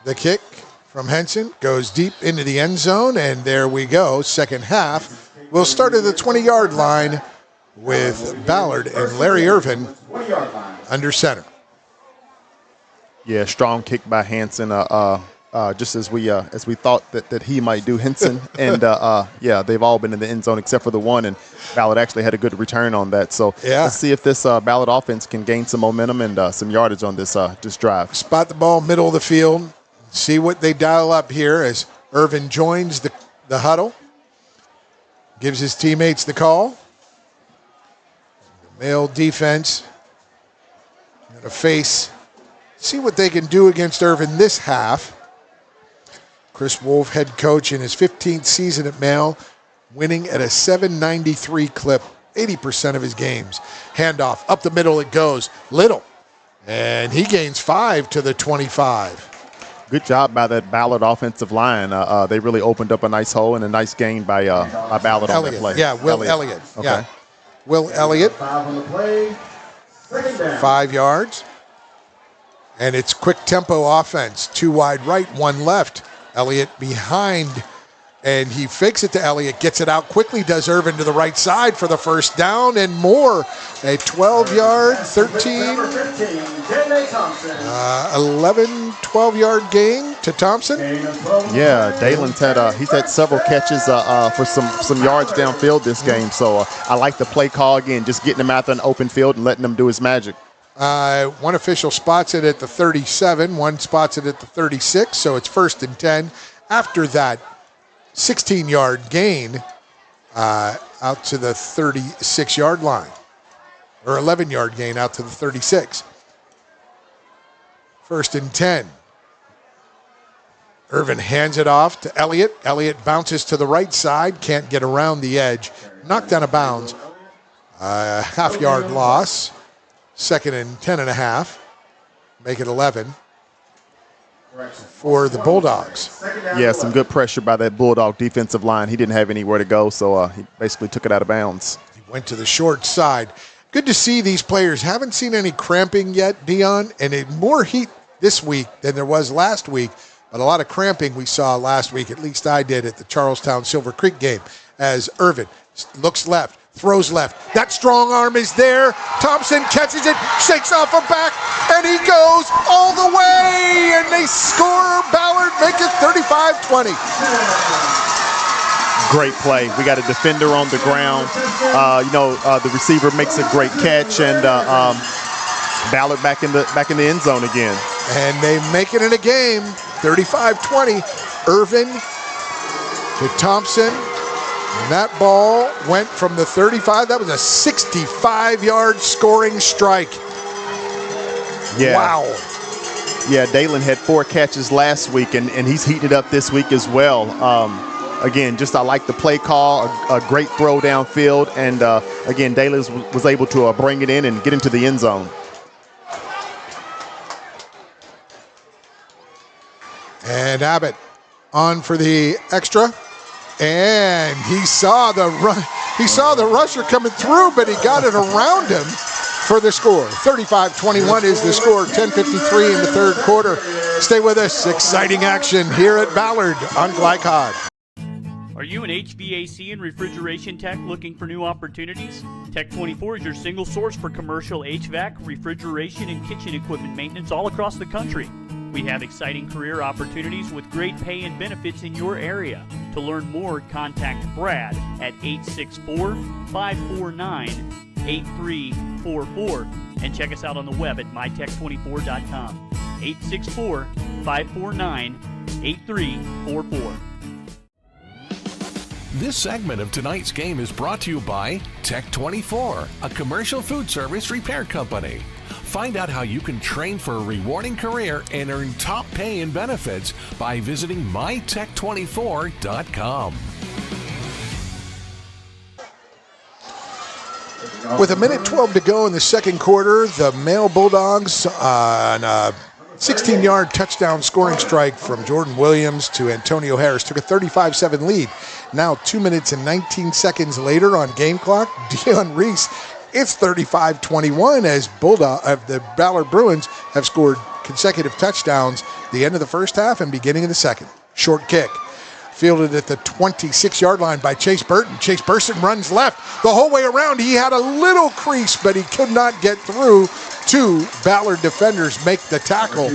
the kick from Henson, goes deep into the end zone, and there we go. Second half. We'll start at the 20-yard line with Ballard and Larry Irvin under center. Yeah, strong kick by Hanson. Just as we thought that he might do, Henson, and yeah, they've all been in the end zone except for the one, and Ballard actually had a good return on that. So let's see if this Ballard offense can gain some momentum and some yardage on this drive. Spot the ball middle of the field. See what they dial up here as Irvin joins the huddle. Gives his teammates the call. The Male defense going to face. See what they can do against Irvin this half. Chris Wolf, head coach in his 15th season at Male, winning at a 793 clip, 80% of his games. Handoff, up the middle it goes. Little, and he gains 5 to the 25. Good job by that Ballard offensive line. They really opened up a nice hole and a nice gain by Ballard on that play. Yeah, Will Elliott. Okay. Yeah. Will Elliott, 5 yards. And it's quick tempo offense. 2 wide right, 1 left. Elliott behind, and he fakes it to Elliott, gets it out quickly, does Irvin to the right side for the first down and more. A 12-yard, 11, 12-yard gain to Thompson. Yeah, Dalen's had several catches for some yards downfield this game. So I like the play call again, just getting him out there in the open field and letting him do his magic. One official spots it at the 37, one spots it at the 36, so it's 1st and 10. After that 16-yard gain out to the 36-yard line, or 11-yard gain out to the 36. 1st and 10. Irvin hands it off to Elliott. Elliott bounces to the right side, can't get around the edge, knocked out of bounds. Half-yard loss. 2nd and 10.5, make it 11 for the Bulldogs. Yeah, some good pressure by that Bulldog defensive line. He didn't have anywhere to go, so he basically took it out of bounds. He went to the short side. Good to see these players. Haven't seen any cramping yet, Dion, and more heat this week than there was last week, but a lot of cramping we saw last week, at least I did at the Charlestown Silver Creek game, as Irvin looks left, throws left. That strong arm is there. Thompson catches it, shakes off a back, and he goes all the way, and they score. Ballard make it 35-20. Great play. We got a defender on the ground. The receiver makes a great catch, and Ballard back in the end zone again. And they make it in a game, 35-20. Irvin to Thompson. And that ball went from the 35. That was a 65-yard scoring strike. Yeah. Wow. Yeah, Dalen had 4 catches last week, and he's heating it up this week as well. Again, I like the play call, a great throw downfield, and again, Dalen was able to bring it in and get into the end zone. And Abbott on for the extra. And he saw the rusher coming through, but he got it around him for the score. 35-21 is the score. 10:53 in the third quarter. Stay with us. Exciting action here at Ballard on Glycod. Are you an HVAC and refrigeration tech looking for new opportunities? Tech 24 is your single source for commercial HVAC, refrigeration, and kitchen equipment maintenance all across the country. We have exciting career opportunities with great pay and benefits in your area. To learn more, contact Brad at 864-549-8344 and check us out on the web at mytech24.com. 864-549-8344. This segment of tonight's game is brought to you by Tech 24, a commercial food service repair company. Find out how you can train for a rewarding career and earn top pay and benefits by visiting mytech24.com. With 1:12 to go in the second quarter, the Male Bulldogs on a 16-yard touchdown scoring strike from Jordan Williams to Antonio Harris took a 35-7 lead. Now 2 minutes and 19 seconds later on game clock, Dion Reese, it's 35-21 as the Ballard Bruins have scored consecutive touchdowns the end of the first half and beginning of the second. Short kick. Fielded at the 26-yard line by Chase Burton. Chase Burton runs left the whole way around. He had a little crease, but he could not get through. Two Ballard defenders make the tackle,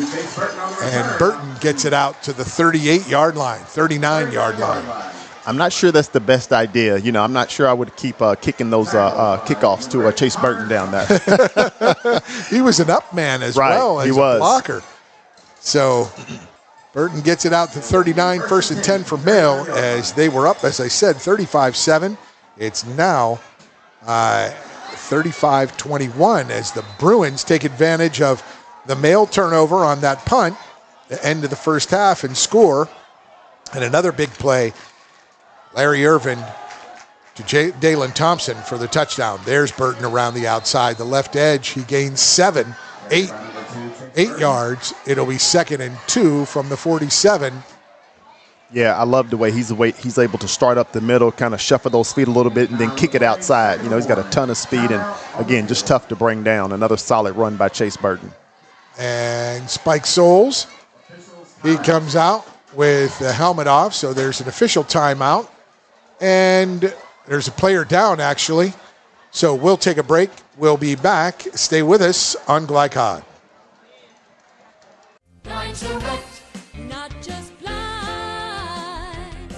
and Burton gets it out to the 38-yard line, 39-yard line. I'm not sure that's the best idea. You know, I'm not sure I would keep kicking those kickoffs to Chase Burton down there. He was an up man as well as a blocker. So Burton gets it out to 39, 1st and 10 for Mail as they were up, as I said, 35-7. It's now 35-21 as the Bruins take advantage of the Mail turnover on that punt, the end of the first half, and score. And another big play, Larry Irvin to Dalen Thompson for the touchdown. There's Burton around the outside, the left edge. He gains 8 yards. It'll be 2nd and 2 from the 47. Yeah, I love the way he's able to start up the middle, kind of shuffle those feet a little bit, and then kick it outside. You know, he's got a ton of speed, and again, just tough to bring down. Another solid run by Chase Burton. And Spike Souls, he comes out with the helmet off, so there's an official timeout. And there's a player down, actually. So we'll take a break. We'll be back. Stay with us on Glycod. Not just blinds.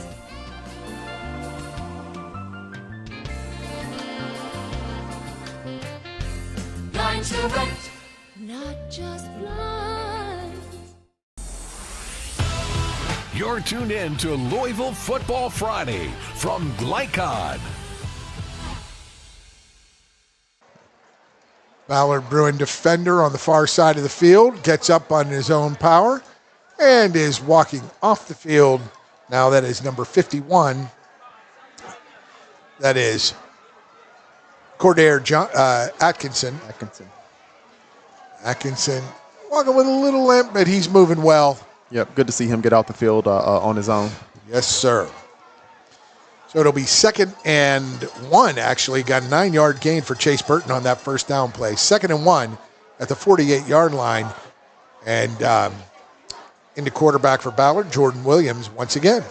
Blinds Direct, not just blinds. You're tuned in to Louisville Football Friday from Glycod. Ballard Bruin defender on the far side of the field gets up on his own power and is walking off the field. Now that is number 51. That is Cordair Atkinson. Atkinson walking with a little limp, but he's moving well. Yep, good to see him get out the field on his own. Yes, sir. So it'll be 2nd and 1, actually. Got a 9-yard gain for Chase Burton on that first down play. 2nd and 1 at the 48-yard line. And into quarterback for Ballard, Jordan Williams once again.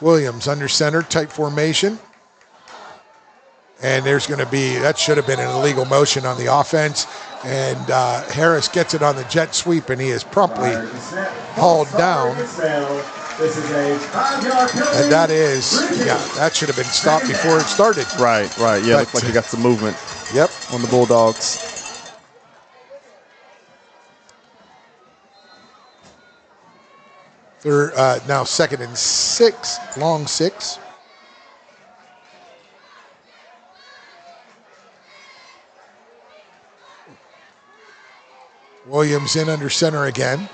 Williams under center, tight formation. And there's going to be, that should have been an illegal motion on the offense. And Harris gets it on the jet sweep, and he is promptly hauled down. And that is, that should have been stopped before it started. Right. Yeah, looks like he got some movement. Yep. On the Bulldogs. They're now 2nd and 6, long 6. Williams in under center again.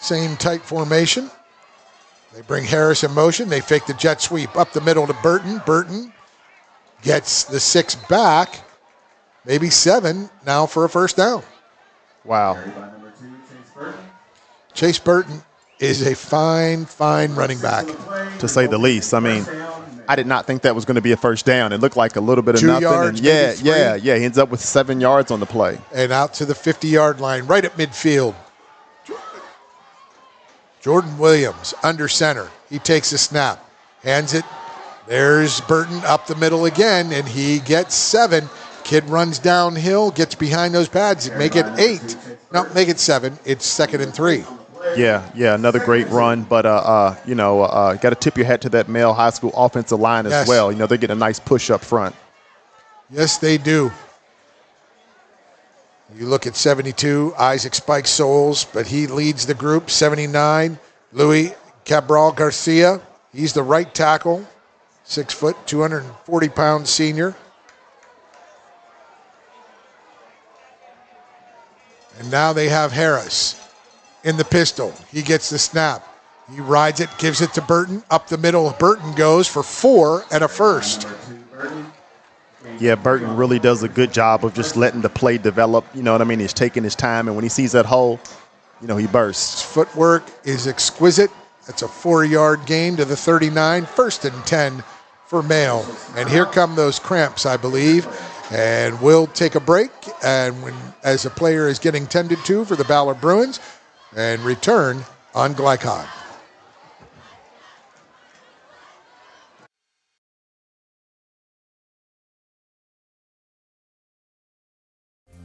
Same tight formation. They bring Harris in motion. They fake the jet sweep up the middle to Burton. Burton gets the 6 back, maybe 7 now for a first down. Wow. Chase Burton is a fine running back. To say the least. I mean, I did not think that was going to be a first down. It looked like a little bit of 2 nothing. yards, and He ends up with 7 yards on the play. And out to the 50-yard line, right at midfield. Jordan Williams under center. He takes a snap, hands it. There's Burton up the middle again, and he gets 7. Kid runs downhill, gets behind those pads. Make it 8. No, make it 7. It's 2nd and 3. Yeah, another great run. But, got to tip your hat to that Male High School offensive line as well. You know, they get a nice push up front. Yes, they do. You look at 72, Isaac Spike Souls, but he leads the group. 79, Louis Cabral Garcia. He's the right tackle, 6 foot, 240-pound senior. And now they have Harris in the pistol. He gets the snap. He rides it, gives it to Burton. Up the middle, Burton goes for 4 and a first. Yeah, Burton really does a good job of just letting the play develop. You know what I mean? He's taking his time, and when he sees that hole, you know, he bursts. His footwork is exquisite. That's a 4-yard gain to the 39, 1st and 10 for Mail. And here come those cramps, I believe. And we'll take a break, and as a player is getting tended to for the Ballard Bruins, and return on Glycod.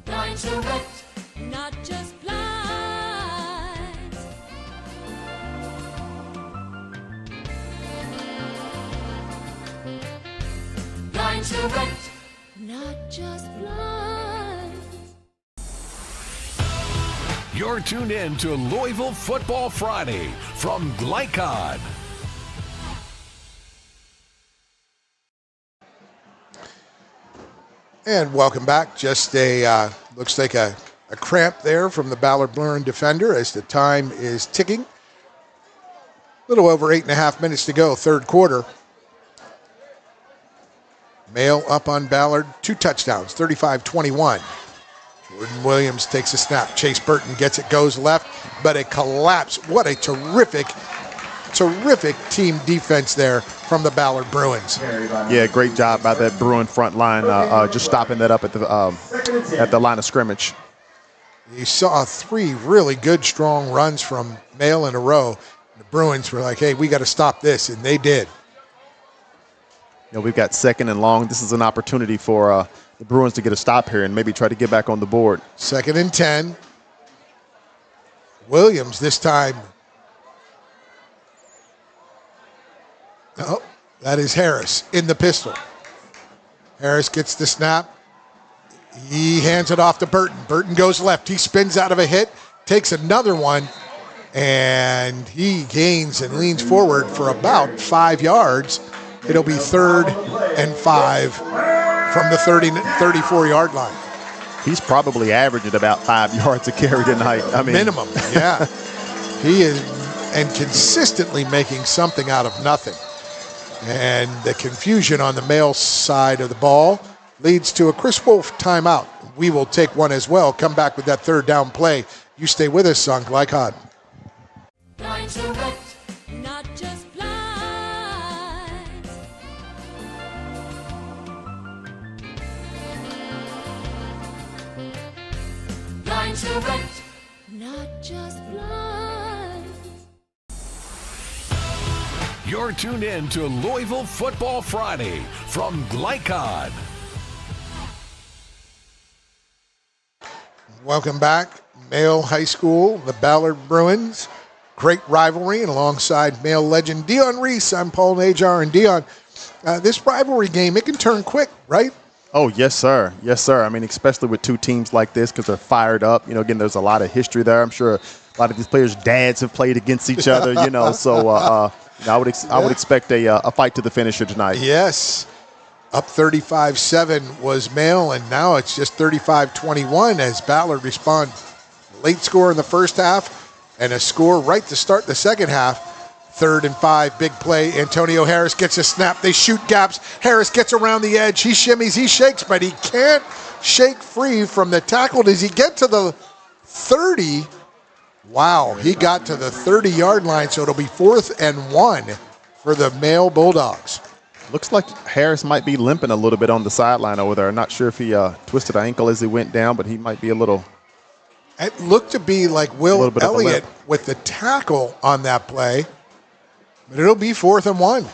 Blind direct, not just blind. Blind direct, not just blind. You're tuned in to Louisville Football Friday from Glycod. And welcome back. Just looks like a cramp there from the Ballard Bruin defender as the time is ticking. A little over 8.5 minutes to go, third quarter. Mail up on Ballard, 2 touchdowns, 35-21. Jordan Williams takes a snap. Chase Burton gets it, goes left, but a collapse. What a terrific team defense there from the Ballard Bruins. Yeah, great job by that Bruin front line, just stopping that up at the line of scrimmage. You saw 3 really good, strong runs from Mail in a row. The Bruins were like, hey, we got to stop this, and they did. You know, we've got 2nd and long. This is an opportunity for the Bruins to get a stop here and maybe try to get back on the board. 2nd and 10. Williams this time. Oh, that is Harris in the pistol. Harris gets the snap. He hands it off to Burton. Burton goes left. He spins out of a hit, takes another one, and he gains and leans forward for about 5 yards. It'll be 3rd and 5 from the 34-yard line. He's probably averaging about 5 yards a carry tonight. I mean, minimum, yeah. He is, and consistently making something out of nothing. And the confusion on the Mail side of the ball leads to a Chris Wolf timeout. We will take one as well. Come back with that 3rd down play. You stay with us on Glycod. Blind direct, not just blind. Blind direct, not just blind. You're tuned in to Louisville Football Friday from Glycod. Welcome back. Mail High School, the Ballard Bruins. Great rivalry, and alongside Mail legend Dion Reese, I'm Paul Najar. And Dion, this rivalry game, it can turn quick, right? Oh, yes, sir. Yes, sir. I mean, especially with 2 teams like this because they're fired up. You know, again, there's a lot of history there. I'm sure a lot of these players' dads have played against each other, you know. So I would expect a fight to the finisher tonight. Yes. Up 35-7 was Mail, and now it's just 35-21 as Ballard respond. Late score in the first half and a score right to start the second half. 3rd and 5, big play. Antonio Harris gets a snap. They shoot gaps. Harris gets around the edge. He shimmies, he shakes, but he can't shake free from the tackle. Does he get to the 30? Wow, he got to the 30-yard line, so it'll be 4th and 1 for the Mail Bulldogs. Looks like Harris might be limping a little bit on the sideline over there. I'm not sure if he twisted an ankle as he went down, but he might be a little. It looked to be like Will Elliott with the tackle on that play, but it'll be 4th and 1.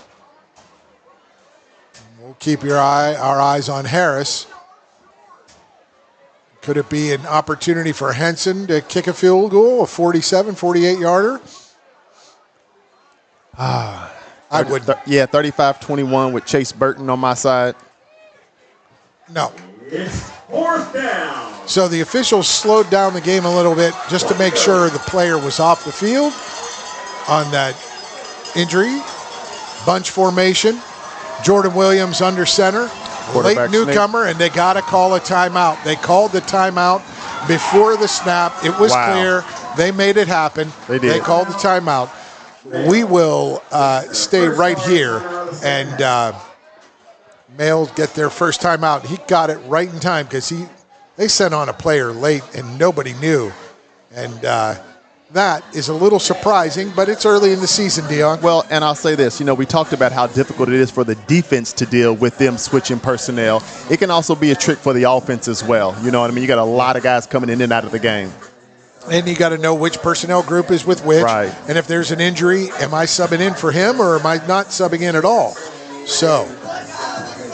We'll keep our eyes on Harris. Could it be an opportunity for Henson to kick a field goal, a 47, 48-yarder? I would. 35-21 with Chase Burton on my side. No. It's 4th down. So the officials slowed down the game a little bit just to make sure the player was off the field on that injury. Bunch formation. Jordan Williams under center. Late newcomer, and they got to call a timeout. They called the timeout before the snap. It was clear. They made it happen. They did. They called the timeout. We will stay right here and Mail get their first time out. He got it right in time because they sent on a player late and nobody knew. And that is a little surprising, but it's early in the season, Dion. Well, and I'll say this. We talked about how difficult it is for the defense to deal with them switching personnel. It can also be a trick for the offense as well. You know what I mean? You got a lot of guys coming in and out of the game. And you got to know which personnel group is with which. Right. And if there's an injury, am I subbing in for him or am I not subbing in at all? So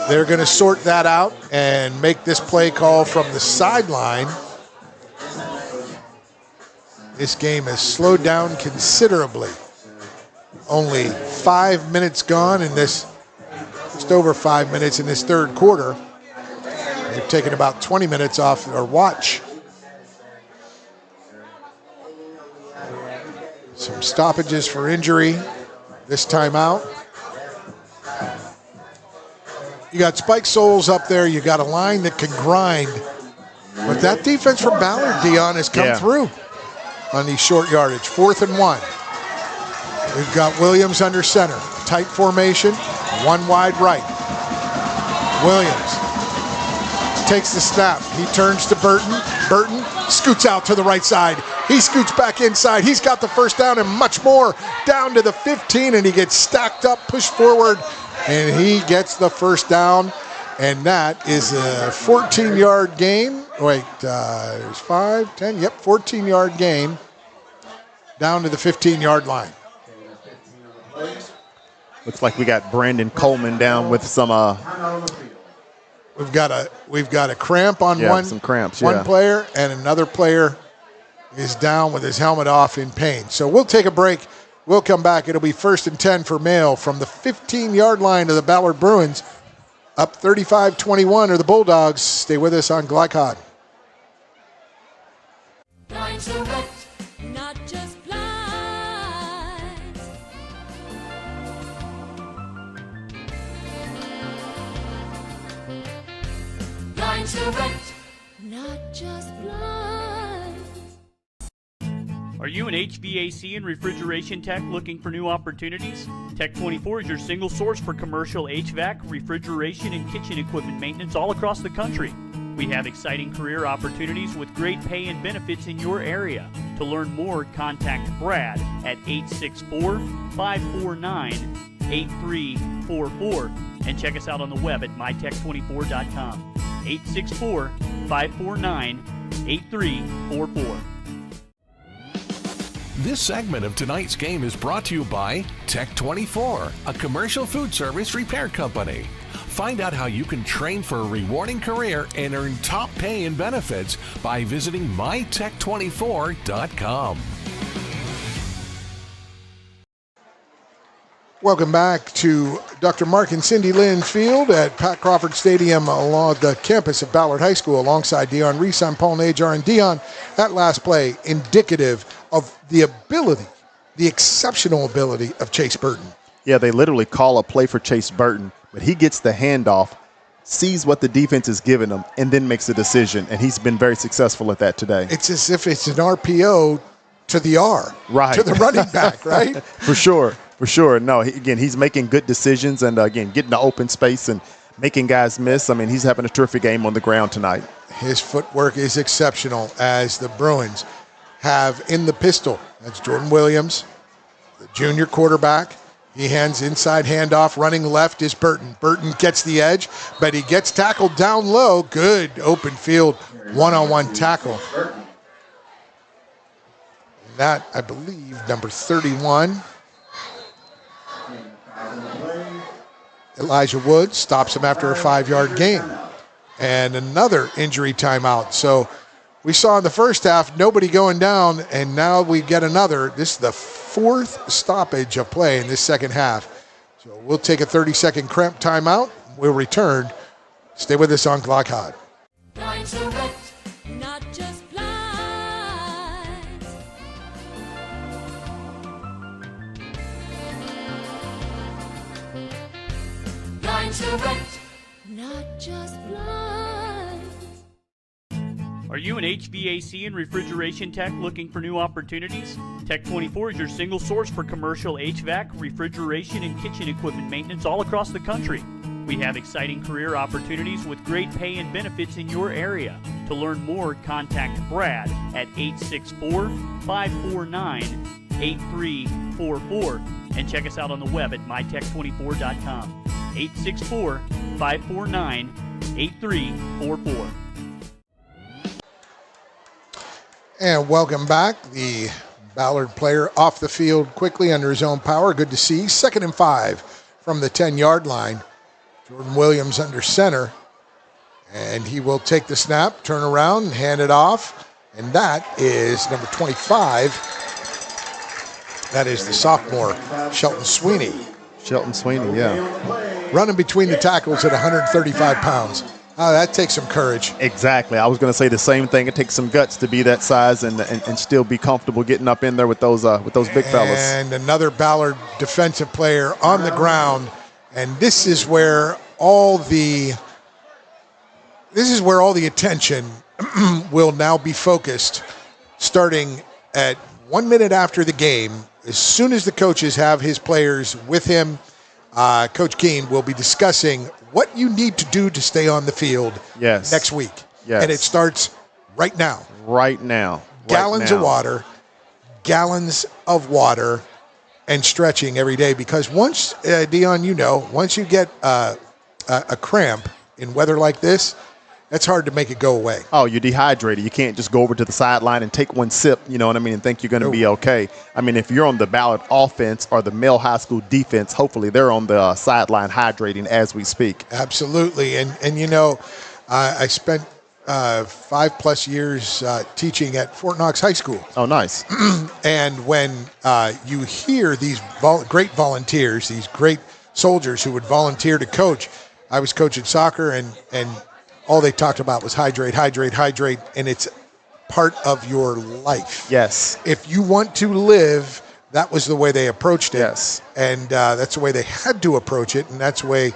they're going to sort that out and make this play call from the sideline. This game has slowed down considerably. Only 5 minutes gone in this, just over 5 minutes in this third quarter. They've taken about 20 minutes off their watch. Some stoppages for injury this time out. You got Spike Souls up there. You got a line that can grind. But that defense from Ballard, Dion, has come through on these short yardage. 4th and 1. We've got Williams under center. Tight formation, one wide right. Williams takes the snap. He turns to Burton. Burton scoots out to the right side. He scoots back inside. He's got the first down and much more. Down to the 15, and he gets stacked up, pushed forward, and he gets the first down. And that is a 14-yard gain. Wait, there's 5, 10, 14-yard gain down to the 15-yard line. Looks like we got Brandon Coleman down with some. We've got a cramp on some cramps. One player, and another player is down with his helmet off in pain. So we'll take a break. We'll come back. It'll be 1st and 10 for Mail from the 15-yard line of the Ballard Bruins. Up 35-21 are the Bulldogs. Stay with us on Glycod. Lines are wet, not just blinds. Lines are wet, not just blinds. Are you an HVAC and refrigeration tech looking for new opportunities? Tech24 is your single source for commercial HVAC, refrigeration, and kitchen equipment maintenance all across the country. We have exciting career opportunities with great pay and benefits in your area. To learn more, contact Brad at 864-549-8344 and check us out on the web at mytech24.com. 864-549-8344. This segment of tonight's game is brought to you by Tech24, a commercial food service repair company. Find out how you can train for a rewarding career and earn top pay and benefits by visiting mytech24.com. Welcome back to Dr. Mark and Cindy Lynn Field at Pat Crawford Stadium along the campus of Ballard High School alongside Dion Reese. I'm Paul Najar. And Dion, that last play indicative of the ability, the exceptional ability of Chase Burton. Yeah, they literally call a play for Chase Burton, but he gets the handoff, sees what the defense is giving him, and then makes a decision. And he's been very successful at that today. It's as if it's an RPO to the R, right, to the running back, right? For sure. No, he's making good decisions and, again, getting the open space and making guys miss. I mean, he's having a terrific game on the ground tonight. His footwork is exceptional as the Bruins have in the pistol. That's Jordan Williams, the junior quarterback. He hands inside handoff. Running left is Burton. Burton gets the edge, but he gets tackled down low. Good open field one-on-one tackle. That, I believe, number 31. Elijah Woods stops him after a 5-yard gain. And another injury timeout. So we saw in the first half nobody going down, and now we get another. This is the 4th stoppage of play in this second half. So we'll take a 30-second cramp timeout. We'll return. Stay with us on Glycod. Lines are wet, not just blinds. Lines are wet, not just blinds. Are you an HVAC and refrigeration tech looking for new opportunities? Tech24 is your single source for commercial HVAC, refrigeration, and kitchen equipment maintenance all across the country. We have exciting career opportunities with great pay and benefits in your area. To learn more, contact Brad at 864-549-8344 and check us out on the web at mytech24.com. 864-549-8344. And welcome back. The Ballard player off the field quickly under his own power. Good to see. 2nd and 5 from the 10-yard line. Jordan Williams under center. And he will take the snap, turn around, and hand it off. And that is number 25. That is the sophomore, Shelton Sweeney. Shelton Sweeney, yeah. Running between the tackles at 135 pounds. That takes some courage. Exactly. I was going to say the same thing. It takes some guts to be that size and still be comfortable getting up in there with those big fellas. And another Ballard defensive player on the ground. And this is where all the attention will now be focused, starting at 1 minute after the game. As soon as the coaches have his players with him, Coach Keene will be discussing what you need to do to stay on the field next week. Yes. And it starts right now. Right now. Gallons of water, and stretching every day. Because once, Dion, once you get a cramp in weather like this, that's hard to make it go away. Oh, you're dehydrated. You can't just go over to the sideline and take one sip, and think you're going to be okay. I mean, if you're on the Ballard offense or the Mill High School defense, hopefully they're on the sideline hydrating as we speak. Absolutely. And I spent 5+ years teaching at Fort Knox High School. Oh, nice. And when you hear these great volunteers, these great soldiers who would volunteer to coach, I was coaching soccer and all they talked about was hydrate, and it's part of your life. Yes. If you want to live, that was the way they approached it. Yes. And that's the way they had to approach it, and that's the way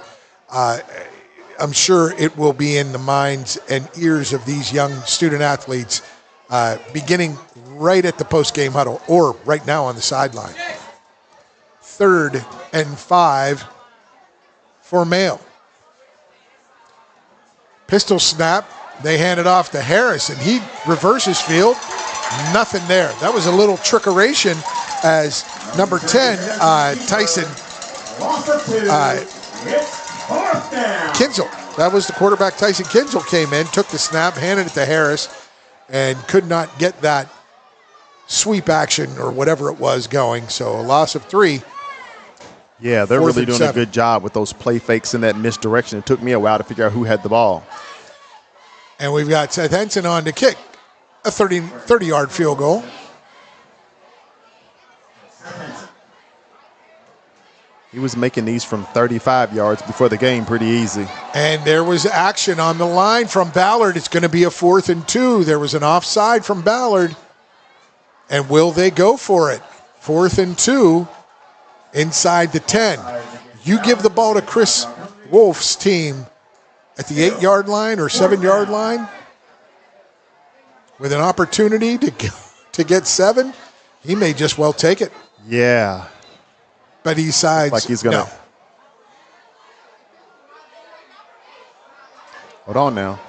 I'm sure it will be in the minds and ears of these young student athletes beginning right at the post-game huddle or right now on the sideline. 3rd and 5 for Mayo. Pistol snap. They hand it off to Harris, and he reverses field. Nothing there. That was a little trickeration as number 10, Tyson Kinzel. That was the quarterback, Tyson Kinzel, came in, took the snap, handed it to Harris, and could not get that sweep action or whatever it was going. So a loss of 3. Yeah, they're really doing a good job with those play fakes in that misdirection. It took me a while to figure out who had the ball. And we've got Seth Henson on to kick a 30-yard field goal. He was making these from 35 yards before the game pretty easy. And there was action on the line from Ballard. It's going to be a 4th and 2. There was an offside from Ballard. And will they go for it? 4th and 2. Inside the 10. You give the ball to Chris Wolf's team at the 8-yard line or 7-yard line with an opportunity to get 7, he may just well take it. Yeah. But he decides like he's gonna. No. Hold on now.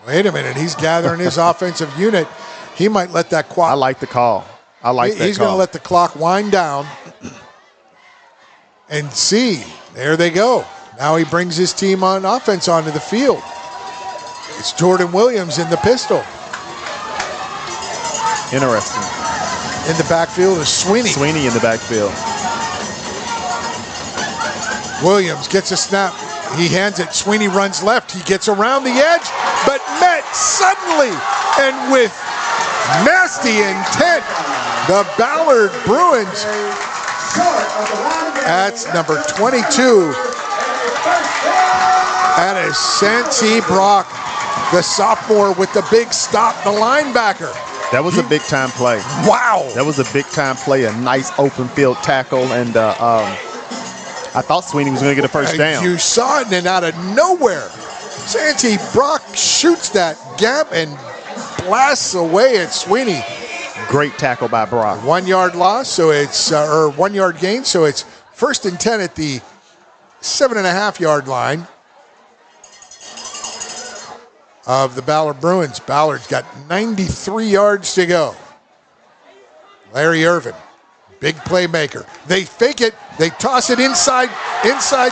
Wait a minute. He's gathering his offensive unit. He might let that clock. I like the call. He's going to let the clock wind down. And see, there they go. Now he brings his team on offense onto the field. It's Jordan Williams in the pistol. Interesting. In the backfield is Sweeney. Sweeney in the backfield. Williams gets a snap. He hands it. Sweeney runs left. He gets around the edge, but met suddenly and with nasty intent. The Ballard Bruins. That's number 22. That is Santi Brock, the sophomore with the big stop, the linebacker. That was a big-time play. Wow. That was a big-time play, a nice open field tackle, and I thought Sweeney was going to get a first down. You saw it, and out of nowhere, Santi Brock shoots that gap and blasts away at Sweeney. Great tackle by Brock. 1 yard loss, so it's or 1 yard gain, so it's 1st and 10 at the 7.5 yard line. of the Ballard Bruins. Ballard's got 93 yards to go. Larry Irvin, big playmaker. They fake it. They toss it inside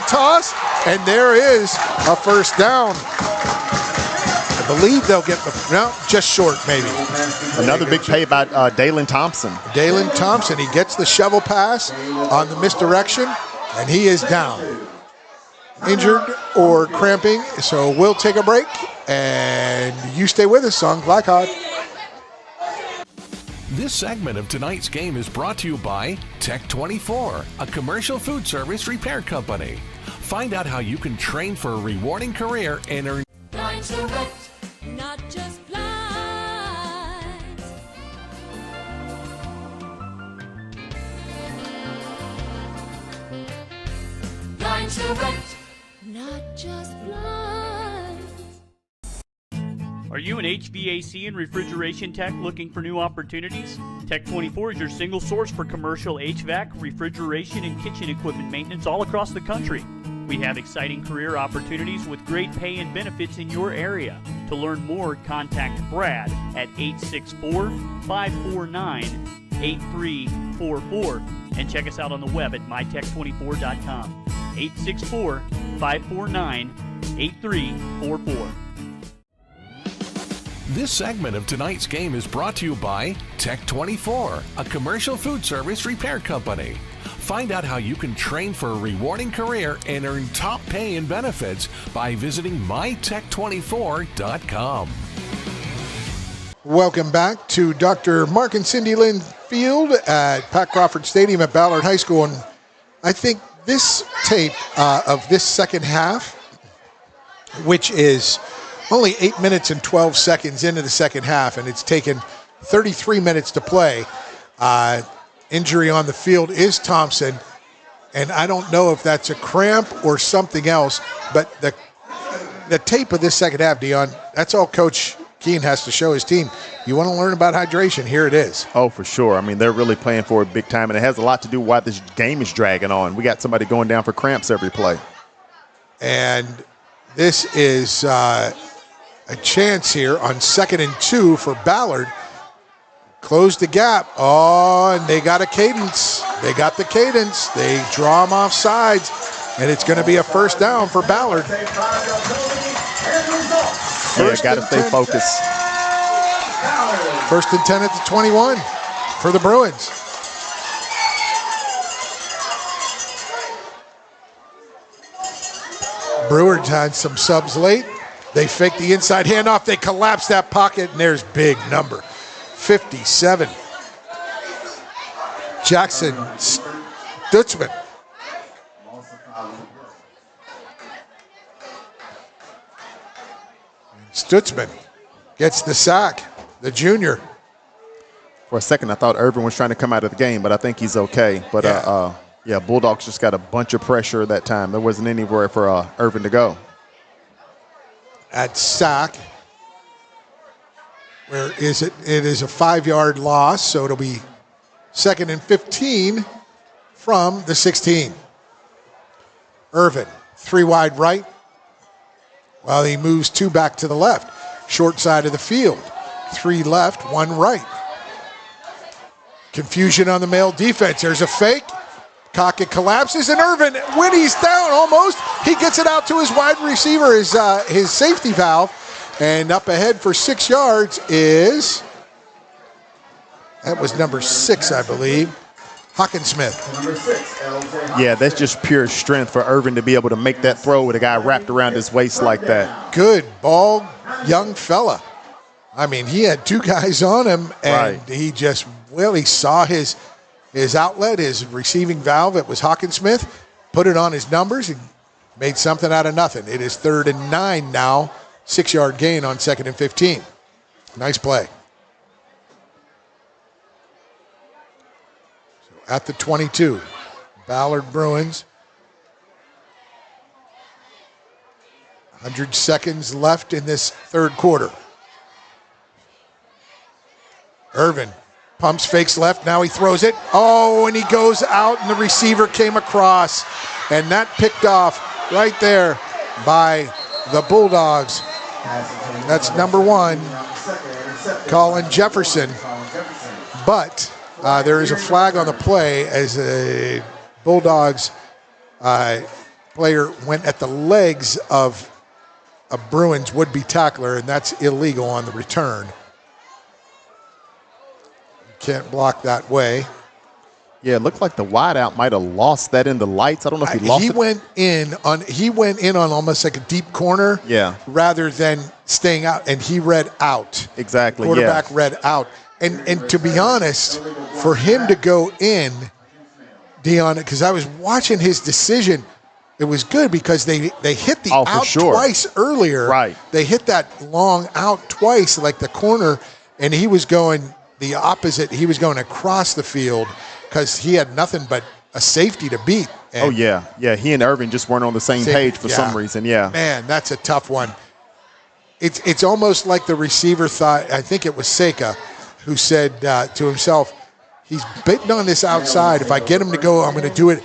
toss, and there is a first down. I believe they'll get just short maybe. Another big play by Dalen Thompson. Dalen Thompson, he gets the shovel pass on the misdirection, and he is down. Injured or cramping, so we'll take a break, and you stay with us on Glycod. This segment of tonight's game is brought to you by Tech24, a commercial food service repair company. Find out how you can train for a rewarding career and earn. Blinds Direct, not just blinds. Blinds Direct, not just blinds. Are you an HVAC and refrigeration tech looking for new opportunities? Tech24 is your single source for commercial HVAC, refrigeration, and kitchen equipment maintenance all across the country. We have exciting career opportunities with great pay and benefits in your area. To learn more, contact Brad at 864-549-8344 and check us out on the web at mytech24.com. 864-549-8344. This segment of tonight's game is brought to you by Tech24, a commercial food service repair company. Find out how you can train for a rewarding career and earn top pay and benefits by visiting mytech24.com. Welcome back to Dr. Mark and Cindy Lynn Field at Pat Crawford Stadium at Ballard High School. And I think this tape of this second half, which is only 8 minutes and 12 seconds into the second half, and it's taken 33 minutes to play. Injury on the field is Thompson, and I don't know if that's a cramp or something else, but the tape of this second half, Dion, that's all Coach Keene has to show his team. You want to learn about hydration, here it is. Oh, for sure. I mean, they're really playing for it big time, and it has a lot to do with why this game is dragging on. We got somebody going down for cramps every play. And this is a chance here on 2nd and 2 for Ballard. Close the gap. Oh, and they got a cadence. They got the cadence. They draw them off sides, and it's going to be a first down for Ballard. Got to stay focused. 1st and 10 at the 21 for the Bruins. Brewers had some subs late. They fake the inside handoff. They collapse that pocket, and there's big number 57. Jackson Stutzman. Stutzman gets the sack, the junior. For a second, I thought Irvin was trying to come out of the game, but I think he's okay. But, yeah, Bulldogs just got a bunch of pressure that time. There wasn't anywhere for Irvin to go. At sack, where is it? It is a 5-yard loss, so it'll be 2nd and 15 from the 16. Irvin, 3 wide right, while he moves 2 back to the left. Short side of the field, 3 left, 1 right. Confusion on the male defense. There's a fake. Cockett collapses, and Irvin, when he's down almost, he gets it out to his wide receiver, his safety valve, and up ahead for 6 yards is, that was number 6, I believe, Hawkinsmith. Yeah, that's just pure strength for Irvin to be able to make that throw with a guy wrapped around his waist like that. Good ball, young fella. I mean, he had 2 guys on him, and he just, he saw his outlet, his receiving valve. It was Hawkinsmith, put it on his numbers, and made something out of nothing. It is 3rd and 9 now, 6-yard gain on 2nd and 15. Nice play. So at the 22, Ballard Bruins. 100 seconds left in this 3rd quarter. Irvin pumps, fakes left, now he throws it. Oh, and he goes out, and the receiver came across. And that picked off right there by the Bulldogs. That's number 1, Colin Jefferson. But there is a flag on the play as a Bulldogs player went at the legs of a Bruins would-be tackler, and that's illegal on the return. Can't block that way. Yeah, it looked like the wideout might have lost that in the lights. I don't know if he lost it. He went in on almost like a deep corner. Yeah. Rather than staying out, and he read out. Exactly. Quarterback read out, and to be honest, for him to go in, Dion, because I was watching his decision, it was good because they hit the out twice earlier. Right. They hit that long out twice, like the corner, and he was going the opposite. He was going across the field because he had nothing but a safety to beat. And he and Irvin just weren't on the same page for some reason. Yeah, man, that's a tough one. It's almost like the receiver thought. I think it was Seika who said to himself, "He's bitten on this outside. If I get him to go, I'm going to do it."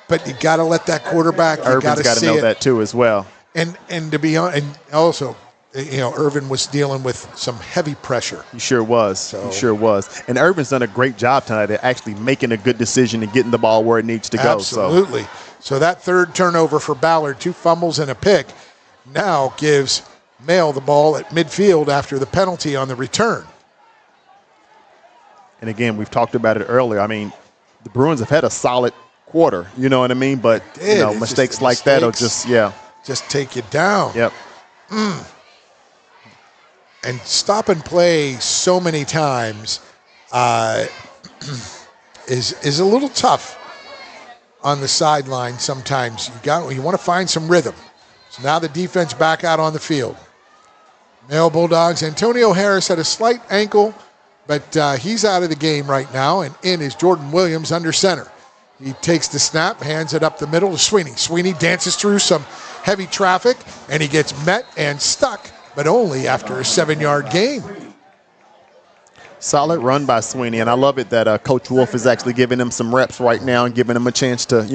But you got to let that quarterback. Irvin's got to know that too as well. And to be honest, and also, Irvin was dealing with some heavy pressure. He sure was. He sure was. And Irvin's done a great job tonight at actually making a good decision and getting the ball where it needs to go. Absolutely. So that third turnover for Ballard, 2 fumbles and a pick, now gives Mail the ball at midfield after the penalty on the return. And again, we've talked about it earlier. I mean, the Bruins have had a solid quarter, you know what I mean? But, mistakes like that will just take you down. Yep. And stop and play so many times is a little tough on the sideline sometimes. You want to find some rhythm. So now the defense back out on the field. Male Bulldogs, Antonio Harris had a slight ankle, but he's out of the game right now, and in is Jordan Williams under center. He takes the snap, hands it up the middle to Sweeney. Sweeney dances through some heavy traffic, and he gets met and stuck, but only after a 7-yard gain. Solid run by Sweeney, and I love it that Coach Wolf is actually giving him some reps right now and giving him a chance to,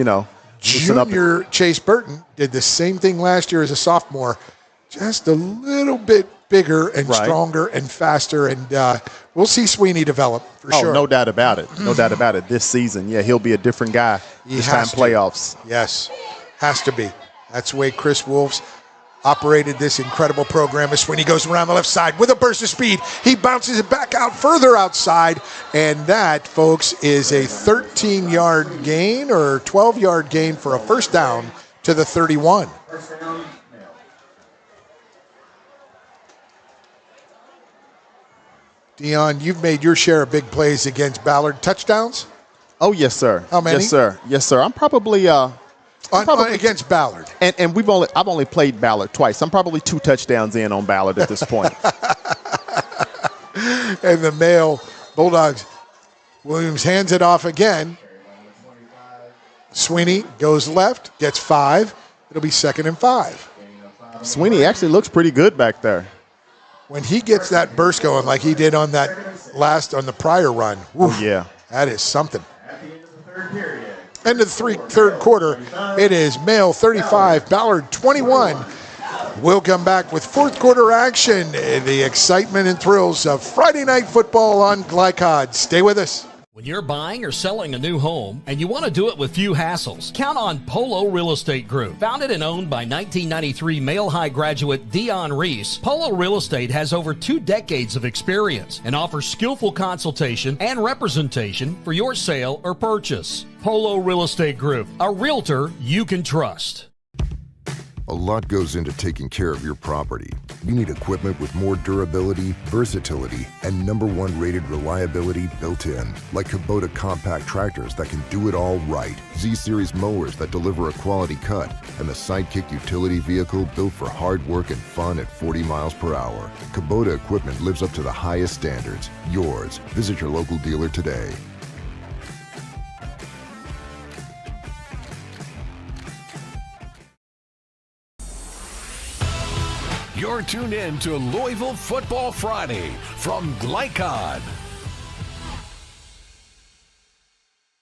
Junior Chase Burton did the same thing last year as a sophomore, just a little bit bigger and stronger and faster, and we'll see Sweeney develop for sure. Oh, no doubt about it. No doubt about it. This season, he'll be a different guy this time playoffs. Yes, has to be. That's the way Chris Wolf's operated this incredible program. As Sweeney goes around the left side with a burst of speed, he bounces it back out further outside, and that, folks, is a 13-yard gain or 12-yard gain for a first down to the 31. Dion, you've made your share of big plays against Ballard. Touchdowns? Oh, yes, sir. How many? Yes, sir. Yes, sir. I'm probably against Ballard. And I've only played Ballard twice. I'm probably 2 touchdowns in on Ballard at this point. And the male Bulldogs, Williams hands it off again. Sweeney goes left, gets 5. It'll be 2nd and 5. Sweeney actually looks pretty good back there. When he gets that burst going like he did on that on the prior run, that is something. End of the third quarter, it is Mail 35, Ballard 21. We'll come back with fourth quarter action, the excitement and thrills of Friday Night Football on Glycod. Stay with us. When you're buying or selling a new home and you want to do it with few hassles, count on Polo Real Estate Group. Founded and owned by 1993 Male High graduate Dion Reese, Polo Real Estate has over 2 decades of experience and offers skillful consultation and representation for your sale or purchase. Polo Real Estate Group, a realtor you can trust. A lot goes into taking care of your property. You need equipment with more durability, versatility, and #1 rated reliability built in. Like Kubota compact tractors that can do it all right. Z-Series mowers that deliver a quality cut. And the Sidekick utility vehicle built for hard work and fun at 40 miles per hour. Kubota equipment lives up to the highest standards. Yours. Visit your local dealer today. You're tuned in to Louisville Football Friday from Glycod.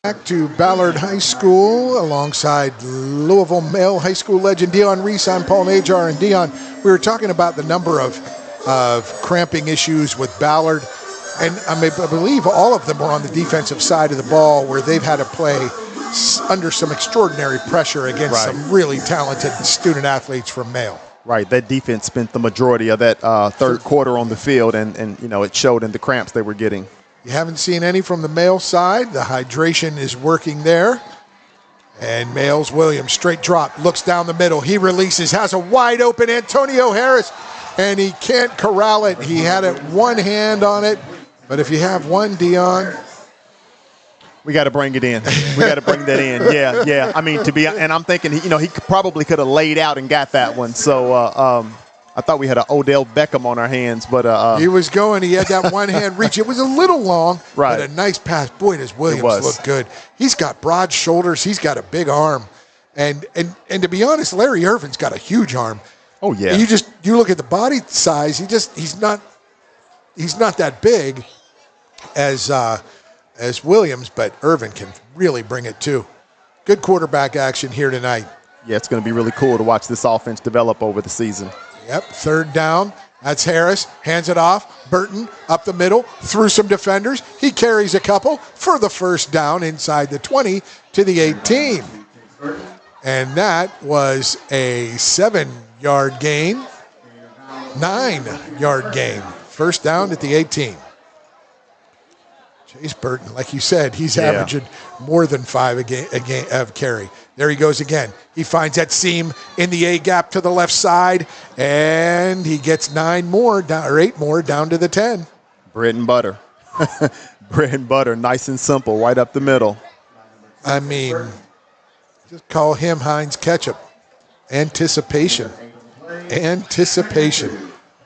Back to Ballard High School alongside Louisville Male High School legend Dion Reese. I'm Paul Najar. And Dion, we were talking about the number of cramping issues with Ballard. And I believe all of them were on the defensive side of the ball where they've had to play under some extraordinary pressure against some really talented student athletes from Male. Right, that defense spent the majority of that third quarter on the field, and it showed in the cramps they were getting. You haven't seen any from the Male side. The hydration is working there. And Male's Williams, straight drop, looks down the middle. He releases, has a wide open Antonio Harris, and he can't corral it. He had it one hand on it. But if you have one, Dion, we got to bring it in. We got to bring that in. Yeah. I mean, and I'm thinking, he probably could have laid out and got that one. So I thought we had an Odell Beckham on our hands, but he was going. He had that one hand reach. It was a little long, right? But a nice pass. Boy, does Williams look good. He's got broad shoulders. He's got a big arm, and to be honest, Larry Irvin's got a huge arm. Oh yeah. You look at the body size. He's not that big as Williams, but Irvin can really bring it too. Good quarterback action here tonight. Yeah, it's going to be really cool to watch this offense develop over the season. Yep, third down. That's Harris. Hands it off. Burton up the middle, through some defenders. He carries a couple for the first down inside the 20 to the 18. And that was a 7-yard gain, 9-yard gain. First down at the 18. Chase Burton, like you said, he's averaging more than 5 a game of carry. There he goes again. He finds that seam in the A gap to the left side, and he gets 8 more down to the 10. Bread and butter. Bread and butter, nice and simple, right up the middle. I mean, just call him Heinz Ketchup. Anticipation.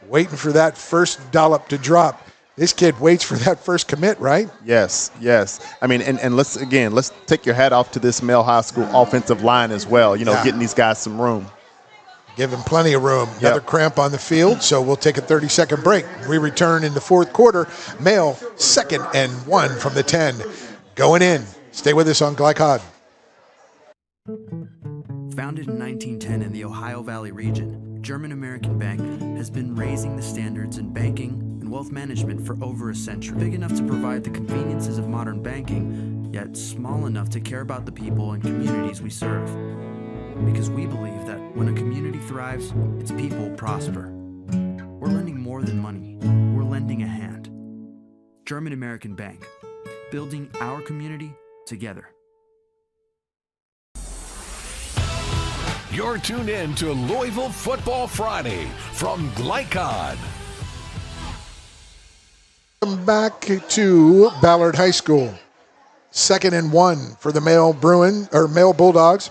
Waiting for that first dollop to drop. This kid waits for that first commit, right? Yes. I mean, and let's take your hat off to this Male High School offensive line as well, getting these guys some room. Give him plenty of room. Another cramp on the field, so we'll take a 30-second break. We return in the fourth quarter. Male, 2nd and 1 from the 10. Going in. Stay with us on Glycod. Founded in 1910 in the Ohio Valley region, German American Bank has been raising the standards in banking and wealth management for over a century. Big enough to provide the conveniences of modern banking, yet small enough to care about the people and communities we serve. Because we believe that when a community thrives, its people prosper. We're lending more than money. We're lending a hand. German American Bank, building our community together. You're tuned in to Louisville Football Friday from Glycod. Welcome back to Ballard High School. 2nd and 1 for the Male Bulldogs.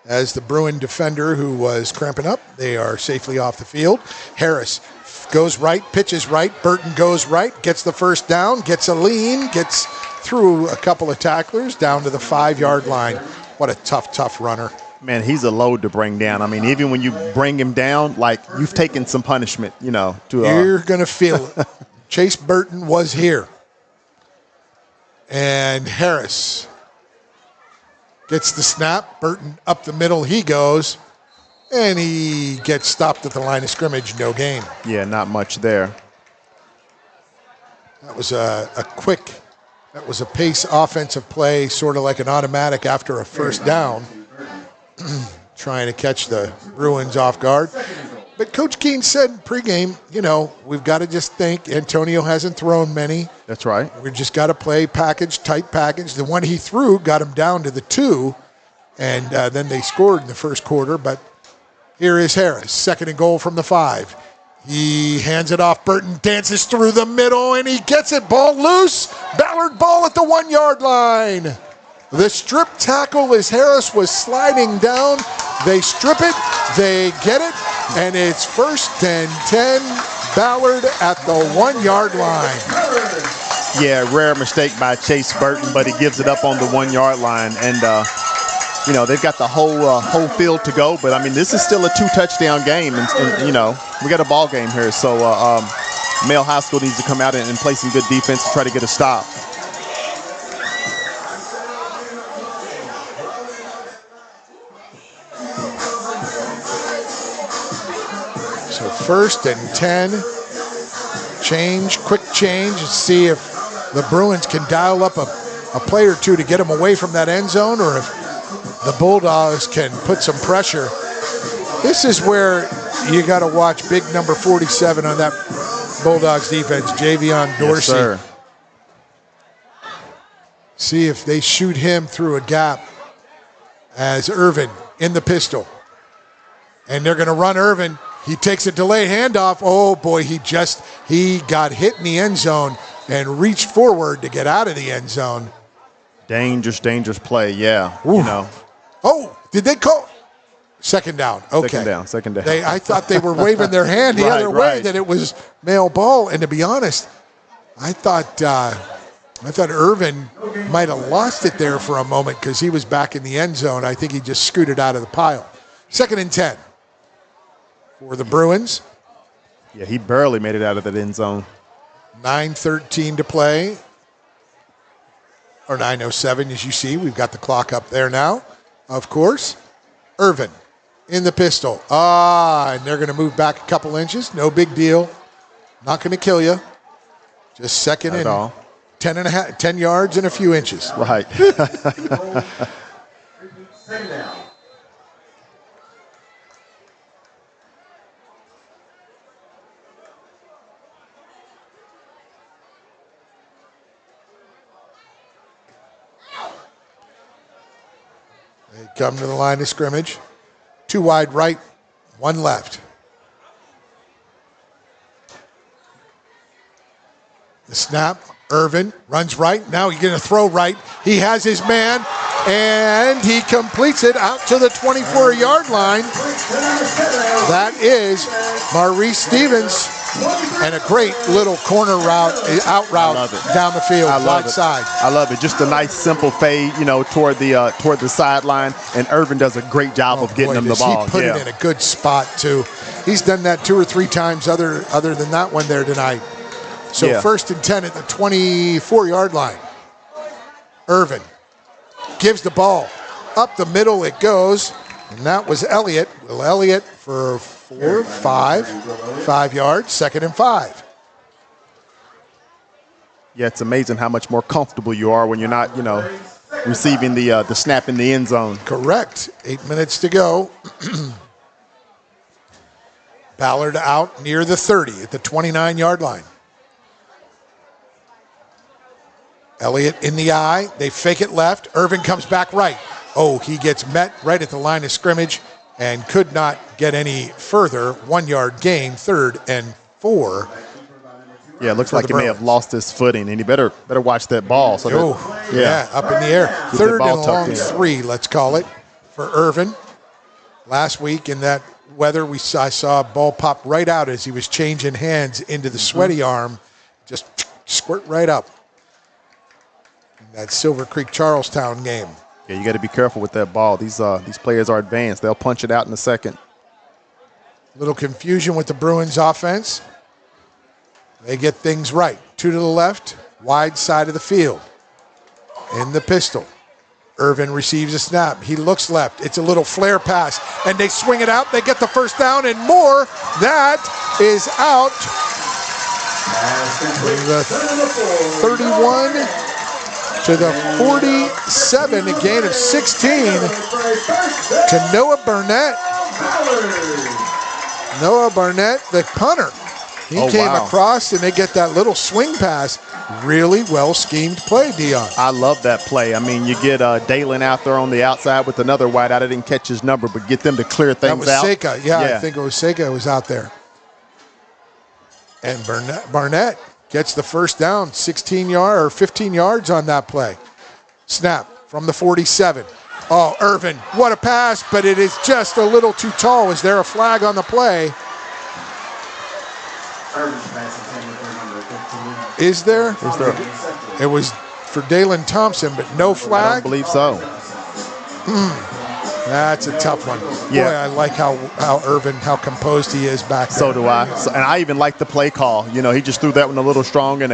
As the Bruin defender who was cramping up, they are safely off the field. Harris goes right, pitches right. Burton goes right, gets the first down, gets a lean, gets through a couple of tacklers down to the 5-yard line. What a tough runner. Man, he's a load to bring down. I mean, even when you bring him down, like, you've taken some punishment, You're going to feel it. Chase Burton was here. And Harris gets the snap. Burton up the middle he goes. And he gets stopped at the line of scrimmage. No gain. Yeah, not much there. That was That was a pace offensive play, sort of like an automatic after a first down, trying to catch the Bruins off guard. But Coach Keene said pregame, we've got to just think Antonio hasn't thrown many. That's right. We've just got to play tight package. The one he threw got him down to the 2, and then they scored in the first quarter. But here is Harris, 2nd and goal from the 5. He hands it off. Burton dances through the middle, and he gets it. Ball loose. Ballard ball at the 1-yard line. The strip tackle as Harris was sliding down. They strip it. They get it. And it's 1st and 10. Ballard at the 1-yard line. Yeah, rare mistake by Chase Burton, but he gives it up on the 1-yard line. And, they've got the whole field to go. But, I mean, this is still a 2-touchdown game. And we got a ball game here. So, Male High School needs to come out and play some good defense to try to get a stop. 1st and 10. Quick change, and see if the Bruins can dial up a play or two to get them away from that end zone, or if the Bulldogs can put some pressure. This is where you got to watch big number 47 on that Bulldogs defense, Javion Dorsey. Yes, sir. See if they shoot him through a gap as Irvin in the pistol. And they're going to run Irvin. He takes a delayed handoff. Oh, boy, he got hit in the end zone and reached forward to get out of the end zone. Dangerous play, yeah. Ooh. You know. Oh, did they call? Second down. Okay. Second down. I thought they were waving their hand the other way, that it was male ball. And to be honest, I thought Irvin might have lost it there for a moment because he was back in the end zone. I think he just scooted out of the pile. 2nd and 10 for the Bruins. Yeah, he barely made it out of that end zone. 9:13 to play. Or 9:07, as you see. We've got the clock up there now, of course. Irvin in the pistol. And they're going to move back a couple inches. No big deal. Not going to kill you. Just second and 10 yards and a few inches. Right. They come to the line of scrimmage. 2 wide right, 1 left. The snap. Irvin runs right. Now he's going to throw right. He has his man, and he completes it out to the 24-yard line. That is Maurice Stevens, and a great little corner route, out route down the field, right side. I love it. Just a nice, simple fade, toward the sideline, and Irvin does a great job of getting him the ball. He put it in a good spot too. He's done that 2 or 3 times other than that one there tonight. So 1st and 10 at the 24-yard line. Irvin gives the ball up the middle. It goes, and that was Elliott. Will Elliott for 5 yards, 2nd and 5. Yeah, it's amazing how much more comfortable you are when you're not, receiving the snap in the end zone. Correct. 8 minutes to go. Ballard out near the 30 at the 29-yard line. Elliott in the eye. They fake it left. Irvin comes back right. Oh, he gets met right at the line of scrimmage and could not get any further. 1-yard gain, 3rd and 4. Yeah, it looks like he may have lost his footing, and he better watch that ball. So up in the air. 3rd and long 3, let's call it, for Irvin. Last week in that weather, I saw a ball pop right out as he was changing hands into the sweaty arm. Just squirt right up. That Silver Creek Charlestown game. Yeah, you got to be careful with that ball. These players are advanced. They'll punch it out in a second. Little confusion with the Bruins offense. They get things right. 2 to the left, wide side of the field. In the pistol. Irvin receives a snap. He looks left. It's a little flare pass, and they swing it out. They get the 1st down and more. That is out. The 31 to the 47, a gain of 16 to Noah Burnett. Noah Burnett, the punter. He came across, and they get that little swing pass. Really well-schemed play, Dion. I love that play. I mean, you get Dalen out there on the outside with another wide. I didn't catch his number, but get them to clear things out. That was Seika. Yeah, I think it was Seika who was out there. And Barnett gets the 1st down, 15 yards on that play. Snap from the 47. Oh, Irvin, what a pass, but it is just a little too tall. Is there a flag on the play? Is there? It was for Dalen Thompson, but no flag? I don't believe so. That's a tough one. Yeah. Boy, I like how Irvin, how composed he is back there. So do I. And I even like the play call. He just threw that one a little strong and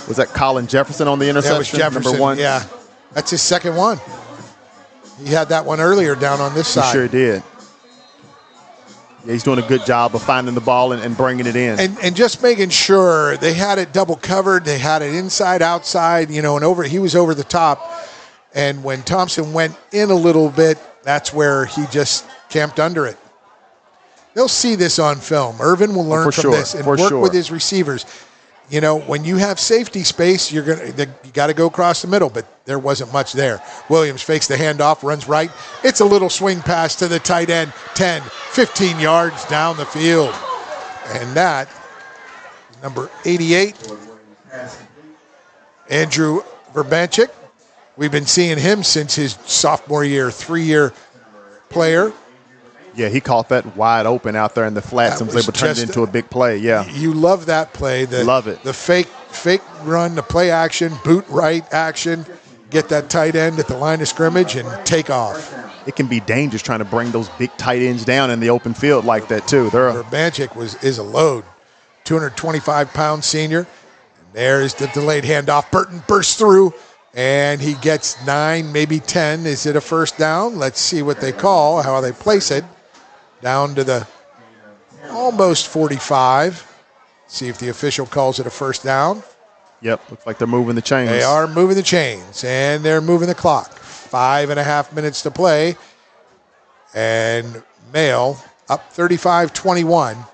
was that Colin Jefferson on the interception? That was Jefferson, number 1? Yeah. That's his 2nd one. He had that one earlier down on this side. He sure did. Yeah, he's doing a good job of finding the ball and bringing it in. And just making sure they had it double covered. They had it inside, outside, and he was over the top. And when Thompson went in a little bit, that's where he just camped under it. They'll see this on film. Irvin will learn from this and work with his receivers. When you have safety space, you got to go across the middle, but there wasn't much there. Williams fakes the handoff, runs right. It's a little swing pass to the tight end, 10, 15 yards down the field. And that, number 88, Andrew Verbanchik. We've been seeing him since his sophomore year, 3-year player. Yeah, he caught that wide open out there in the flats and was able to turn it into a big play. Yeah, you love that play. Love it. The fake run, the play action, boot right action, get that tight end at the line of scrimmage and take off. It can be dangerous trying to bring those big tight ends down in the open field like that too. Verbanchik is a load, 225-pound senior. And there's the delayed handoff. Burton bursts through, and he gets 9, maybe 10. Is it a first down? Let's see what they call, how they place it. Down to the almost 45. See if the official calls it a first down. Yep, looks like they're moving the chains. They are moving the chains, and they're moving the clock. 5.5 minutes to play. And Mail up 35-21.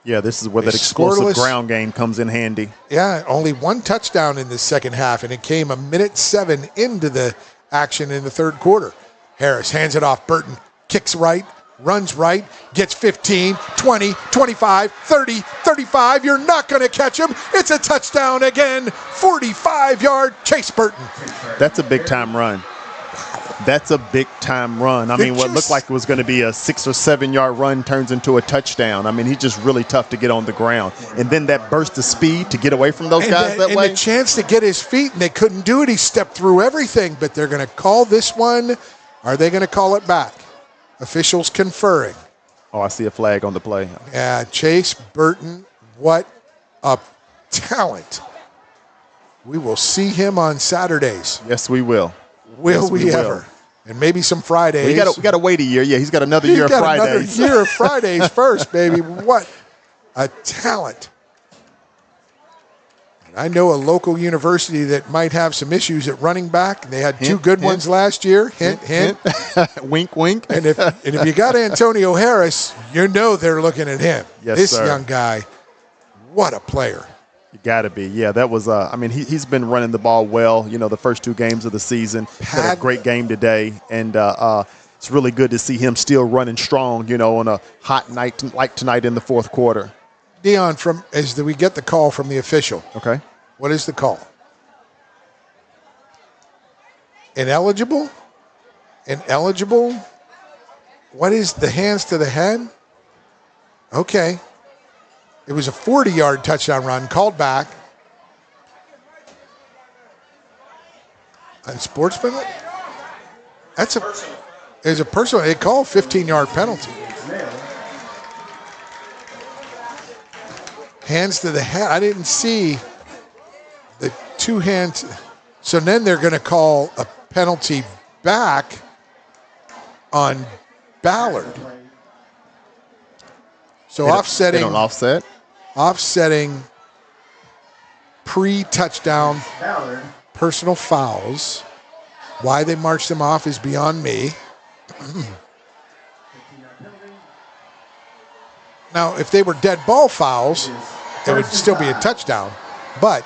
Yeah, this is where that explosive ground game comes in handy. Yeah, only one touchdown in the second half, and it came 1:07 into the action in the third quarter. Harris hands it off. Burton kicks right, runs right, gets 15, 20, 25, 30, 35. You're not going to catch him. It's a touchdown again. 45-yard Chase Burton. That's a big-time run. That's a big-time run. I mean, what looked like it was going to be a 6 or 7 yard run turns into a touchdown. I mean, he's just really tough to get on the ground. And then that burst of speed to get away from those guys that way. And the chance to get his feet, and they couldn't do it. He stepped through everything, but they're going to call this one. Are they going to call it back? Officials conferring. Oh, I see a flag on the play. Yeah, Chase Burton, what a talent. We will see him on Saturdays. Yes, we will. Will we ever? And maybe some Fridays. We got to wait a year. Yeah, he's got another year of Fridays. He's got another year of Fridays first, baby. What a talent. I know a local university that might have some issues at running back. They had two good ones last year. Hint. Wink, wink. And if you got Antonio Harris, you know they're looking at him. Yes, this sir. Young guy, what a player. You got to be. Yeah, that was, I mean, he's been running the ball well, the first 2 games of the season. Had a great game today. And it's really good to see him still running strong, on a hot night like tonight in the fourth quarter. Dion, we get the call from the official. Okay. What is the call? Ineligible? What is the hands to the head? Okay. It was a 40-yard touchdown run, called back. Unsportsmanlike? It's a personal. They call a 15-yard penalty. Hands to the head. I didn't see the 2 hands. So then they're going to call a penalty back on Ballard. So they don't offset? Offsetting pre-touchdown personal fouls. Why they marched them off is beyond me. Now, if they were dead ball fouls, it would still be a touchdown. But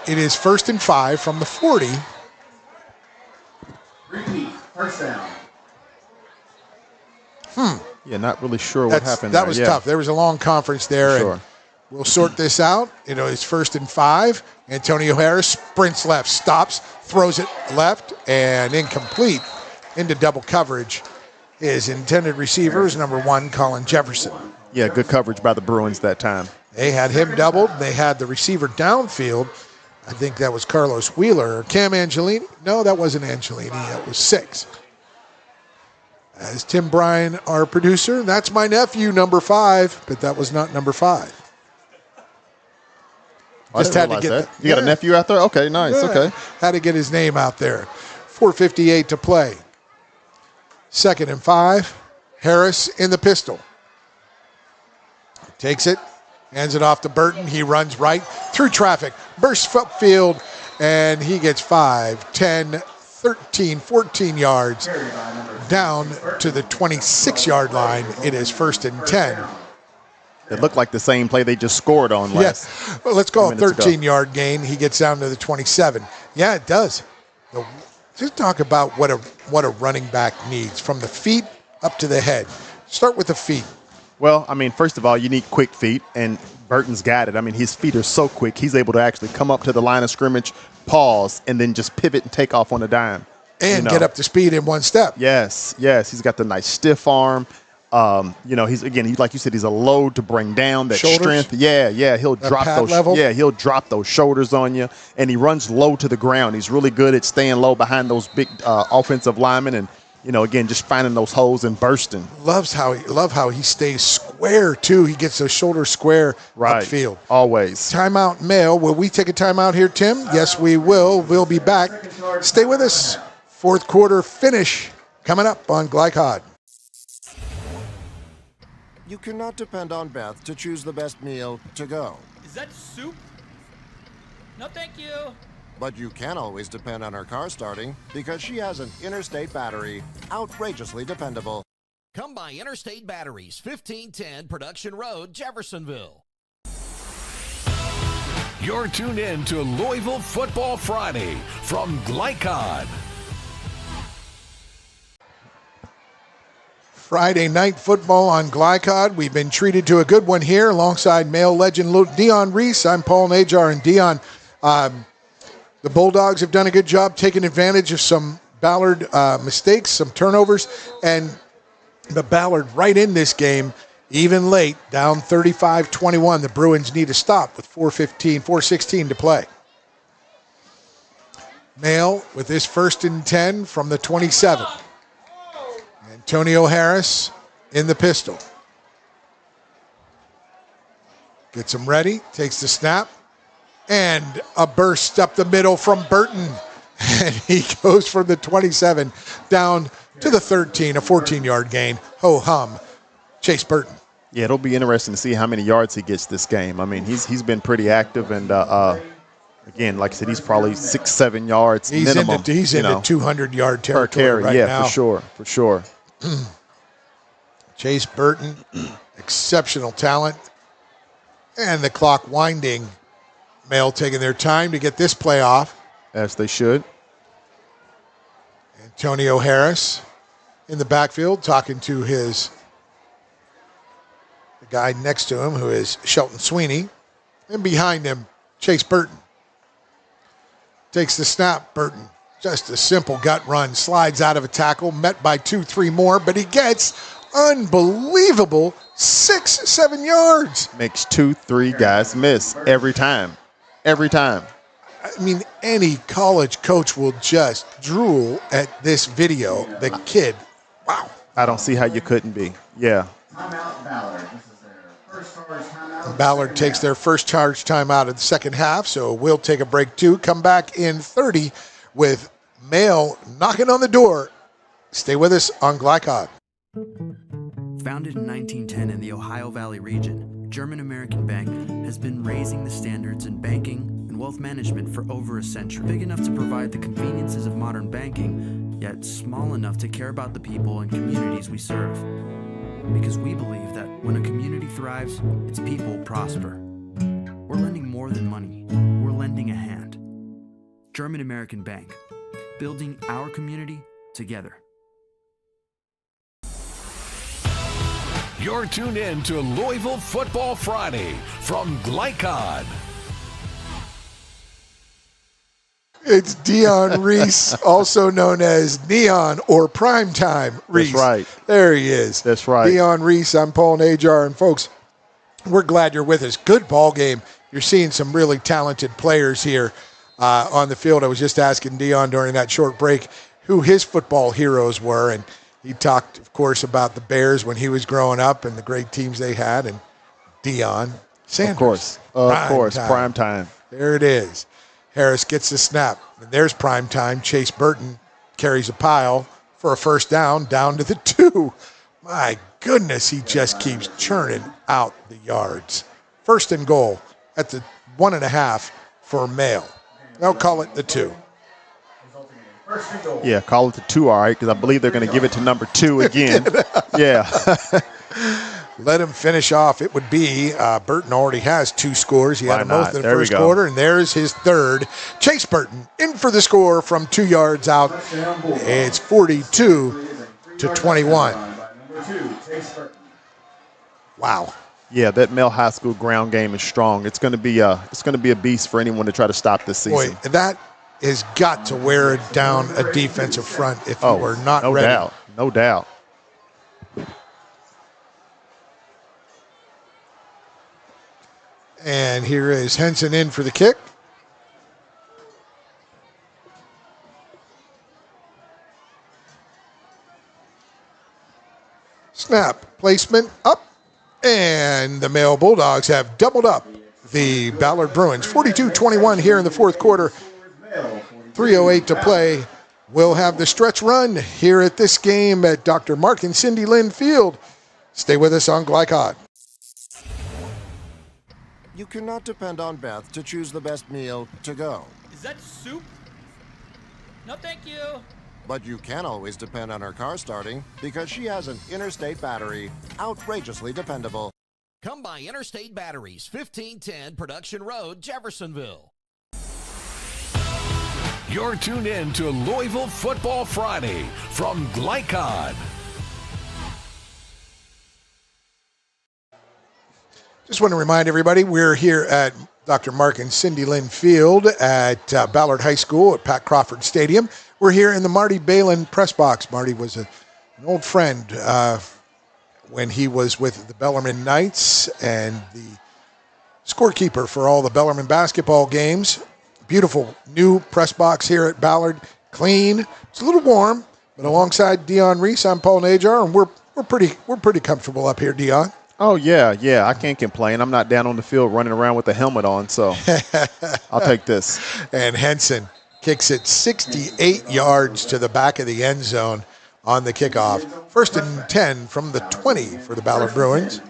it is 1st and 5 from the 40. Repeat, first down. Yeah, not really sure what happened That there. was tough. There was a long conference there. Sure. And we'll sort this out. It's 1st and 5. Antonio Harris sprints left, stops, throws it left, and incomplete into double coverage. His intended receiver is number 1, Colin Jefferson. Yeah, good coverage by the Bruins that time. They had him doubled. They had the receiver downfield. I think that was Carlos Wheeler or Cam Angelini. No, that wasn't Angelini. That was 6. As Tim Bryan, our producer, that's my nephew, number 5, but that was not number 5. Just had to get that. You got a nephew out there? Okay, nice. Yeah. Okay. Had to get his name out there. 4:58 to play. 2nd and 5. Harris in the pistol. Takes it. Hands it off to Burton. He runs right through traffic. Bursts upfield. And he gets 5, 10, 13, 14 yards down to the 26-yard line. It is 1st and 10. It looked like the same play they just scored on last. Yes. Well, let's call it 13-yard gain. He gets down to the 27. Yeah, it does. Just talk about what a running back needs, from the feet up to the head. Start with the feet. Well, I mean, first of all, you need quick feet, and Burton's got it. I mean, his feet are so quick. He's able to actually come up to the line of scrimmage, pause, and then just pivot and take off on a dime. And get up to speed in one step. Yes. He's got the nice stiff arm. He's like you said, he's a load to bring down. That shoulders? strength. Yeah. He'll That drop pad those. level? Yeah, he'll drop those shoulders on you, and he runs low to the ground. He's really good at staying low behind those big offensive linemen, and just finding those holes and bursting. Love how he stays square too. He gets those shoulders square upfield. Always. Timeout, Mail. Will we take a timeout here, Tim? Yes, we will. We'll be back. Stay with us. 4th quarter finish coming up on Glycod. You cannot depend on Beth to choose the best meal to go. Is that soup? No, thank you. But you can always depend on her car starting, because she has an Interstate battery, outrageously dependable. Come by Interstate Batteries, 1510 Production Road, Jeffersonville. You're tuned in to Louisville Football Friday from Glycod. Friday night football on Glycod. We've been treated to a good one here alongside male legend Dion Reese. I'm Paul Najar, and Dion, the Bulldogs have done a good job taking advantage of some Ballard mistakes, some turnovers, and the Ballard right in this game, even late, down 35-21. The Bruins need to stop with 4:16 to play. Male with his 1st and 10 from the 27. Antonio Harris in the pistol. Gets him ready, takes the snap, and a burst up the middle from Burton. And he goes from the 27 down to the 13, a 14-yard gain. Ho-hum, Chase Burton. Yeah, it'll be interesting to see how many yards he gets this game. I mean, he's been pretty active, and again, like I said, he's probably 6-7 yards minimum. He's in the 200-yard territory per carry. right now. For sure. Chase Burton, exceptional talent. And the clock winding. Male taking their time to get this play off. As they should. Antonio Harris in the backfield talking to the guy next to him, who is Shelton Sweeney. And behind him, Chase Burton. Takes the snap, Burton. Just a simple gut run. Slides out of a tackle, met by 2-3 more, but he gets unbelievable 6-7 yards. Makes 2-3 guys miss every time. Every time. I mean, any college coach will just drool at this video. The kid, wow. I don't see how you couldn't be. Yeah. Timeout, Ballard. This is their first charge timeout. Ballard takes their first charge timeout of the second half, so we'll take a break too. Come back in 30 with Male knocking on the door. Stay with us on Glycod. Founded in 1910 in the Ohio Valley region, German American Bank has been raising the standards in banking and wealth management for over a century. Big enough to provide the conveniences of modern banking, yet small enough to care about the people and communities we serve. Because we believe that when a community thrives, its people prosper. We're lending more than money. We're lending a hand. German American Bank, building our community together. You're tuned in to Louisville Football Friday from Glycod. It's Dion Reese, also known as Neon or Primetime Reese. That's right. There he is. That's right. Dion Reese, I'm Paul Najar, and folks, we're glad you're with us. Good ball game. You're seeing some really talented players here on the field. I was just asking Dion during that short break who his football heroes were, and he talked, of course, about the Bears when he was growing up and the great teams they had, and Deion Sanders. Of course, prime time. There it is. Harris gets the snap. And there's prime time. Chase Burton carries a pile for a first down to the 2. My goodness, he just keeps churning out the yards. First and goal at the 1.5 for Mail. They'll call it the 2. Yeah, call it the 2, all right, because I believe they're going to give it to number 2 again. Yeah. Let him finish off. It would be Burton already has 2 scores. He had them both in the first quarter, and there's his third. Chase Burton in for the score from 2 yards out. It's 42-21. Wow. Yeah, that Male High School ground game is strong. It's going to be a beast for anyone to try to stop this season. Boy, that has got to wear down a defensive front if you are not ready. No doubt. And here is Henson in for the kick. Snap, placement, up, and the Male Bulldogs have doubled up the Ballard Bruins. 42-21 here in the fourth quarter. 3:08 to play. We'll have the stretch run here at this game at Dr. Mark and Cindy Lynn Field. Stay with us on Glycod. You cannot depend on Beth to choose the best meal to go. Is that soup? No, thank you. But you can always depend on her car starting because she has an Interstate battery, outrageously dependable. Come by Interstate Batteries, 1510 Production Road, Jeffersonville. You're tuned in to Louisville Football Friday from Glycod. Just want to remind everybody, we're here at Dr. Mark and Cindy Lynn Field at Ballard High School at Pat Crawford Stadium. We're here in the Marty Balin press box. Marty was an old friend when he was with the Bellarmine Knights and the scorekeeper for all the Bellarmine basketball games. Beautiful new press box here at Ballard. Clean. It's a little warm, but alongside Dion Reese, I'm Paul Najar, and we're pretty comfortable up here, Dion. Oh, yeah, I can't complain. I'm not down on the field running around with a helmet on, so I'll take this. And Henson kicks it 68 yards to the back of the end zone on the kickoff. First and 10 from the 20 for the Ballard Bruins.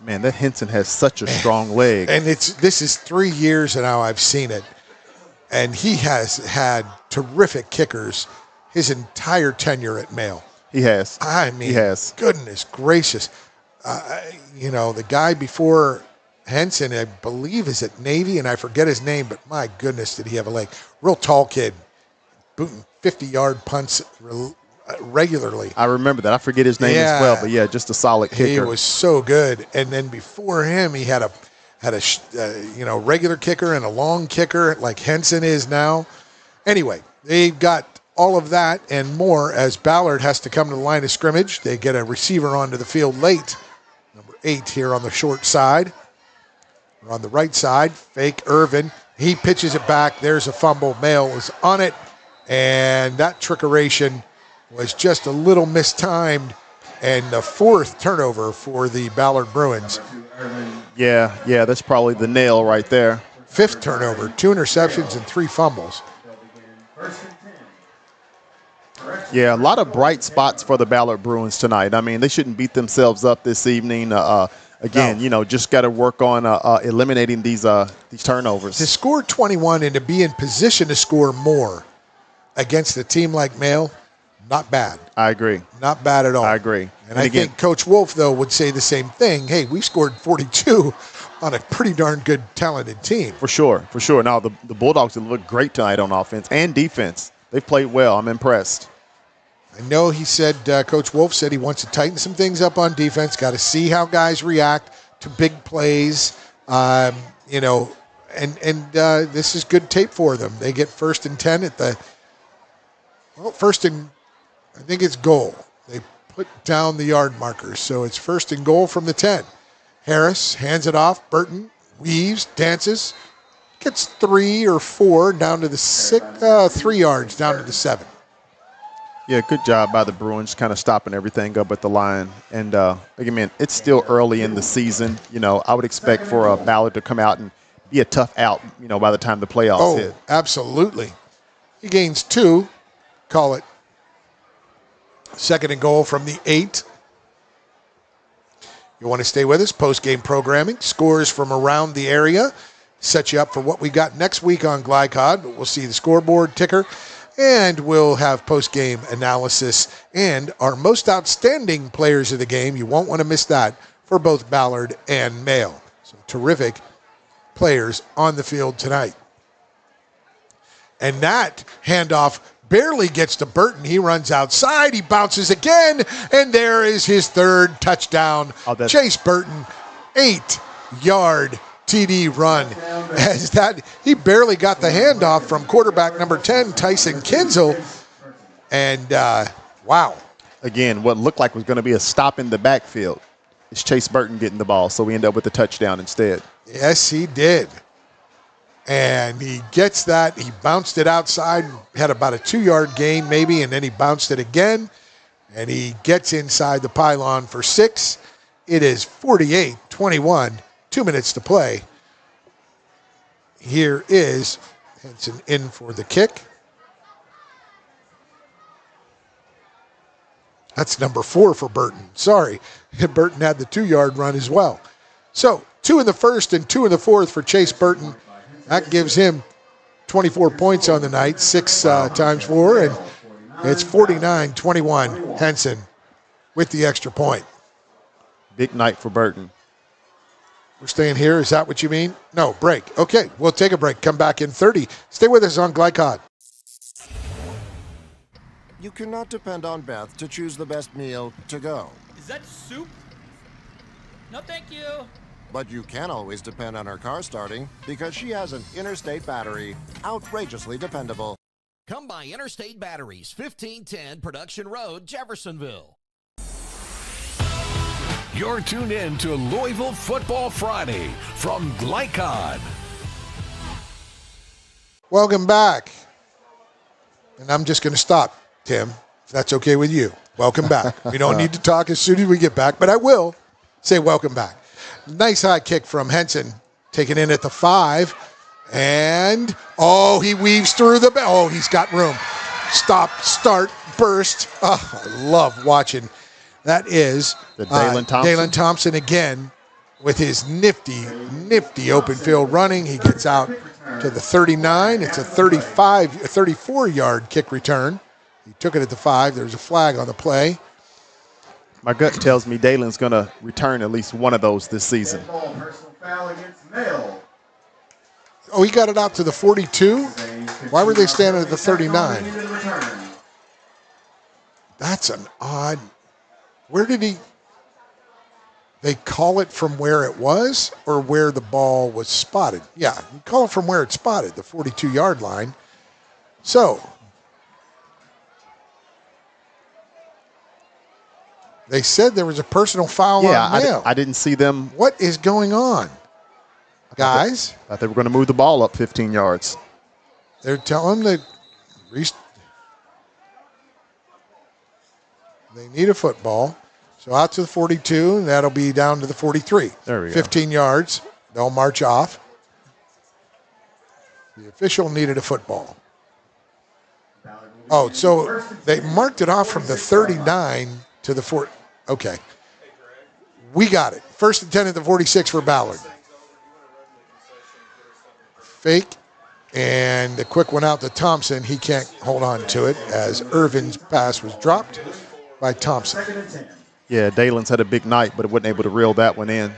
Man, that Henson has such a strong leg. And this is 3 years now I've seen it. And he has had terrific kickers his entire tenure at Male. He has. I mean, he has. Goodness gracious. The guy before Henson, I believe, is at Navy, and I forget his name, but my goodness, did he have a leg. Real tall kid, booting 50-yard punts regularly. I remember that. I forget his name as well, but yeah, just a solid kicker. He was so good. And then before him, he had a regular kicker and a long kicker like Henson is now. Anyway, they've got all of that and more as Ballard has to come to the line of scrimmage. They get a receiver onto the field late. Number 8 here on the short side. Or on the right side, fake Irvin. He pitches it back. There's a fumble. Mail is on it. And that trickeration was just a little mistimed. And the 4th turnover for the Ballard Bruins. Yeah, that's probably the nail right there. 5th turnover, 2 interceptions and 3 fumbles. Yeah, a lot of bright spots for the Ballard Bruins tonight. I mean, they shouldn't beat themselves up this evening. Just got to work on eliminating these turnovers. To score 21 and to be in position to score more against a team like Male, not bad. I agree. Not bad at all. I agree. And I think Coach Wolf, though, would say the same thing. Hey, we scored 42 on a pretty darn good, talented team. For sure. Now, the Bulldogs have looked great tonight on offense and defense. They played well. I'm impressed. I know he said, Coach Wolf said he wants to tighten some things up on defense, got to see how guys react to big plays, and this is good tape for them. They get 1st and 10 at first and, I think it's goal. They put down the yard markers, so it's 1st and goal from the 10. Harris hands it off. Burton weaves, dances, gets 3 or 4 down to the 3 yards down to the 7. Yeah, good job by the Bruins kind of stopping everything up at the line. And, again, it's still early in the season. I would expect for Ballard to come out and be a tough out, by the time the playoffs hit. Absolutely. He gains 2. Call it 2nd and goal from the 8. You want to stay with us? Post-game programming, scores from around the area, set you up for what we got next week on Glycod. We'll see the scoreboard ticker, and we'll have post-game analysis and our most outstanding players of the game. You won't want to miss that for both Ballard and Mail. Some terrific players on the field tonight. And that handoff barely gets to Burton. He runs outside. He bounces again. And there is his 3rd touchdown. Chase Burton, 8-yard TD run. As that, he barely got the handoff from quarterback number 10, Tyson Kinzel. And, wow. Again, what looked like was going to be a stop in the backfield. It's Chase Burton getting the ball, so we end up with a touchdown instead. Yes, he did. And he gets that. He bounced it outside, had about a 2-yard gain maybe, and then he bounced it again. And he gets inside the pylon for 6. It is 48-21, 2 minutes to play. Here is Henson in for the kick. That's number 4 for Burton. Sorry, Burton had the 2-yard run as well. So 2 in the first and 2 in the fourth for Chase Burton. That gives him 24 points on the night, 6 times 4, and it's 49-21 Henson with the extra point. Big night for Burton. We're staying here. Is that what you mean? No, break. Okay, we'll take a break. Come back in 30. Stay with us on Glycod. You cannot depend on Beth to choose the best meal to go. Is that soup? No, thank you. But you can always depend on her car starting because she has an Interstate battery, outrageously dependable. Come by Interstate Batteries, 1510 Production Road, Jeffersonville. You're tuned in to Louisville Football Friday from Glycod. Welcome back. And I'm just going to stop, Tim, if that's okay with you. Welcome back. We don't need to talk as soon as we get back, but I will say welcome back. Nice high kick from Henson, taken in at the 5. And, he weaves through the... he's got room. Stop, start, burst. Oh, I love watching. That is Dalen Thompson. Dalen Thompson again with his nifty open field running. He gets out to the 39. It's a 34-yard kick return. He took it at the 5. There's a flag on the play. My gut tells me Dalen's going to return at least one of those this season. Personal foul against Mail. He got it out to the 42? Why were they standing at the 39? That's an odd... Where did he... They call it from where it was or where the ball was spotted? Yeah, you call it from where it's spotted, the 42-yard line. So... They said there was a personal foul on Mail. I didn't see them. What is going on, guys? I thought they were going to move the ball up 15 yards. They're telling them that they need a football. So out to the 42, and that'll be down to the 43. There we go. 15 yards. They'll march off. The official needed a football. So they marked it off from the 39 to the 4. Okay. We got it. 1st and 10 at the 46 for Ballard. Fake. And the quick one out to Thompson. He can't hold on to it as Irvin's pass was dropped by Thompson. Yeah, Dalen's had a big night, but wasn't able to reel that one in.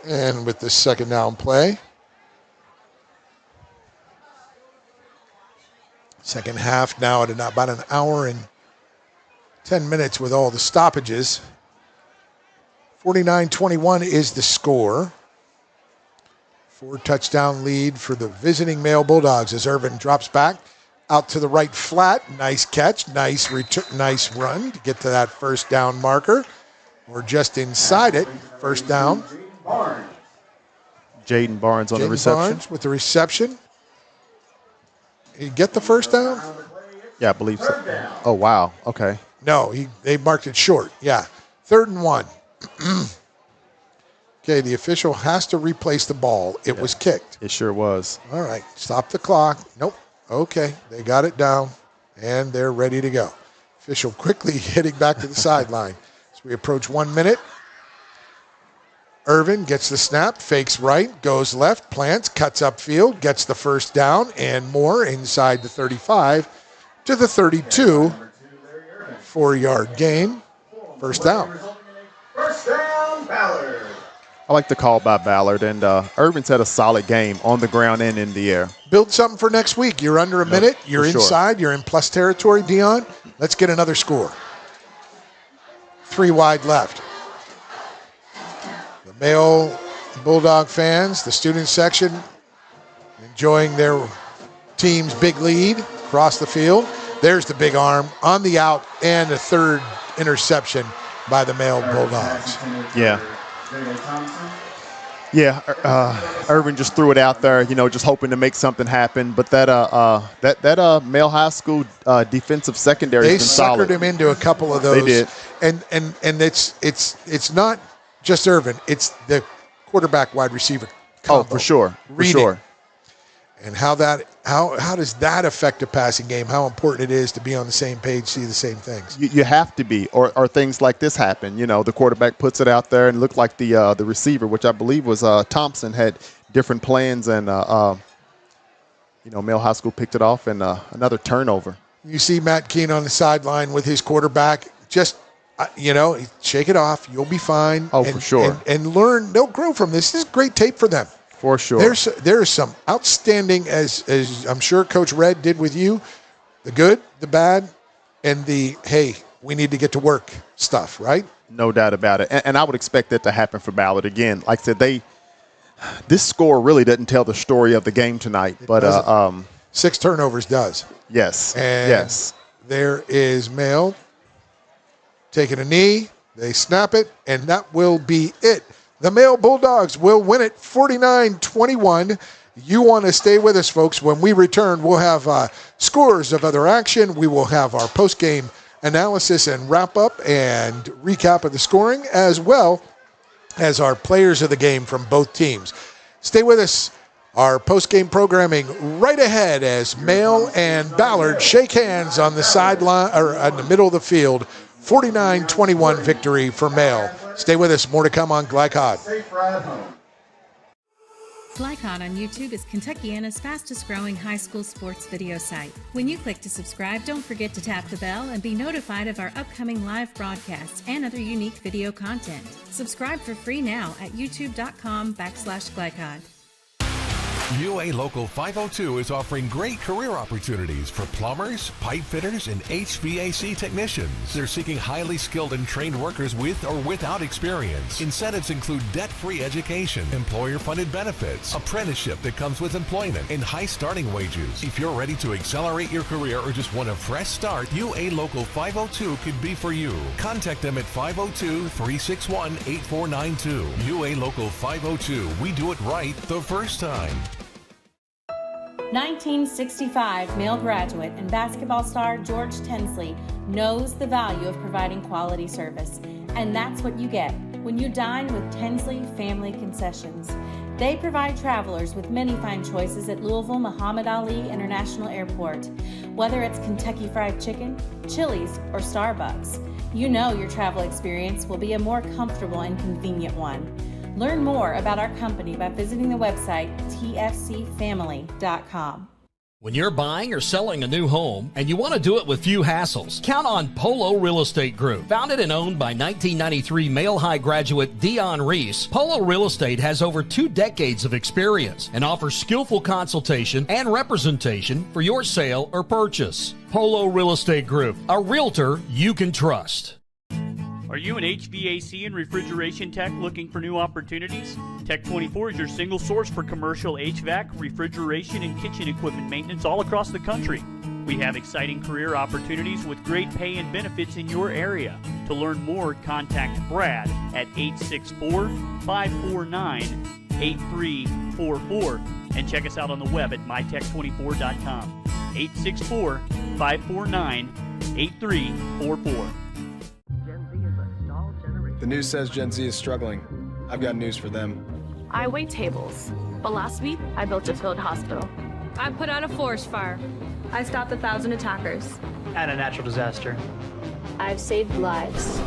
And with the second down play. Second half now at about an hour and 10 minutes with all the stoppages. 49-21 is the score. 4-touchdown lead for the visiting Mail Bulldogs as Irvin drops back out to the right flat. Nice catch, nice run to get to that first down marker. We're just inside it. First down. Jaden Barnes on the reception. Barnes with the reception. Did he get the first down? Yeah, I believe so. Oh, wow. Okay. No, they marked it short. Yeah. 3rd and 1. Okay, the official has to replace the ball. It was kicked. It sure was. All right, stop the clock. Nope. Okay, they got it down, and they're ready to go. Official quickly heading back to the sideline. As we approach 1 minute, Irvin gets the snap, fakes right, goes left, plants, cuts upfield, gets the first down, and more inside the 35 to the 32. 4-yard gain. First down. First down, Ballard. I like the call by Ballard, and Irvin's had a solid game on the ground and in the air. Build something for next week. You're under a minute. You're inside. You're in plus territory, Dion. Let's get another score. 3 wide left. The male Bulldog fans, the student section, enjoying their team's big lead across the field. There's the big arm on the out, and a 3rd interception by the male Bulldogs. Yeah. Yeah, Irvin just threw it out there, just hoping to make something happen. But that male high school defensive secondary has been solid. They suckered him into a couple of those. They did. And it's not just Irvin. It's the quarterback wide receiver combo. Oh, for sure. Reading. For sure. And how does that affect a passing game? How important it is to be on the same page, see the same things. You have to be, or things like this happen. The quarterback puts it out there and it looked like the receiver, which I believe was Thompson, had different plans, and Male High School picked it off, and another turnover. You see Matt Keene on the sideline with his quarterback. Just shake it off. You'll be fine. Oh, for sure. And learn. They'll grow from this. This is great tape for them. For sure. There's some outstanding, as I'm sure Coach Red did with you, the good, the bad, and the, hey, we need to get to work stuff, right? No doubt about it. And I would expect that to happen for Ballard again. Like I said, this score really doesn't tell the story of the game tonight. But 6 turnovers does. Yes. And yes. There is Male taking a knee. They snap it, and that will be it. The male Bulldogs will win it 49-21. You want to stay with us, folks. When we return, we'll have scores of other action. We will have our post-game analysis and wrap-up and recap of the scoring, as well as our players of the game from both teams. Stay with us. Our post-game programming right ahead as Male and Ballard shake hands on the sideline or in the middle of the field. 49-21 victory for Male. Stay with us. More to come on Glycod. Safe ride home. Glycod on YouTube is Kentuckiana's fastest growing high school sports video site. When you click to subscribe, don't forget to tap the bell and be notified of our upcoming live broadcasts and other unique video content. Subscribe for free now at youtube.com/Glycod. UA Local 502 is offering great career opportunities for plumbers, pipe fitters, and HVAC technicians. They're seeking highly skilled and trained workers with or without experience. Incentives include debt-free education, employer-funded benefits, apprenticeship that comes with employment, and high starting wages. If you're ready to accelerate your career or just want a fresh start, UA Local 502 could be for you. Contact them at 502-361-8492. UA Local 502. We do it right the first time. 1965 male graduate and basketball star George Tensley knows the value of providing quality service. And that's what you get when you dine with Tensley Family Concessions. They provide travelers with many fine choices at Louisville Muhammad Ali International Airport. Whether it's Kentucky Fried Chicken, Chili's, or Starbucks, you know your travel experience will be a more comfortable and convenient one. Learn more about our company by visiting the website tfcfamily.com. When you're buying or selling a new home and you want to do it with few hassles, count on Polo Real Estate Group. Founded and owned by 1993 Male High graduate Dion Reese, Polo Real Estate has over 2 decades of experience and offers skillful consultation and representation for your sale or purchase. Polo Real Estate Group, a realtor you can trust. Are you an HVAC and refrigeration tech looking for new opportunities? Tech 24 is your single source for commercial HVAC, refrigeration, and kitchen equipment maintenance all across the country. We have exciting career opportunities with great pay and benefits in your area. To learn more, contact Brad at 864-549-8255. 834-8344 and check us out on the web at mytech24.com. 864-549-8344. The news says Gen Z is struggling. I've got news for them. I wait tables, but last week I built a field hospital. I put out a forest fire. I stopped 1,000 attackers. And a natural disaster. I've saved lives.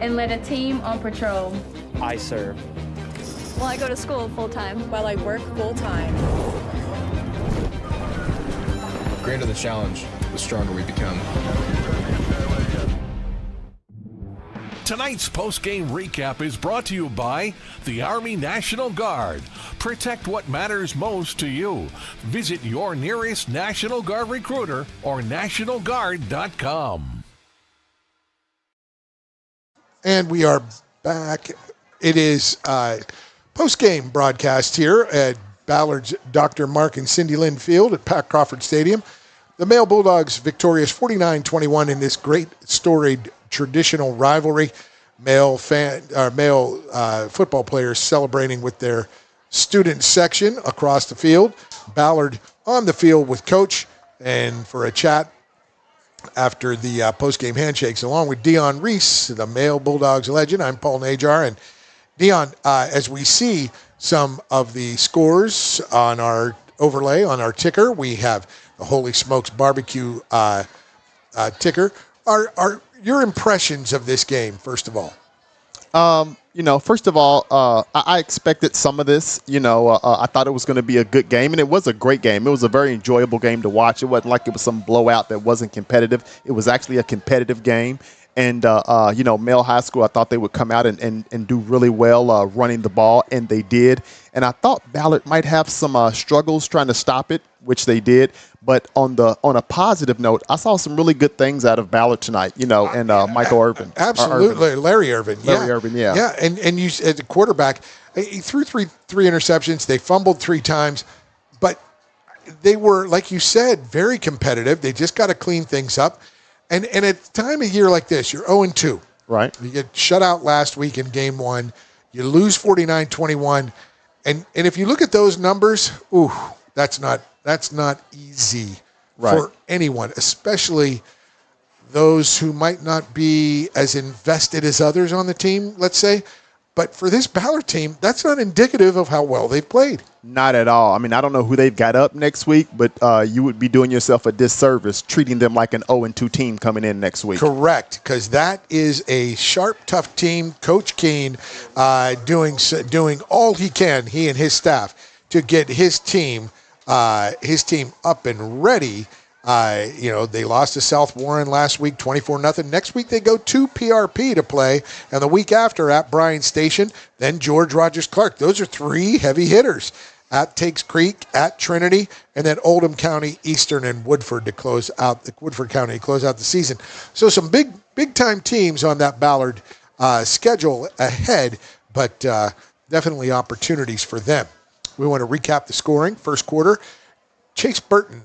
And led a team on patrol. I serve. Well, I go to school full-time. While I work full-time. The greater the challenge, the stronger we become. Tonight's post-game recap is brought to you by the Army National Guard. Protect what matters most to you. Visit your nearest National Guard recruiter or nationalguard.com. And we are back. It is post-game broadcast here at Ballard's Dr. Mark and Cindy Lynn Field at Pat Crawford Stadium. The Male Bulldogs victorious 49-21 in this great storied traditional rivalry. Male football players celebrating with their student section across the field. Ballard on the field with Coach and for a chat after the post-game handshakes, along with Dion Reese, the Male Bulldogs legend. I'm Paul Najar. And Dion, as we see some of the scores on our overlay, on our ticker, we have the Holy Smokes Barbecue ticker. Are your impressions of this game, first of all? First of all, I expected some of this. I thought it was going to be a good game, and it was a great game. It was a very enjoyable game to watch. It wasn't like it was some blowout that wasn't competitive. It was actually a competitive game. And, Male High School, I thought they would come out and do really well running the ball, and they did. And I thought Ballard might have some struggles trying to stop it, which they did. But on a positive note, I saw some really good things out of Ballard tonight, and Michael Irvin. Absolutely. Larry Irvin. Larry Irvin, yeah. Yeah, and you, as a quarterback, he threw three interceptions. They fumbled 3 times. But they were, like you said, very competitive. They just got to clean things up. And at a time of year like this, you're 0-2. Right. You get shut out last week in game 1. You lose 49-21. And if you look at those numbers, that's not easy for anyone, especially those who might not be as invested as others on the team, let's say. But for this Ballard team, that's not indicative of how well they've played. Not at all. I mean, I don't know who they've got up next week, but you would be doing yourself a disservice treating them like an 0-2 team coming in next week. Correct, because that is a sharp, tough team. Coach Keene doing all he can, he and his staff, to get his team up and ready. They lost to South Warren last week, 24-0. Next week they go to PRP to play, and the week after at Bryan Station, then George Rogers Clark. Those are 3 heavy hitters. At Takes Creek, at Trinity, and then Oldham County, Eastern, and Woodford County to close out the season. So some big time teams on that Ballard schedule ahead, but definitely opportunities for them. We want to recap the scoring. First quarter, Chase Burton,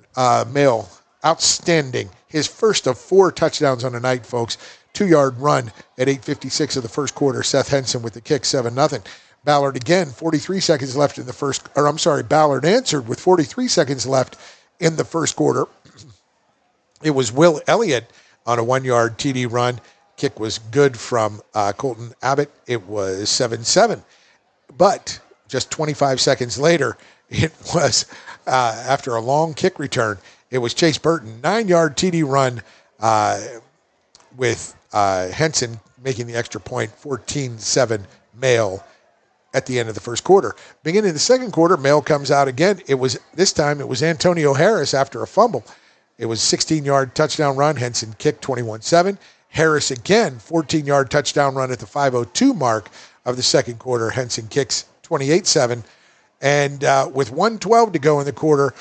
male, outstanding. His first of 4 touchdowns on the night, folks. 2-yard run at 8:56 of the first quarter. Seth Henson with the kick, 7-0. Ballard again, 43 seconds left in the first, Ballard answered with 43 seconds left in the first quarter. It was Will Elliott on a 1-yard TD run. Kick was good from Colton Abbott. It was 7-7. But just 25 seconds later, it was, after a long kick return, it was Chase Burton, 9-yard TD run with Henson making the extra point, 14-7 Male at the end of the first quarter. Beginning of the second quarter, Male comes out again. This time it was Antonio Harris after a fumble. It was 16-yard touchdown run. Henson kicked 21-7. Harris again, 14-yard touchdown run at the 5:02 mark of the second quarter. Henson kicks 28-7. And with 1:12 to go in the quarter,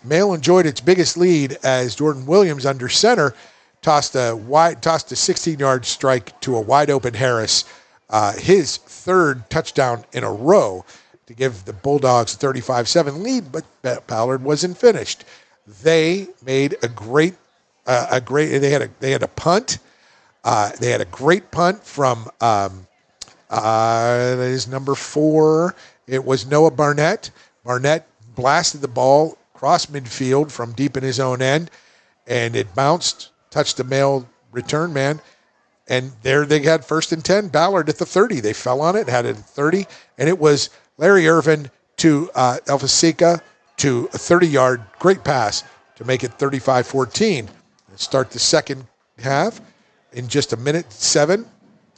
Male enjoyed its biggest lead as Jordan Williams under center tossed a 16-yard strike to a wide-open Harris, his 3rd touchdown in a row to give the Bulldogs a 35-7 lead, but Ballard wasn't finished. They made they had a punt. They had a great punt from That is number 4. It was Noah Barnett. Barnett blasted the ball across midfield from deep in his own end, and it bounced, touched the male return man, and there they had 1st and 10. Ballard at the 30. They fell on it, had it at 30, and it was Larry Irvin to Alfasica to a 30-yard great pass to make it 35-14. Start the second half in just a minute 7.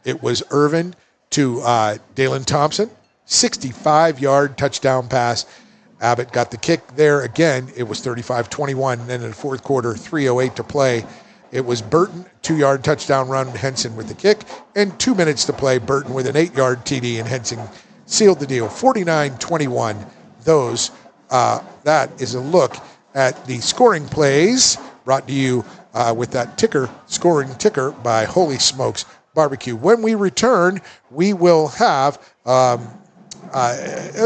It was Irvin to Dalen Thompson, 65-yard touchdown pass. Abbott got the kick there again. It was 35-21. And then in the fourth quarter, 3:08 to play. It was Burton, 2-yard touchdown run, Henson with the kick, and 2 minutes to play. Burton with an 8-yard TD, and Henson sealed the deal. 49-21. That is a look at the scoring plays brought to you with that scoring ticker by Holy Smokes Barbecue. When we return, we will have a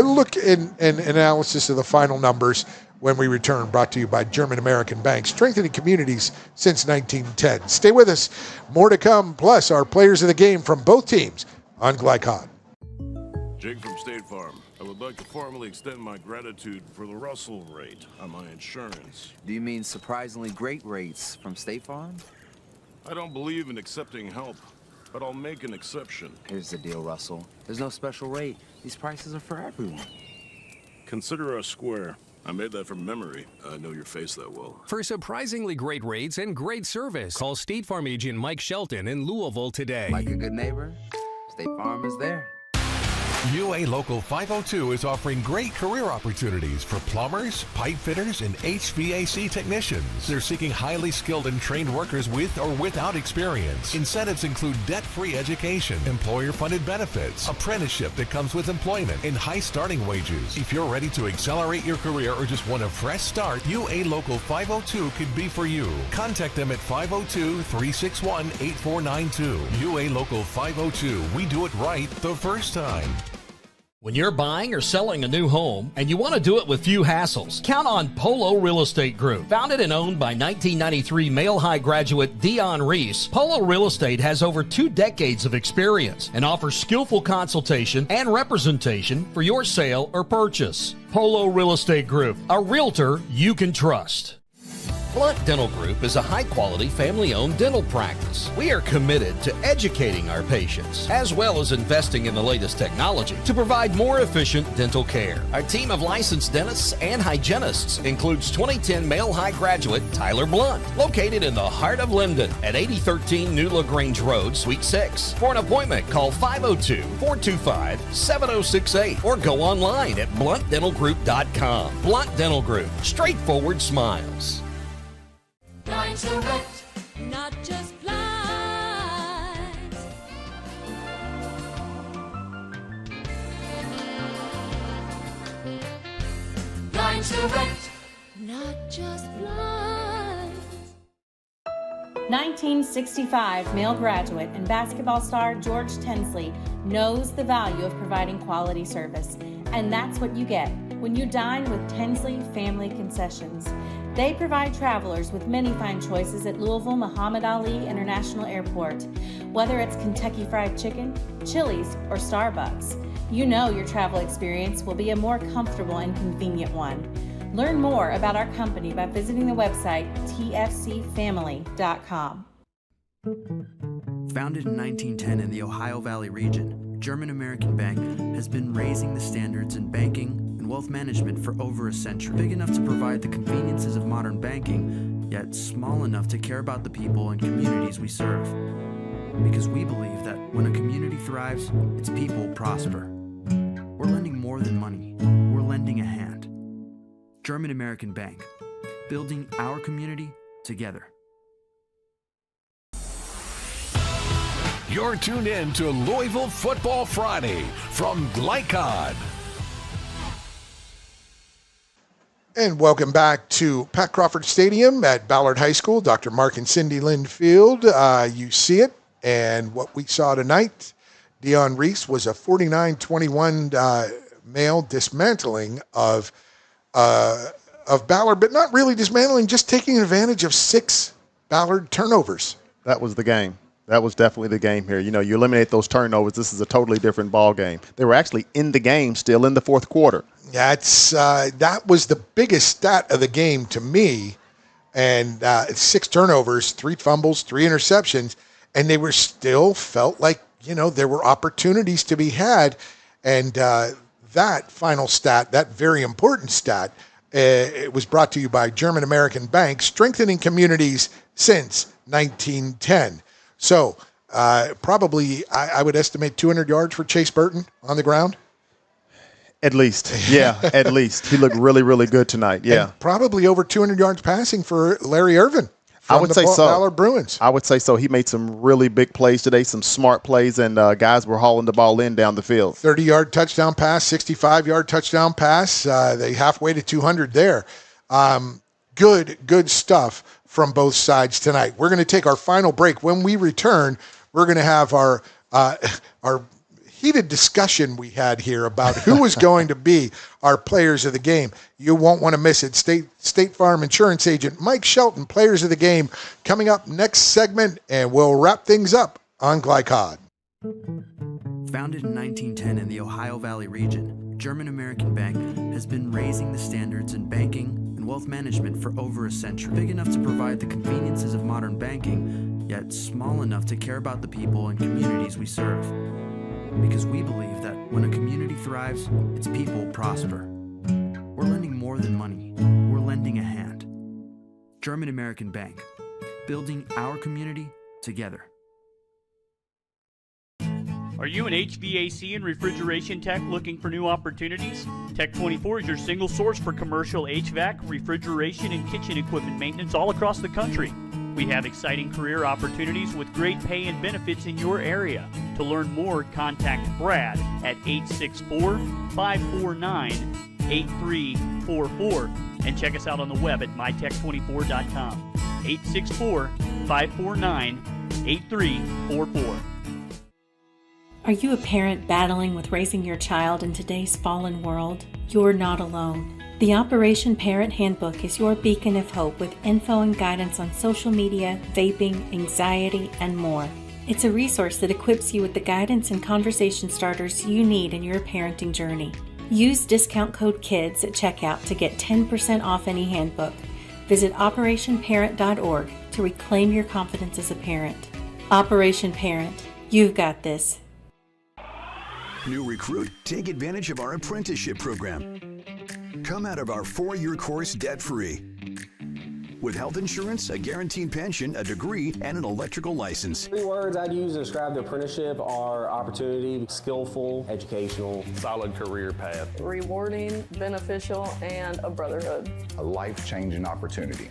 look and analysis of the final numbers when we return, brought to you by German American Bank, strengthening communities since 1910. Stay with us. More to come, plus our players of the game from both teams on Glycod. Jake from State Farm. I would like to formally extend my gratitude for the Russell rate on my insurance. Do you mean surprisingly great rates from State Farm? I don't believe in accepting help, but I'll make an exception. Here's the deal, Russell. There's no special rate. These prices are for everyone. Consider us square. I made that from memory. I know your face that well. For surprisingly great rates and great service, call State Farm agent Mike Shelton in Louisville today. Like a good neighbor, State Farm is there. UA Local 502 is offering great career opportunities for plumbers, pipe fitters, and HVAC technicians. They're seeking highly skilled and trained workers with or without experience. Incentives include debt-free education, employer-funded benefits, apprenticeship that comes with employment, and high starting wages. If you're ready to accelerate your career or just want a fresh start, UA Local 502 could be for you. Contact them at 502-361-8492. UA Local 502. We do it right the first time. When you're buying or selling a new home and you want to do it with few hassles, count on Polo Real Estate Group. Founded and owned by 1993 Male High graduate Dion Reese, Polo Real Estate has over 2 decades of experience and offers skillful consultation and representation for your sale or purchase. Polo Real Estate Group, a realtor you can trust. Blunt Dental Group is a high-quality, family-owned dental practice. We are committed to educating our patients, as well as investing in the latest technology to provide more efficient dental care. Our team of licensed dentists and hygienists includes 2010 Male High graduate Tyler Blunt, located in the heart of Linden at 8013 New LaGrange Road, Suite 6. For an appointment, call 502-425-7068 or go online at bluntdentalgroup.com. Blunt Dental Group, straightforward smiles. Blinds Direct, not just blinds. Blinds Direct, not just blinds. 1965 male graduate and basketball star George Tensley knows the value of providing quality service. And that's what you get when you dine with Tensley Family Concessions. They provide travelers with many fine choices at Louisville Muhammad Ali International Airport. Whether it's Kentucky Fried Chicken, Chili's, or Starbucks, you know your travel experience will be a more comfortable and convenient one. Learn more about our company by visiting the website tfcfamily.com. Founded in 1910 in the Ohio Valley region, German American Bank has been raising the standards in banking and wealth management for over a century. Big enough to provide the conveniences of modern banking, yet small enough to care about the people and communities we serve. Because we believe that when a community thrives, its people prosper. We're lending more than money. We're lending a hand. German American Bank, building our community together. You're tuned in to Louisville Football Friday from Glycod. And welcome back to Pat Crawford Stadium at Ballard High School. Dr. Mark and Cindy Lynn Field. You see it. And what we saw tonight, Dion Reese was a 49-21 male dismantling of Ballard, but not really dismantling, just taking advantage of 6 Ballard turnovers. That was the game. That was definitely the game here. You eliminate those turnovers. This is a totally different ball game. They were actually in the game still in the fourth quarter. That was the biggest stat of the game to me. And 6 turnovers, 3 fumbles, 3 interceptions, and they were still felt like, there were opportunities to be had. And that final stat, that very important stat, it was brought to you by German American Bank, strengthening communities since 1910. So probably I would estimate 200 yards for Chase Burton on the ground. At least. Yeah, at least. He looked really, really good tonight. Yeah. And probably over 200 yards passing for Larry Irvin from I would say so. Ballard Bruins. I would say so. He made some really big plays today, some smart plays, and guys were hauling the ball in down the field. 30-yard touchdown pass, 65-yard touchdown pass. They halfway to 200 there. Good stuff from both sides tonight. We're going to take our final break. When we return, we're going to have our heated discussion we had here about who was going to be our players of the game. You won't want to miss it. State Farm Insurance Agent Mike Shelton, players of the game, coming up next segment, and we'll wrap things up on Glycod. Founded in 1910 in the Ohio Valley region, German American Bank has been raising the standards in banking and wealth management for over a century. Big enough to provide the conveniences of modern banking, yet small enough to care about the people and communities we serve. Because we believe that when a community thrives, its people prosper. We're lending more than money. We're lending a hand. German American Bank, building our community together. Are you an HVAC and refrigeration tech looking for new opportunities? Tech24 is your single source for commercial HVAC, refrigeration, and kitchen equipment maintenance all across the country. We have exciting career opportunities with great pay and benefits in your area. To learn more, contact Brad at 864-549-8344 and check us out on the web at mytech24.com. 864-549-8344. Are you a parent battling with raising your child in today's fallen world? You're not alone. The Operation Parent Handbook is your beacon of hope with info and guidance on social media, vaping, anxiety, and more. It's a resource that equips you with the guidance and conversation starters you need in your parenting journey. Use discount code KIDS at checkout to get 10% off any handbook. Visit operationparent.org to reclaim your confidence as a parent. Operation Parent, you've got this. New recruit, take advantage of our apprenticeship program. Come out of our 4-year course debt-free. With health insurance, a guaranteed pension, a degree, and an electrical license. 3 words I'd use to describe the apprenticeship are opportunity, skillful, educational, solid career path, rewarding, beneficial, and a brotherhood. A life-changing opportunity.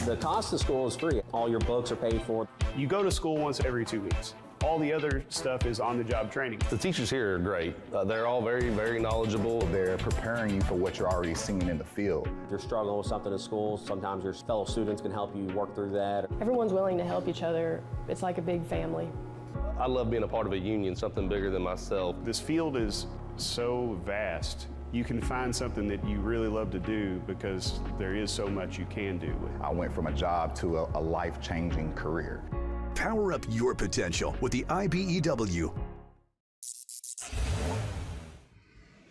The cost of school is free. All your books are paid for. You go to school once every 2 weeks. All the other stuff is on-the-job training. The teachers here are great. They're all very, very knowledgeable. They're preparing you for what you're already seeing in the field. If you're struggling with something in school, sometimes your fellow students can help you work through that. Everyone's willing to help each other. It's like a big family. I love being a part of a union, something bigger than myself. This field is so vast. You can find something that you really love to do because there is so much you can do with it. I went from a job to a life-changing career. Power up your potential with the IBEW.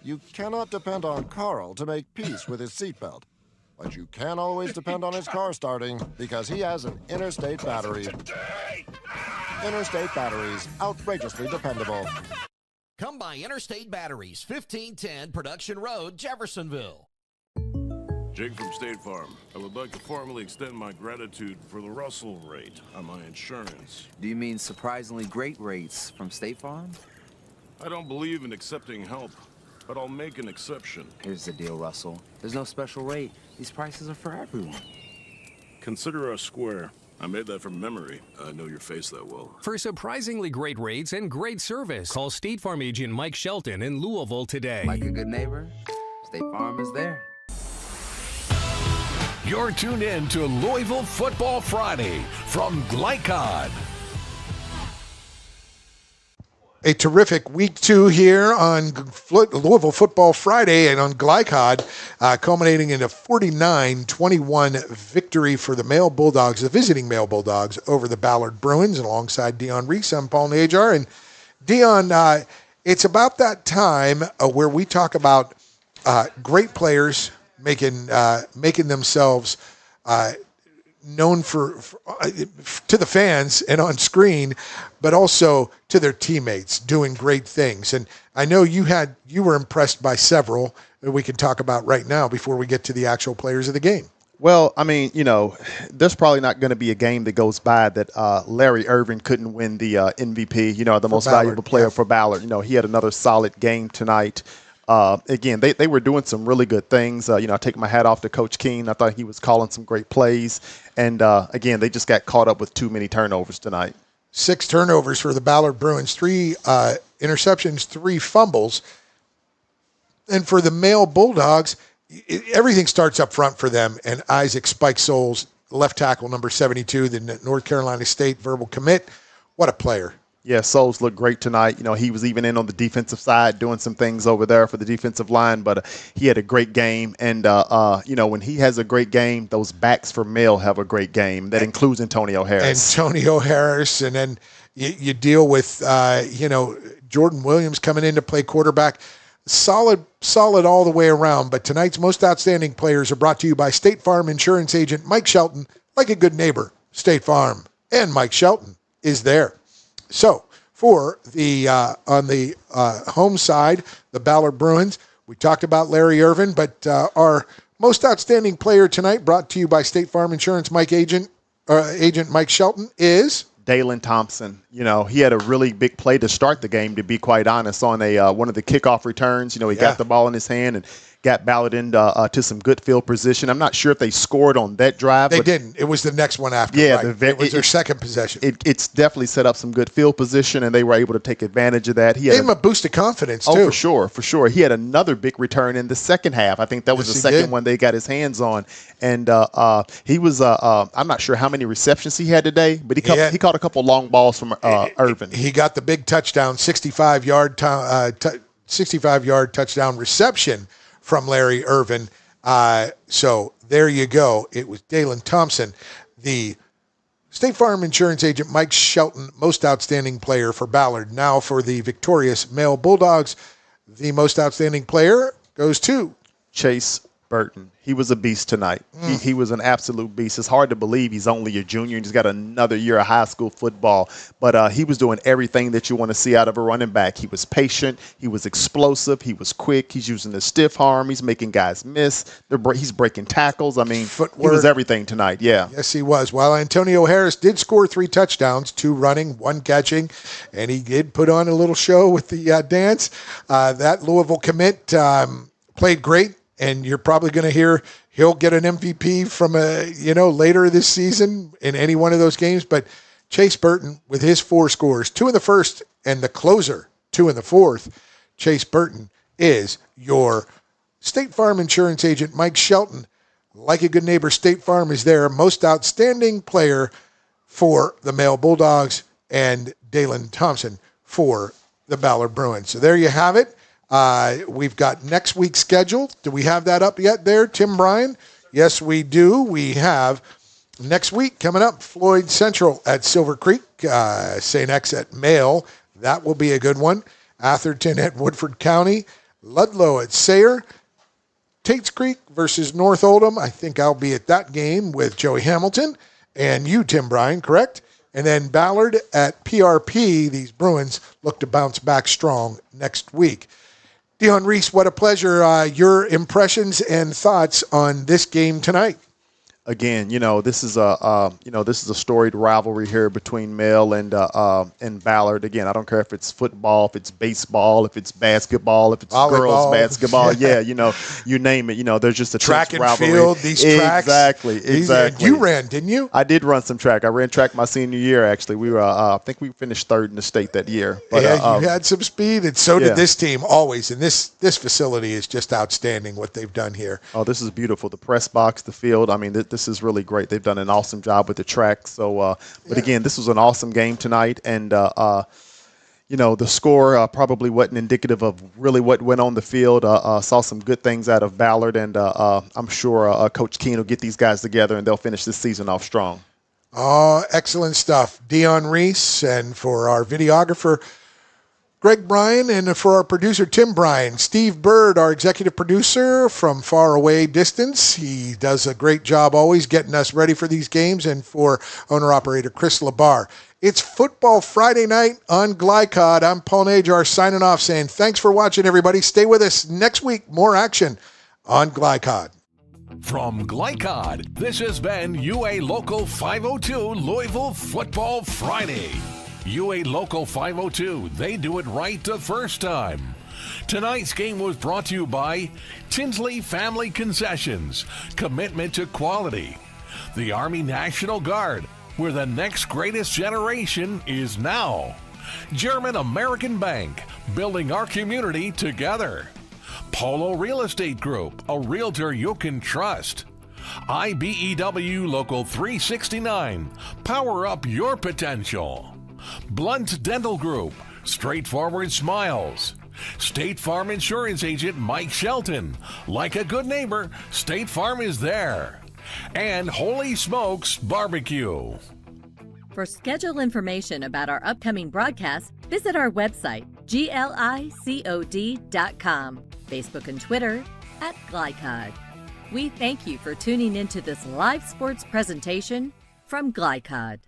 You cannot depend on Carl to make peace with his seatbelt, but you can always depend on his car starting because he has an Interstate battery. Interstate batteries, outrageously dependable. Come by Interstate Batteries, 1510 Production Road, Jeffersonville. Jake from State Farm. I would like to formally extend my gratitude for the Russell rate on my insurance. Do you mean surprisingly great rates from State Farm? I don't believe in accepting help, but I'll make an exception. Here's the deal, Russell. There's no special rate. These prices are for everyone. Consider us square. I made that from memory. I know your face that well. For surprisingly great rates and great service, call State Farm agent Mike Shelton in Louisville today. Like a good neighbor, State Farm is there. You're tuned in to Louisville Football Friday from Glycod. a terrific week 2 here on Louisville Football Friday and on Glycod, culminating in a 49-21 victory for the male Bulldogs, the visiting male Bulldogs, over the Ballard Bruins. Alongside Dion Reese, I'm Paul Najar. And Dion, it's about that time where we talk about great players making themselves known for to the fans and on screen, but also to their teammates doing great things. And I know you were impressed by several that we can talk about right now before we get to the actual players of the game. Well, I mean, there's probably not going to be a game that goes by that Larry Irvin couldn't win the MVP, the most valuable player for Ballard. He had another solid game tonight. Again, they were doing some really good things. I take my hat off to Coach Keene. I thought he was calling some great plays. And, again, they just got caught up with too many turnovers tonight. 6 turnovers for the Ballard Bruins, 3 interceptions, 3 fumbles. And for the male Bulldogs, everything starts up front for them. And Isaac Spike Souls, left tackle, number 72, the North Carolina State verbal commit. What a player. Yeah, Souls looked great tonight. He was even in on the defensive side doing some things over there for the defensive line, but he had a great game. And, when he has a great game, those backs for male have a great game. That includes Antonio Harris. And then you deal with, Jordan Williams coming in to play quarterback. Solid all the way around. But tonight's most outstanding players are brought to you by State Farm Insurance Agent Mike Shelton. Like a good neighbor, State Farm and Mike Shelton is there. So for the on the home side, the Ballard Bruins, we talked about Larry Irvin, but our most outstanding player tonight, brought to you by State Farm Insurance agent Mike Shelton, is Dalen Thompson. He had a really big play to start the game, to be quite honest, on one of the kickoff returns. He got the ball in his hand and got Ballard into to some good field position. I'm not sure if they scored on that drive. They didn't. It was the next one after. Yeah, right? It was their second possession. It's definitely set up some good field position, and they were able to take advantage of that. Gave him a boost of confidence, too. Oh, for sure. He had another big return in the second half. I think that was the second one they got his hands on. And he was, I'm not sure how many receptions he had today, but he caught a couple long balls from Irvin. He got the big touchdown, 65-yard touchdown reception from Larry Irvin. So there you go. It was Dalen Thompson, the State Farm Insurance Agent Mike Shelton, most outstanding player for Ballard. Now for the victorious male Bulldogs, the most outstanding player goes to Chase Burton. He was a beast tonight. He was an absolute beast. It's hard to believe he's only a junior and he's got another year of high school football. But he was doing everything that you want to see out of a running back. He was patient. He was explosive. He was quick. He's using the stiff arm. He's making guys miss. He's breaking tackles. I mean, footwork. He was everything tonight. Yeah. Yes, he was. While Antonio Harris did score 3 touchdowns, 2 running, 1 catching, and he did put on a little show with the dance. That Louisville commit played great. And you're probably going to hear he'll get an MVP from later this season in any one of those games. But Chase Burton, with his 4 scores, 2 in the first and the closer, 2 in the fourth, Chase Burton is your State Farm Insurance Agent Mike Shelton. Like a good neighbor, State Farm is there. Most outstanding player for the male Bulldogs, and Dalen Thompson for the Ballard Bruins. So there you have it. We've got next week's schedule. Do we have that up yet there, Tim Bryan? Yes, we do. We have next week coming up, Floyd Central at Silver Creek, St. X at Mail. That will be a good one. Atherton at Woodford County, Ludlow at Sayre, Tates Creek versus North Oldham. I think I'll be at that game with Joey Hamilton and you, Tim Bryan, correct? And then Ballard at PRP. These Bruins look to bounce back strong next week. Dion Reese, what a pleasure. Your impressions and thoughts on this game tonight. Again, this is a storied rivalry here between Male and Ballard. Again, I don't care if it's football, if it's baseball, if it's basketball, if it's volleyball, girls basketball. Yeah, you name it. There's just a track and rivalry. Field. These tracks. Exactly. You ran, didn't you? I did run some track. I ran track my senior year. Actually, we were. I think we finished 3rd in the state that year. But you had some speed, and so did this team always. And this facility is just outstanding. What they've done here. Oh, this is beautiful. The press box, the field. I mean, this is really great. They've done an awesome job with the track. So, but again, this was an awesome game tonight, and the score probably wasn't indicative of really what went on the field. Saw some good things out of Ballard, and I'm sure Coach Keene will get these guys together, and they'll finish this season off strong. Oh, excellent stuff. Dion Reese, and for our videographer, Greg Bryan, and for our producer, Tim Bryan. Steve Bird, our executive producer from far away distance. He does a great job always getting us ready for these games, and for owner-operator Chris Labar. It's Football Friday night on Glycod. I'm Paul Najar signing off saying thanks for watching, everybody. Stay with us next week. More action on Glycod. From Glycod, this has been UA Local 502 Louisville Football Friday. UA Local 502, they do it right the first time. Tonight's game was brought to you by Tinsley Family Concessions, commitment to quality. The Army National Guard, where the next greatest generation is now. German American Bank, building our community together. Polo Real Estate Group, a realtor you can trust. IBEW Local 369, power up your potential. Blunt Dental Group, straightforward smiles. State Farm Insurance Agent Mike Shelton, like a good neighbor, State Farm is there. And Holy Smokes Barbecue. For schedule information about our upcoming broadcasts, visit our website, glicod.com, Facebook and Twitter @Glycod. We thank you for tuning into this live sports presentation from Glycod.